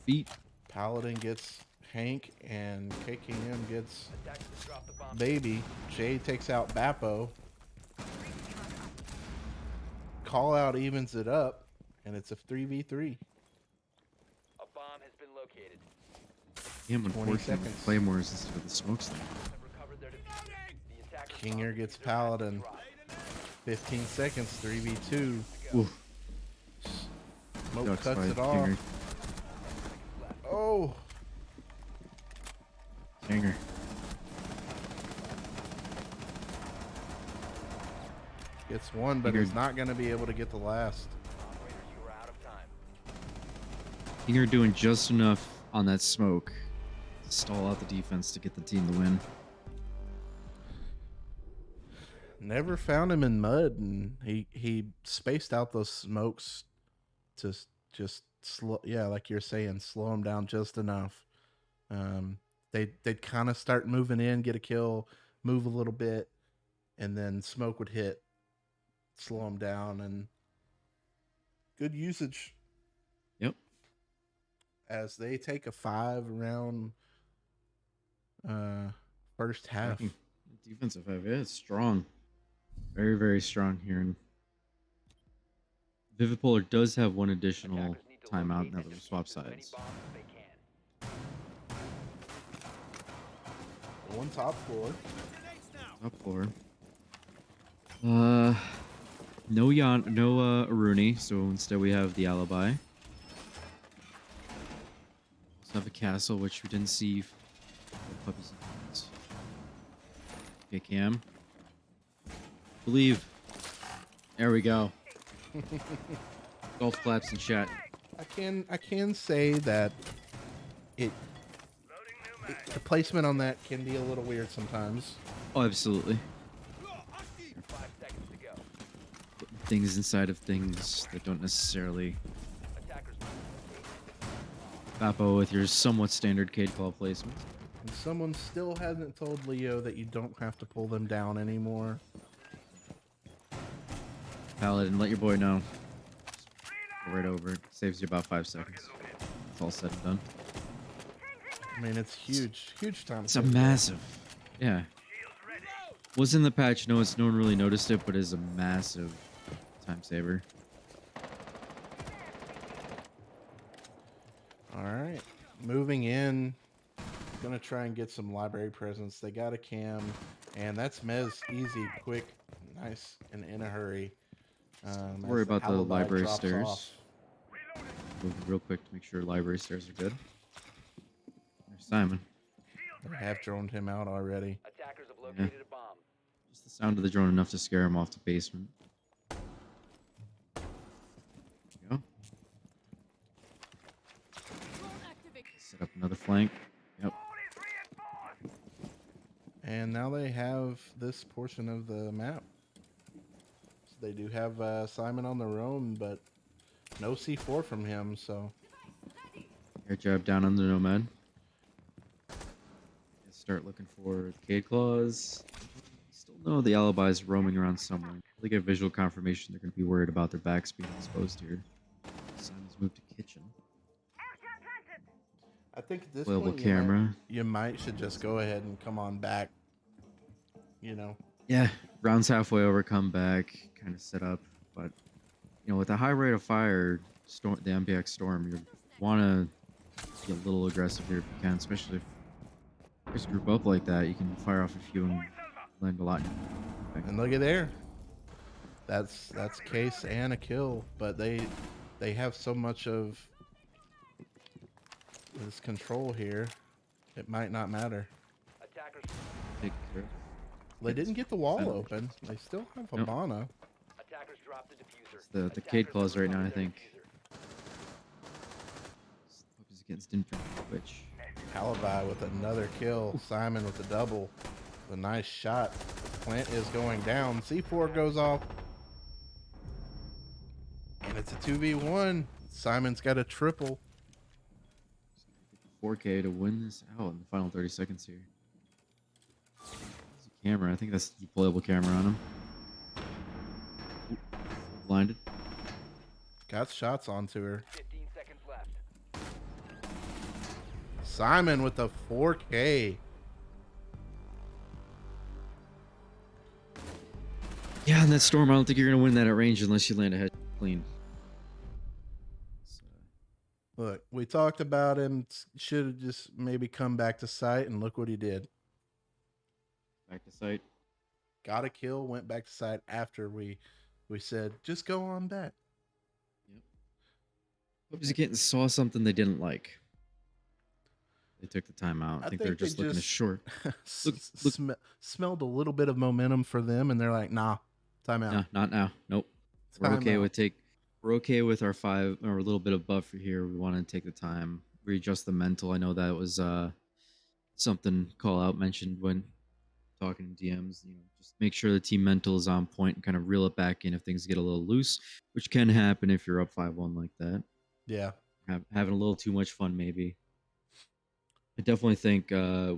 Feet. Paladin gets Hank and KKM gets Baby. Jay takes out Bappo. Call out evens it up, and it's a 3v3. A bomb has been located. Him 20 unfortunately seconds. with Claymores instead of the smokes thing. Have recovered their defuse. The attackers Kinger bomb gets diffuser Paladin. dropped. 15 seconds, 3v2. Oof. Smoke Ducks cuts by it off. Kinger. Oh, Kinger. gets one, but Kinger. is not going to be able to get the last. Operators, you are out of time. Kinger doing just enough on that smoke to stall out the defense to get the team to win. Never found him in mud, and he spaced out those smokes to just slow. Yeah, like you're saying, slow him down just enough. They'd kind of start moving in, get a kill, move a little bit, and then smoke would hit, slow him down, and good usage. Yep. as they take a 5-round first half. Attacking. Defensive half, yeah, it's strong. Very, very strong here. And Vivid Polar does have one additional Attackers need to timeout locate now and that we defuse swap as many sides. bombs as they can. One top floor. Top floor. No Aruni, so instead we have the alibi. Also have a castle, which we didn't see. Puppies and Kittens. Okay, Cam. Believe. There we go. Golf claps and chat. I can say that the placement on that can be a little weird sometimes. Oh, absolutely. 5 seconds to go. Putting things inside of things that don't necessarily Attackers Bappo with your somewhat standard Cade Claw placement. And someone still hasn't told Leo that you don't have to pull them down anymore. Paladin, let your boy know. Go right over it. Saves you about 5 seconds. It's all said and done. I mean, it's huge time. It's a saver. massive. Yeah. Was in the patch. No one really noticed it, but it is a massive time saver. All right, moving in. Gonna try and get some library presence. They got a cam, and that's Mez. Easy, quick, nice, and in a hurry. Don't worry as about the alibi library drops stairs. off. Move real quick to make sure library stairs are good. There's Simon. They have droned him out already. Attackers have located a bomb. Just the sound of the drone enough to scare him off the basement. There you go. Drone activated. Set up another flank. Yep. And now they have this portion of the map. So they do have Simon on their own, but no C4 from him, so Air jab down on the Nomad. Start looking for the Cade Claws. Still know the alibi's roaming around somewhere. They get visual confirmation they're going to be worried about their backs being exposed here. Simon's moved to kitchen. I think at this Playable point camera. you might should just go ahead and come on back. You know, Yeah, rounds halfway over, come back, kind of set up. But, you know, with a high rate of fire, the MPX Storm, you want to be a little aggressive here if you can, especially if you just group up like that. You can fire off a few and land a lot. and look at there. That's case and a kill, but they have so much of this control here. It might not matter. Attackers. Take care. They didn't get the wall open. They still have Nope. Habana. Attackers dropped the diffuser. It's the Attackers Cade Claws have right now, I recovered think. the diffuser. Puppies against didn't Twitch. Alibi with another kill. Simon with a double. A nice shot. Plant is going down. C4 goes off. And it's a 2v1. Simon's got a triple. 4K to win this out in the final 30 seconds here. There's a camera. I think that's the deployable camera on him. Ooh, blinded. Got shots onto her. 15 seconds left. Simon with a 4K. Yeah, and that storm, I don't think you're going to win that at range unless you land a head clean. So, Look, we talked about him. Should have just maybe come back to site, and look what he did. back to site. Got a kill, went back to site after we said, just go on back. Yep. Puppies again saw something they didn't like. They took the time out. I think they're just looking to short. Look. Smelled a little bit of momentum for them, and they're like, nah, time out. No, not now. Nope. We're Time okay out. with We're okay with our 5 or a little bit of buffer here. We want to take the time, readjust the mental. I know that was something call out mentioned when talking to DMs. You know, just make sure the team mental is on point and kind of reel it back in if things get a little loose, which can happen if you're up 5-1 like that. Yeah. Having a little too much fun, maybe. I definitely think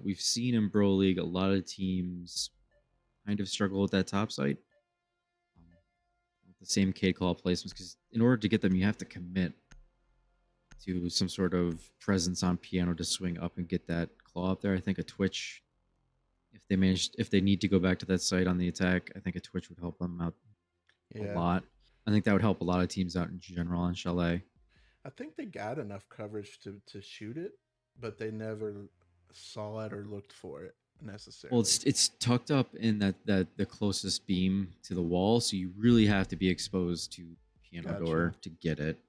we've seen in Bro League a lot of teams kind of struggle with that top site. With the same Cade Claw placements, because in order to get them, you have to commit. to some sort of presence on piano to swing up and get that claw up there. I think a twitch, if they need to go back to that site on the attack, I think a twitch would help them out a Yeah. lot. I think that would help a lot of teams out in general on Chalet. I think they got enough coverage to shoot it, but they never saw it or looked for it necessarily. Well, it's tucked up in that the closest beam to the wall, so you really have to be exposed to piano Gotcha. door to get it.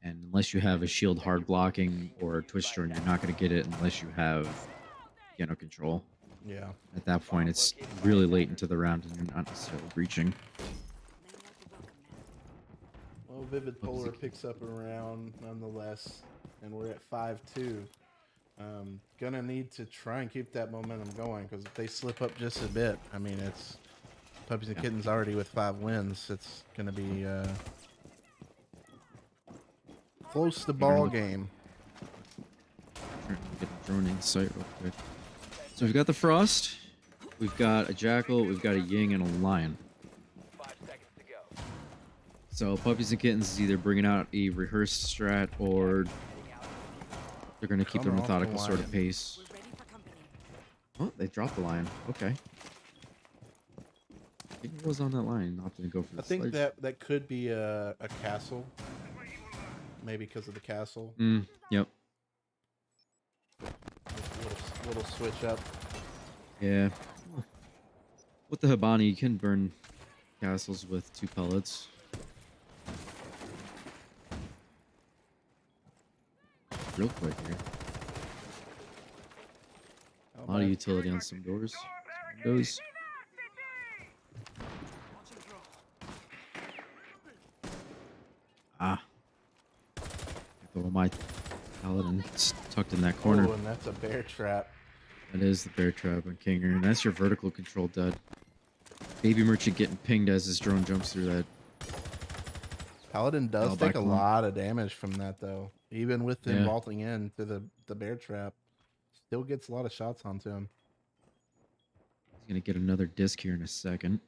And unless you have a shield hard blocking or a twitch turn, you're not going to get it unless you have piano control. Yeah. At that point, it's really late into the round, and you're not necessarily breaching. Well, Vivid Polar picks up around nonetheless, and we're at 5-2. Gonna need to try and keep that momentum going, because if they slip up just a bit, I mean, it's Puppies and Kittens already with 5 wins. It's gonna be close to ball game. Trying to get a drone in sight real quick. So we've got the Frost, we've got a Jackal, we've got a Ying, and a Lion. 5 seconds to go. So Puppies and Kittens is either bringing out a rehearsed strat or they're going to keep their Coming off the methodical sort of Lion. pace. We're ready for company. Oh, they dropped the Lion. Okay. I think it was on that line. Opting to go for the I think sledge. that could be a castle, maybe because of the castle. Yep. Little switch up. Yeah. With the Hibani, you can burn castles with 2 pellets. Real quick here. A lot of utility on some doors. Some windows. Ah. Oh, my paladin tucked in that corner. Oh, and that's a bear trap. That is the bear trap on Kinger, and that's your vertical control dead. Baby Merchant getting pinged as his drone jumps through that. Paladin does Back take a home. lot of damage from that, though. Even with him Yeah. vaulting in to the bear trap, still gets a lot of shots onto him. He's gonna get another disc here in a second.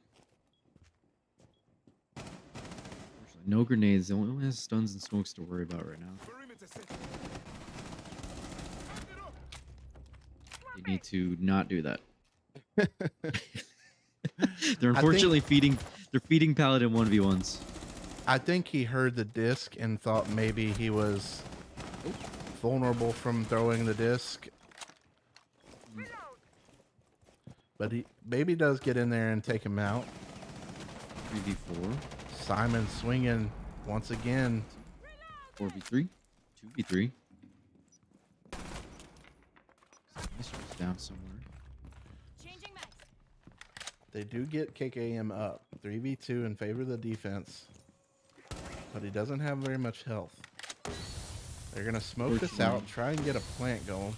Unfortunately, no grenades. The only one has stuns and smokes to worry about right now. You need to not do that. They're unfortunately feeding Paladin 1v1s. I think he heard the disc and thought maybe he was vulnerable from throwing the disc. But he maybe does get in there and take him out. 3v4, Simon swinging once again. 4v3, 2v3. This was down somewhere. Changing mags. They do get KKM up. 3v2 in favor of the defense. But he doesn't have very much health. They're going to smoke this out, try and get a plant going.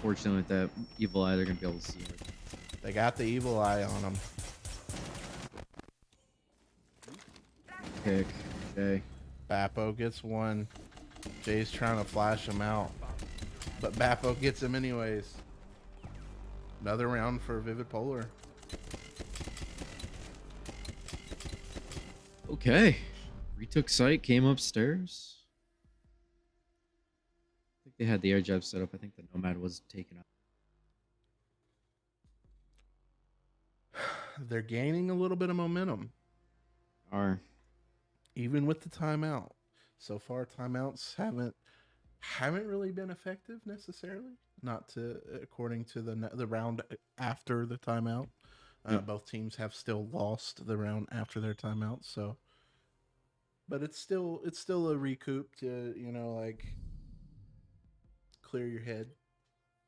Fortunately, with that evil eye, they're gonna be able to see it. They got the evil eye on him. Pick. Okay. Bappo gets one. Jay's trying to flash him out. But Bappo gets him anyways. Another round for Vivid Polar. Okay. Retook site, came upstairs. I think they had the air jab set up. I think the Nomad was taken out. They're gaining a little bit of momentum, Are even with the timeout. So far, timeouts haven't really been effective necessarily. Not to according to the round after the timeout. Both teams have still lost the round after their timeout. So, but it's still a recoup to like clear your head.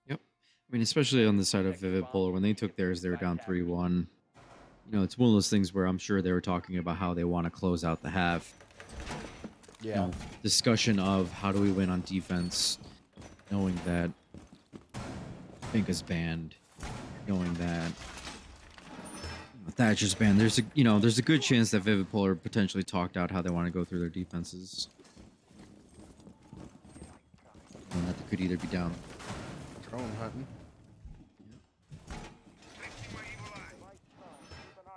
Yep. I mean, especially on the side of Vivid Polar, when they took theirs, they were down 3-1. It's one of those things where I'm sure they were talking about how they want to close out the half. Yeah. Discussion of how do we win on defense, knowing that Fink is banned, knowing that Thatcher's banned. There's a good chance that Vivid Polar potentially talked out how they want to go through their defenses. And that they could either be down. Drone hunting.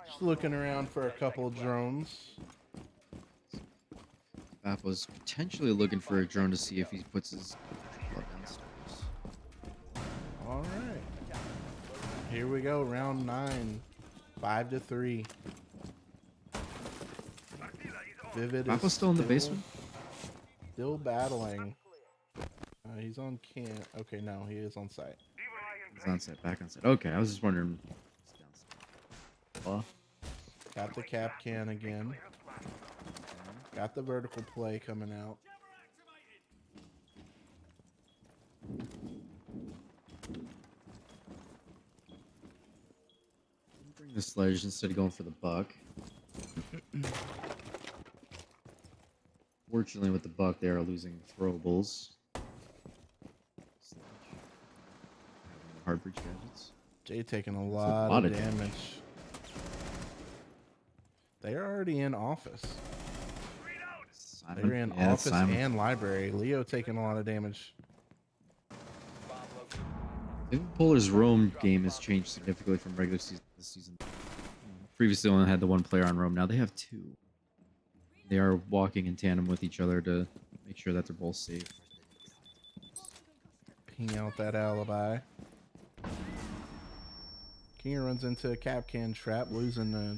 Just looking around for a couple of drones. Bappo Mappa's potentially looking for a drone to see if he puts his blood downstairs. All right. Here we go. Round 9. 5-3. Vivid is Mappa's still in the basement? Still battling. He's on can. Okay, no, he is on site. He's on set, back on set. Okay, I was just wondering. He's downstairs. Well, Got the cap can again. Got the vertical play coming out. bring the sledge instead of going for the buck. Fortunately, with the buck, they are losing throwables. Hard breach gadgets. Jay taking a lot of damage. They're already in office. They're in office and library. Leo taking a lot of damage. Polar's roam game has changed significantly from regular season to this season. Previously, only had the one player on roam. Now they have two. They are walking in tandem with each other to make sure that they're both safe. Ping out that alibi. King runs into a cap can trap, losing a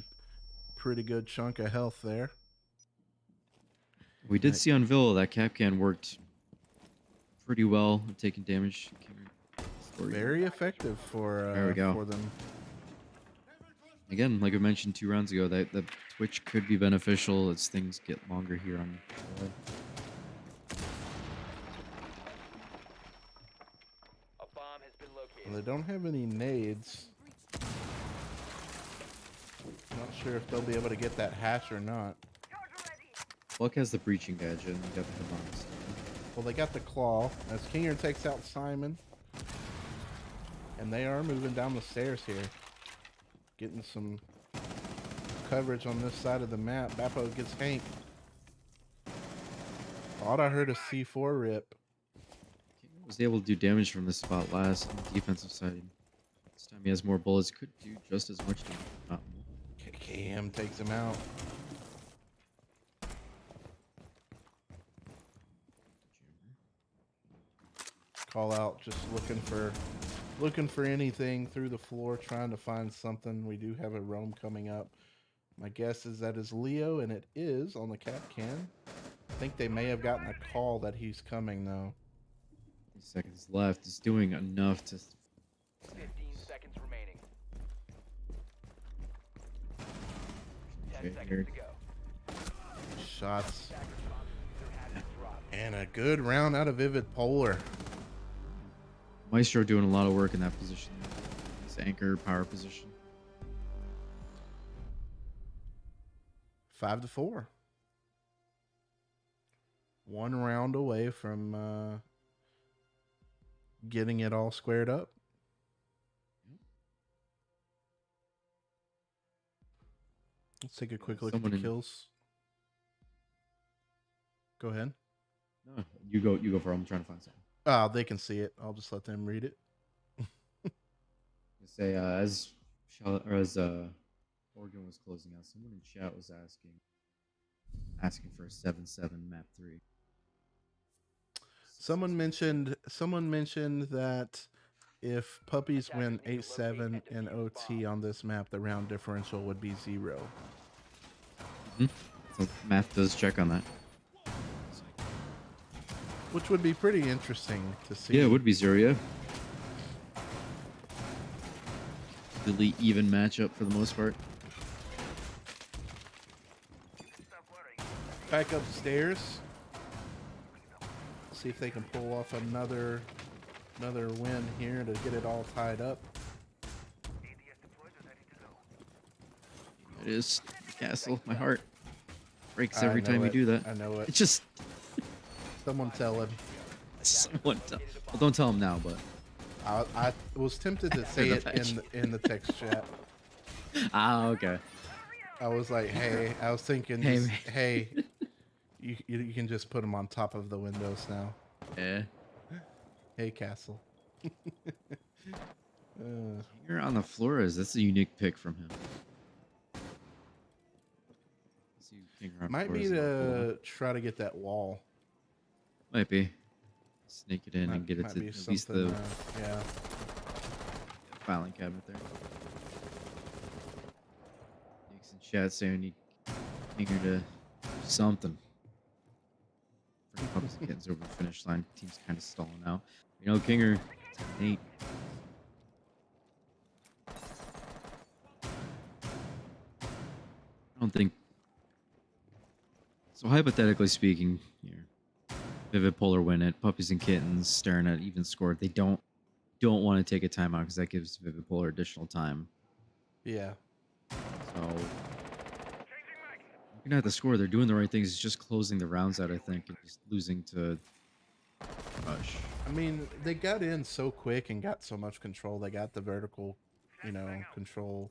pretty good chunk of health there. We did see on Villa that cap can worked pretty well, taking damage. Very effective for there we go. For them. Again, like I mentioned 2 rounds ago, that the Twitch could be beneficial as things get longer here on. A bomb has been located. Well, they don't have any nades. Not sure if they'll be able to get that hatch or not. Buck has the breaching gadget and we got the bombs. Well, they got the claw as Kinger takes out Simon. And they are moving down the stairs here. Getting some coverage on this side of the map. Bappo gets Hank. Thought I heard a C4 rip. Kinger was able to do damage from this spot last on the defensive side. This time he has more bullets, could do just as much damage, if not more. KM takes him out. Call out, just looking for anything through the floor, trying to find something. We do have a roam coming up. My guess is that is Leo, and it is on the cap can. I think they may have gotten a call that he's coming though. 3 seconds left. He's doing enough to. 15 seconds remaining. 10 seconds to go. Shots. And a good round out of Vivid Polar. Maestro doing a lot of work in that position. His anchor power position. 5-4. 1 round away from getting it all squared up. Let's take a quick look at the kills. Go ahead. No, you go for it. I'm trying to find something. They can see it. I'll just let them read it. Say as Oregon was closing out, someone in chat was asking for a 7-7 map 3. Someone mentioned that if Puppies win 8-7 in OT on this map, the round differential would be 0. So math does check on that. Which would be pretty interesting to see. Yeah, it would be 0, yeah. Really even matchup for the most part. Back upstairs. See if they can pull off another win here to get it all tied up. It is the castle. My heart breaks every time you do that. I know it. It's just someone tell him. Someone tell. Well, don't tell him now, but I was tempted to say it in the text chat. Okay. I was like, hey, I was thinking, hey, you can just put them on top of the windows now. Yeah. Hey, Castle. You're on the floor. That's a unique pick from him. See King around Might four be is a little cool. to try to get that wall. Might be. Sneak it in and get it Might to be at least something, the yeah. filing cabinet there. Nick's in chat saying you need Kinger to do something. For Puppies and Kittens over the finish line. Team's kind of stalling out. You know, Kinger, 10-8. I don't think. So hypothetically speaking, here, Vivid Polar win it. Puppies and Kittens staring at even score. They don't want to take a timeout because that gives Vivid Polar additional time. Yeah. So looking at the score, they're doing the right things. It's just closing the rounds out, I think, and just losing to Rush. I mean, they got in so quick and got so much control. They got the vertical, control.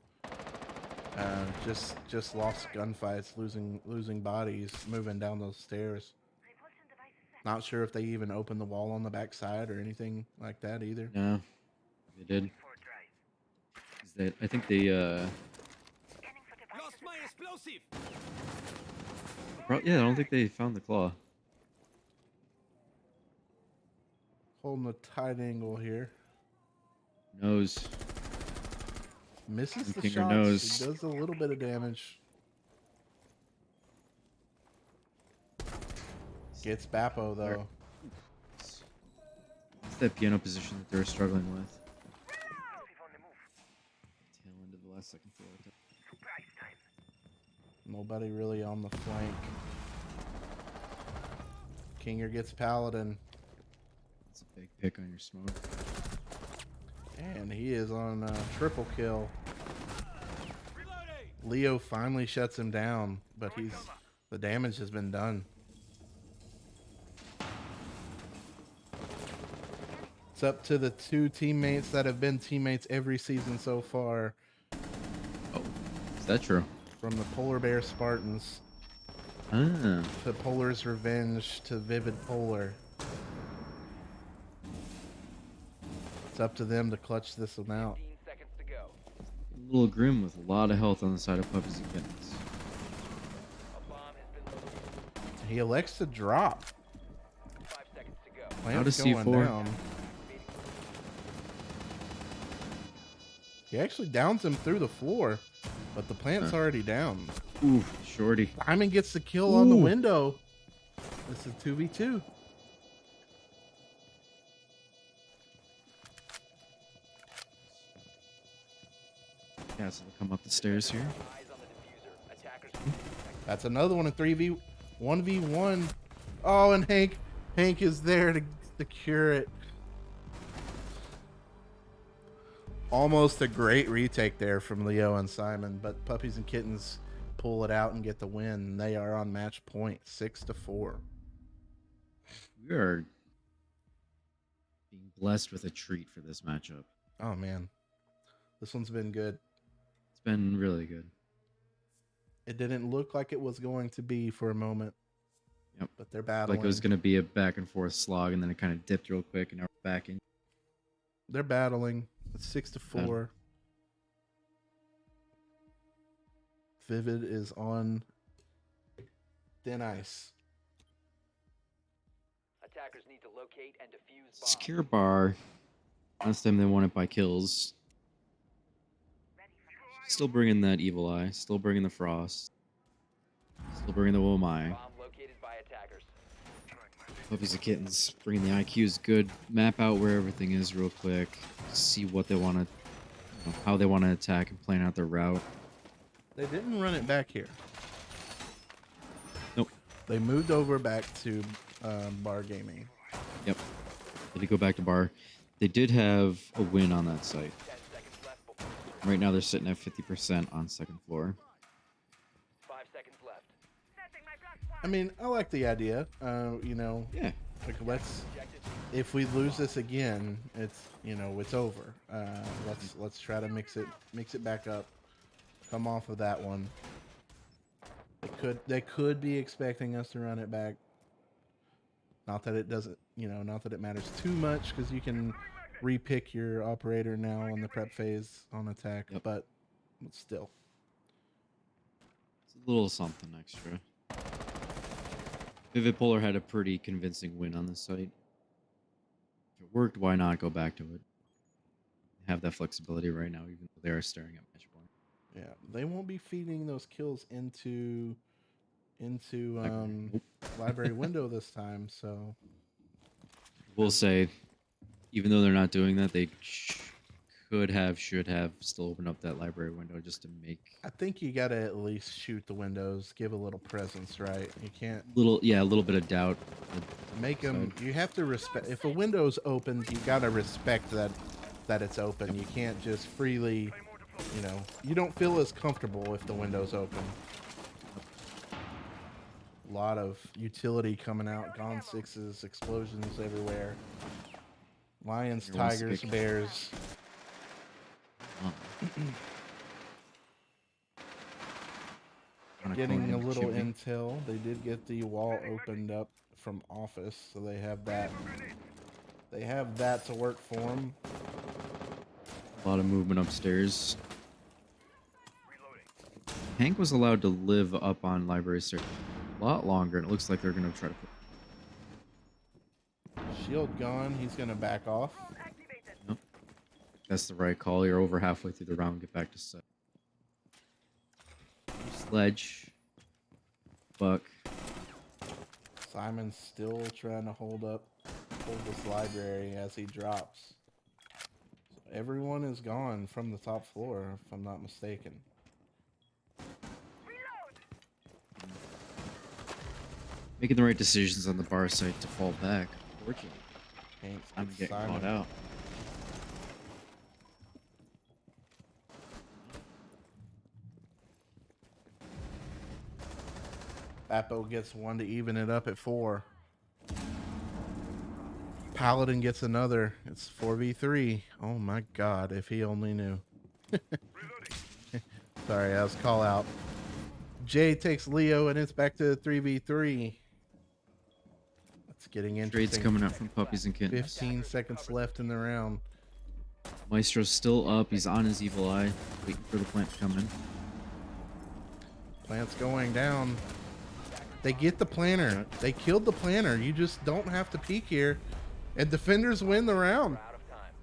Just lost gunfights, losing bodies, moving down those stairs. Not sure if they even opened the wall on the backside or anything like that either. No, they did. I think they Lost my explosive. yeah, I don't think they found the claw. Holding a tight angle here. Nose. Misses the Kinger shots. knows. He does a little bit of damage. Gets Bappo though. It's that piano position that they're struggling with. Tail end of the last second floor. Nobody really on the flank. Kinger gets Paladin. It's a big pick on your smoke. And he is on a triple kill. Leo finally shuts him down, but the damage has been done. It's up to the two teammates that have been teammates every season so far. Oh, is that true? From the Polar Bear Spartans Ah, to Polar's Revenge to Vivid Polar. It's up to them to clutch this one out. 15 seconds to go. a little grim with a lot of health on the side of Puppies and Kittens. A bomb has been located. He elects to drop. 5 seconds to go. How Plant's does going C4? down. He actually downs him through the floor, but the plant's already down. Ooh, shorty. Diamond gets the kill on the Ooh. window. This is 2v2. Yeah, so they'll come up the stairs here. Eyes on the diffuser. Attackers need to protect. That's another one in 1v1. Oh, and Hank is there to secure it. Almost a great retake there from Leo and Simon, but Puppies and Kittens pull it out and get the win. They are on match point, 6-4. We are being blessed with a treat for this matchup. Oh man, this one's been good. It's been really good. It didn't look like it was going to be for a moment. Yep. But they're battling. Like it was going to be a back and forth slog, and then it kind of dipped real quick, and now we're back in. They're battling. It's 6-4. Vivid is on thin ice. Attackers need to locate and defuse bombs. Secure bar. Last time they won it by kills. Still bringing that evil eye. Still bringing the frost. Still bringing the Womai. Bomb located by attackers. Puppies and Kittens. Bringing the IQs good. Map out where everything is real quick. See what they want to, how they want to attack and plan out their route. They didn't run it back here. Nope. They moved over back to Bar Gaming. Yep. They did go back to bar. They did have a win on that site. 10 seconds left before. Right now they're sitting at 50% on second floor. 5 seconds left. I mean, I like the idea. Yeah. Like if we lose this again, it's it's over. Let's try to mix it back up. Come off of that one. They could be expecting us to run it back. Not that it doesn't, not that it matters too much because you can repick your operator now on the prep phase on attack, Yep. but still. So little something extra. Vivid Polar had a pretty convincing win on this site. If it worked, why not go back to it? Have that flexibility right now, even though they are staring at match point. Yeah, they won't be feeding those kills into Nope. library window this time. So We'll say, even though they're not doing that, they should have still opened up that library window just to make I think you got to at least shoot the windows, give a little presence, right? You can't a little bit of doubt. make them. Side. You have to respect. If a window's open, you got to respect that it's open. You can't just freely, you don't feel as comfortable if the window's open. A lot of utility coming out, gone sixes, explosions everywhere. Lions, Everyone wants to tigers, kick. bears. Getting a little intel. They did get the wall opened up from office, so they have that. They have that to work for them. A lot of movement upstairs. Hank was allowed to live up on library stairs a lot longer, and it looks like they're going to try to put. Shield gone. He's gonna back off. Yep. That's the right call. You're over halfway through the round. Get back to set. Sledge. Buck. Simon's still trying to hold this library as he drops. So everyone is gone from the top floor, if I'm not mistaken. Making the right decisions on the bar site to fall back. Unfortunately, Hank's I'm gets getting Simon. caught out. Bappo gets one to even it up at 4. Paladin gets another. It's 4v3. Oh my god, if he only knew. Sorry, that was call out. Jay takes Leo and it's back to 3v3. It's getting Trades interesting. coming out from Puppies and Kittens. 15 seconds left in the round. Maestro's still up. He's on his evil eye, waiting for the plant to come in. Plant's going down. They get the planner. They killed the planner. You just don't have to peek here. And defenders win the round. We're out of time.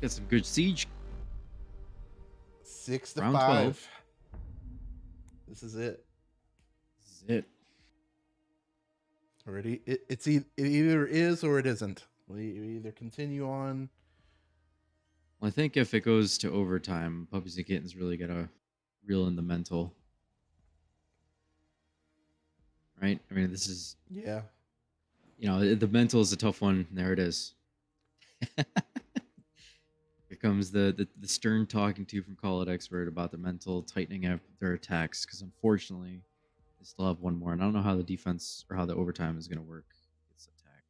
Got some good siege. 6 to Round 5. 12. This is it. This is it. Already, it either is or it isn't. We either continue on. Well, I think if it goes to overtime, Puppies and Kittens really gotta reel in the mental. Right? I mean, this is, Yeah. the mental is a tough one. There it is. Here comes the stern talking to from Call It Expert about the mental tightening up their attacks, because unfortunately, they still have one more, and I don't know how the defense or how the overtime is going to work. It's attack.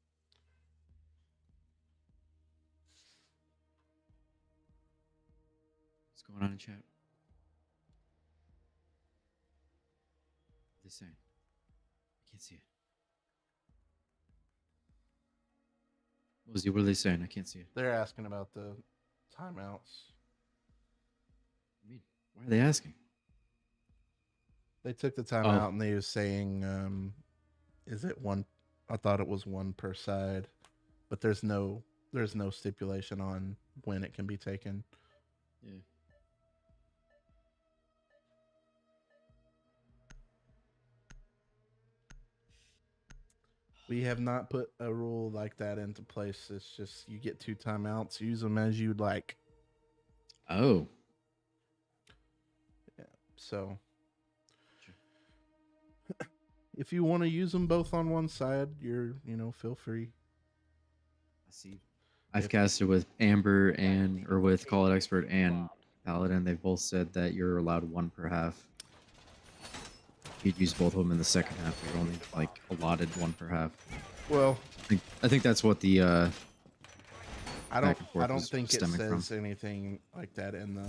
What's going on in chat? What are they saying? I can't see it. Mosey, what are they saying? I can't see it. They're asking about the timeouts. I mean, why are they asking? They took the timeout and they were saying, is it one? I thought it was one per side, but there's no stipulation on when it can be taken. Yeah. We have not put a rule like that into place. It's just you get 2 timeouts, use them as you'd like. Oh. Yeah. So if you want to use them both on one side, feel free. I see. I've casted with Amber or with Call It Expert and Paladin. They've both said that you're allowed 1 per half. You'd use both of them in the second half. You're only allotted 1 per half. Well, I think that's what the I back and forth don't was think it stemming says anything like that in the.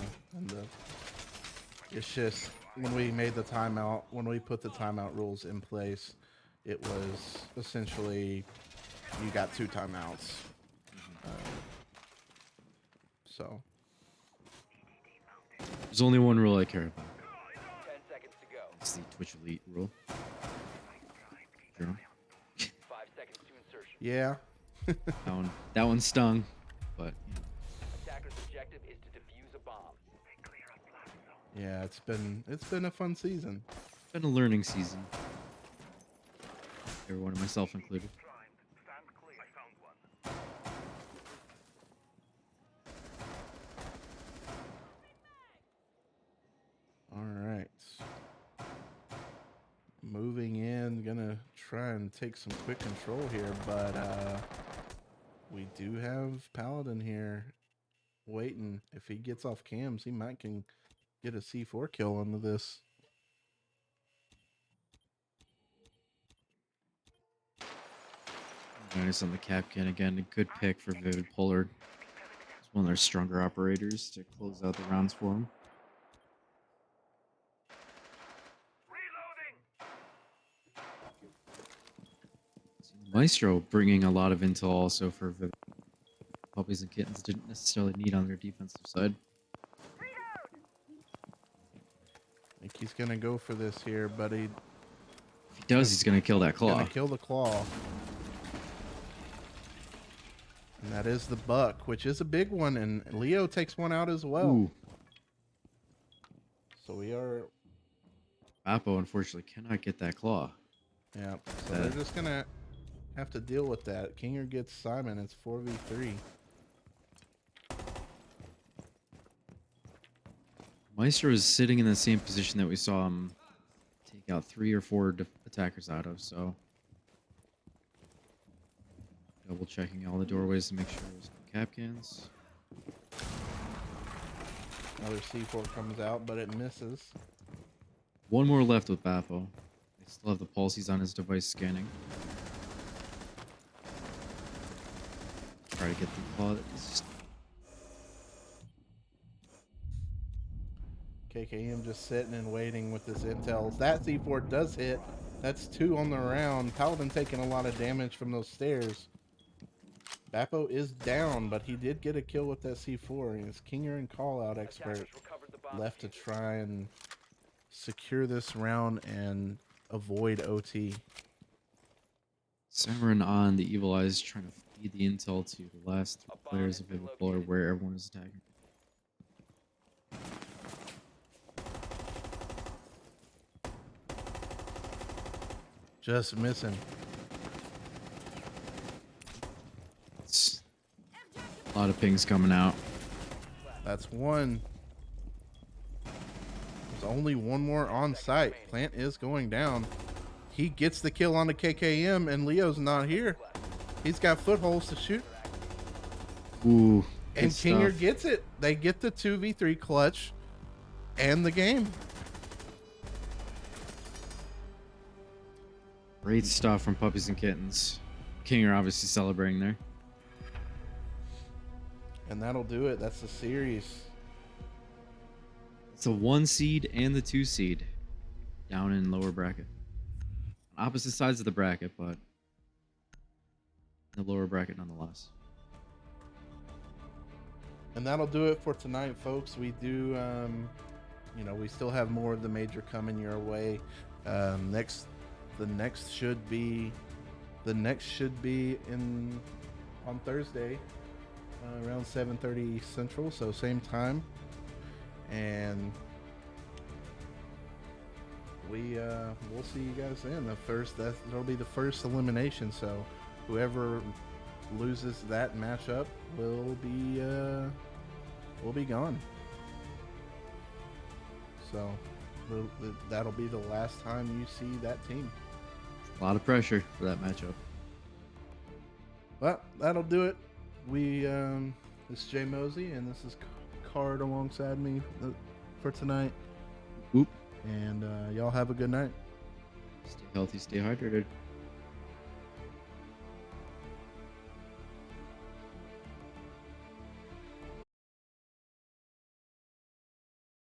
It's just when we made the timeout, when we put the timeout rules in place, it was essentially you got 2 timeouts. So There's only one rule I care about. 10 seconds to go. It's the Twitch Elite rule. Journal. 5 seconds to insertion. yeah, That one stung, but you know, Attacker's objective is to defuse a bomb. yeah, it's been a fun season. it's been a learning season. Everyone, myself included. Stand clear. I found one. All right. Moving in, gonna try and take some quick control here, but we do have Paladin here waiting. If he gets off cams, he might can get a C4 kill onto this. Nice on the Capcan again. A good pick for Vivid Polar. It's one of their stronger operators to close out the rounds for him. Reloading. Maestro bringing a lot of intel also for Vivid. Puppies and Kittens didn't necessarily need on their defensive side. I think he's gonna go for this here, but If he does, he's going to kill that claw. gonna kill the claw. And that is the buck, which is a big one, and Leo takes one out as well. Ooh. So we are, Appo unfortunately cannot get that claw. yeah. So they're just gonna have to deal with that. Kinger gets Simon. It's 4v3. Maestro is sitting in the same position that we saw him take out 3 or 4 attackers out of, so double checking all the doorways to make sure there's no Capcans. Another C4 comes out, but it misses. One more left with Bappo. They still have the pulses on his device scanning. Try to get the claw. KKM just sitting and waiting with this intel. That C4 does hit. That's 2 on the round. Paladin taking a lot of damage from those stairs. Bappo is down, but he did get a kill with that C4. And it's Kinger and Callout Expert Attackers recovered the bomb left to diffuser. try and secure this round and avoid OT. Simmering on the Evil Eyes, trying to feed the intel to the last 3 players of Vivid Polar where everyone is attacking. Just missing. It's a lot of pings coming out. That's one. There's only one more on site. Plant is going down. He gets the kill on the KKM, and Leo's not here. He's got footholds to shoot. Ooh, And good Kinger stuff. gets it. They get the 2v3 clutch and the game. Great stuff from Puppies and Kittens. Kinger obviously celebrating there. And that'll do it. That's the series. It's a 1 seed and the 2 seed down in lower bracket. On opposite sides of the bracket, but in the lower bracket nonetheless. And that'll do it for tonight, folks. We do, we still have more of the major coming your way. The next should be on Thursday, around 7:30 Central, so same time. And we'll see you guys then. That'll be the first elimination. So whoever loses that matchup will be gone. So that'll be the last time you see that team. A lot of pressure for that matchup. But that'll do it. This is Jay Mosey, and this is Card alongside me for tonight. Oop. And y'all have a good night. Stay healthy, stay hydrated.